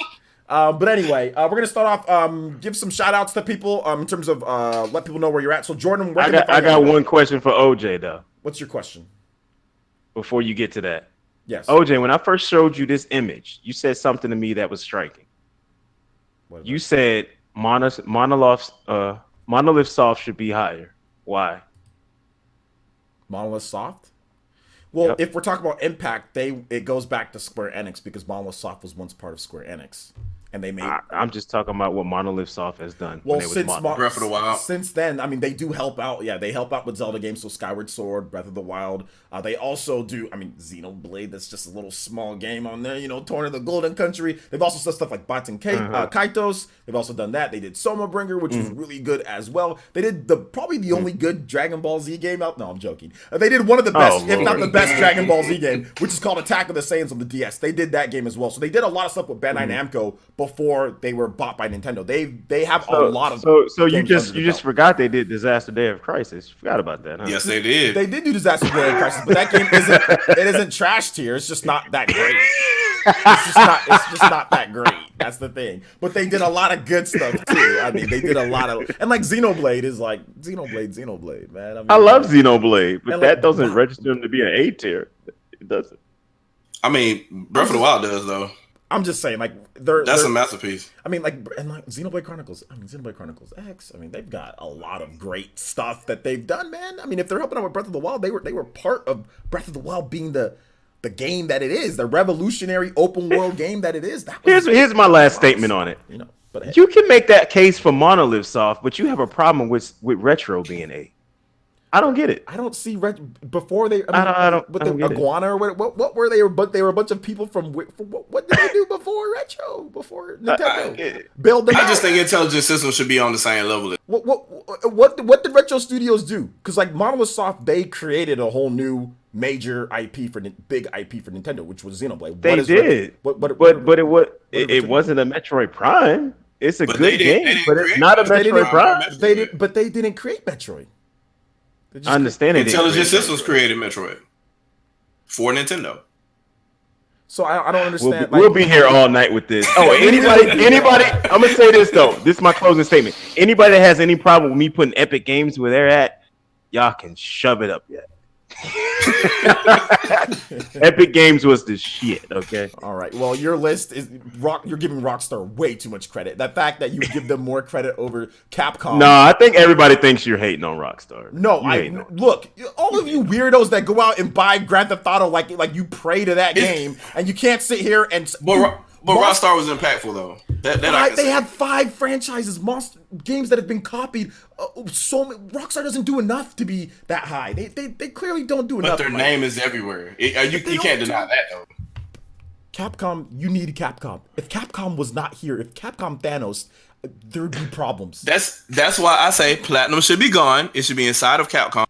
But anyway, we're going to start off, give some shout outs to people in terms of let people know where you're at. So, Jordan, where I got one question for OJ, though. What's your question? Before you get to that. Yes. OJ, when I first showed you this image, you said something to me that was striking. You said Monolith Soft should be higher. Why? Monolith Soft? Well, Yep. if we're talking about Impact, it goes back to Square Enix because Monolith Soft was once part of Square Enix. And they made. I'm just talking about what Monolith Soft has done. Well, when since Breath of the Wild. Since then, I mean, they do help out. Yeah, they help out with Zelda games, so Skyward Sword, Breath of the Wild. They also do, I mean, Xenoblade. That's just a little small game on there. You know, Torn of the Golden Country. They've also done stuff like Baten Kaitos. They've also done that. They did Soma Bringer, which was really good as well. They did probably the only good Dragon Ball Z game out. No, I'm joking. They did one of the best, if not the best, Dragon Ball Z game, which is called Attack of the Saiyans on the DS. They did that game as well. So they did a lot of stuff with Bandai Namco before they were bought by Nintendo. They have a lot of so you just forgot they did Disaster Day of Crisis. You forgot about that, huh? Yes, they did. They did do Disaster Day of Crisis, but that game isn't trash tier. It's just not that great. It's just not that great. That's the thing. But they did a lot of good stuff too. I mean, they did a lot of, and like Xenoblade is like Xenoblade, man. I mean, I love Xenoblade, but that like, doesn't register them to be an A tier. It doesn't. I mean, Breath of the Wild does though. I'm just saying, like that's a masterpiece. I mean, like Xenoblade Chronicles. I mean, Xenoblade Chronicles X. I mean, they've got a lot of great stuff that they've done, man. I mean, if they're helping out with Breath of the Wild, they were part of Breath of the Wild being the game that it is, the revolutionary open world game that it is. Here's my last statement on it. You know, but you can make that case for Monolith Soft, but you have a problem with Retro being A. I don't get it. I don't see before they. I don't get Iguana or what were they? But they were a bunch of people from what did they do before Retro? Before Nintendo? Build them. I just think Intelligent Systems should be on the same level. What did Retro Studios do? Because like Monolith Soft, they created a whole new major IP big IP for Nintendo, which was Xenoblade. They did, but it wasn't a Metroid Prime. It's a good game, but it's not a Metroid Prime. They didn't create Metroid. I understand it. Intelligent Systems created Metroid for Nintendo. So I don't understand. We'll be here all night with this. Oh, anybody? I'm gonna say this though. This is my closing statement. Anybody that has any problem with me putting Epic Games where they're at, y'all can shove it up yet. Epic Games was the shit. Okay. All right. Well, your list is you're giving Rockstar way too much credit. The fact that you give them more credit over Capcom. No, I think everybody thinks you're hating on Rockstar. No, look. All of you weirdos that go out and buy Grand Theft Auto like you pray to that game, and you can't sit here and. But Rockstar was impactful though. They had 5 franchises, monster games that have been copied. Rockstar doesn't do enough to be that high. They clearly don't do enough. But their name is everywhere. You can't deny that though. Capcom, you need Capcom. If Capcom was not here, if Capcom Thanos, there'd be problems. That's why I say Platinum should be gone. It should be inside of Capcom.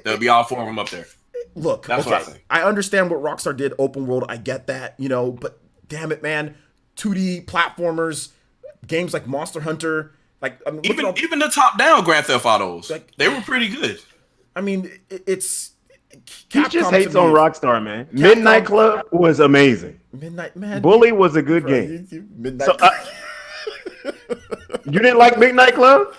There'll be all 4 of them up there. Look, that's what I think. I understand what Rockstar did, open world. I get that, but damn it, man, 2D platformers, games like Monster Hunter, even the top-down Grand Theft Autos, they were pretty good. I mean, it's Capcom. He just hates on Rockstar, man. Midnight Club was amazing. Midnight Man, Bully was a good game. Midnight. You didn't like Midnight Club?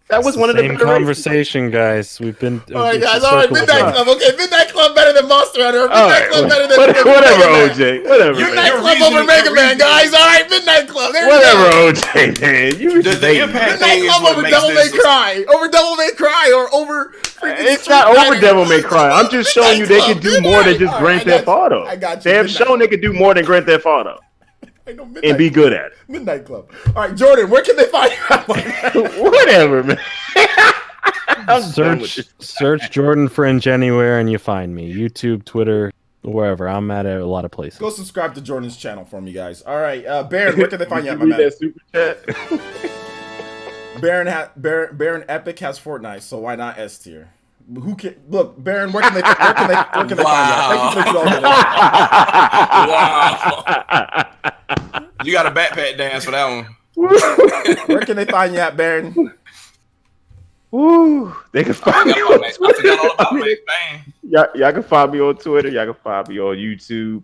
That was one of the same conversation, guys. We've been. All right, guys. All right, Midnight Club. Okay, Midnight Club better than Monster Hunter. Midnight Club better than whatever, OJ. Whatever. Midnight Club over Mega Man, guys. All right, Midnight Club. Whatever, OJ. Man, Midnight Club over Devil May Cry, or over. It's not over Devil May Cry. I'm just showing you they can do more than just Grand Theft Auto. I got you. They have shown they can do more than Grand Theft Auto. And be good at it. Midnight Club. All right, Jordan, where can they find you? Whatever, man. Search Jordan Fringe anywhere and you find me. YouTube, Twitter, wherever. I'm at a lot of places. Go subscribe to Jordan's channel for me, guys. All right, Baron, where can they find you at, my man? That super chat. Baron Epic has Fortnite, so why not S tier? Who can look, Baron? Where can they find you at? Thank you for the Wow. You got a backpack dance for that one. Where can they find you at, Baron? Woo! They can find me on I forgot all about Twitter. man. Y'all can find me on Twitter. Y'all can find me on YouTube.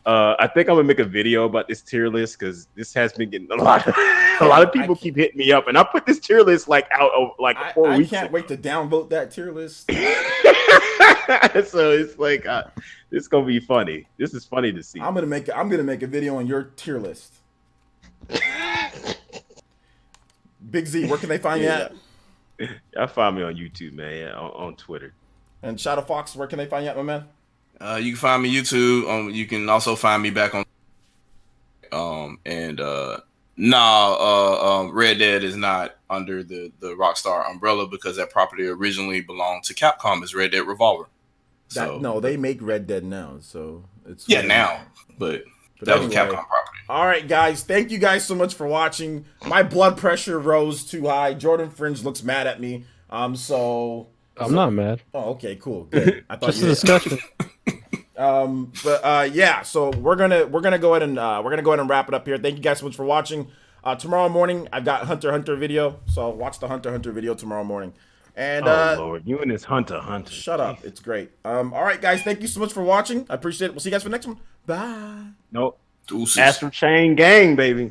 I think I'm gonna make a video about this tier list because this has been getting a lot of people keep hitting me up, and I put this tier list like out of like 4 weeks. I can't wait to downvote that tier list. So it's like it's gonna be funny. This is funny to see. I'm gonna make a video on your tier list. Big Z, where can they find you at? Y'all find me on YouTube, man. Yeah, on Twitter. And Shadow Fox, where can they find you at, my man? You can find me YouTube. You can also find me back on. Red Dead is not under the Rockstar umbrella because that property originally belonged to Capcom as Red Dead Revolver. No, they make Red Dead now, so it's now, but that was Capcom property. All right, guys, thank you guys so much for watching. My blood pressure rose too high. Jordan Fringe looks mad at me. So I'm not mad. Oh, okay, cool. Good. I thought Just a discussion. Yeah, so we're gonna go ahead and wrap it up here. Thank you guys so much for watching. Tomorrow morning I've got Hunter x Hunter video, so watch the Hunter x Hunter video tomorrow morning. And Lord, you and this Hunter. Shut up, it's great. All right, guys, thank you so much for watching. I appreciate it. We'll see you guys for the next one. Bye. Nope. Deuces. Astral Chain Gang, baby.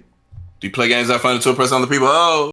Do you play games that find the tool press on the people? Oh.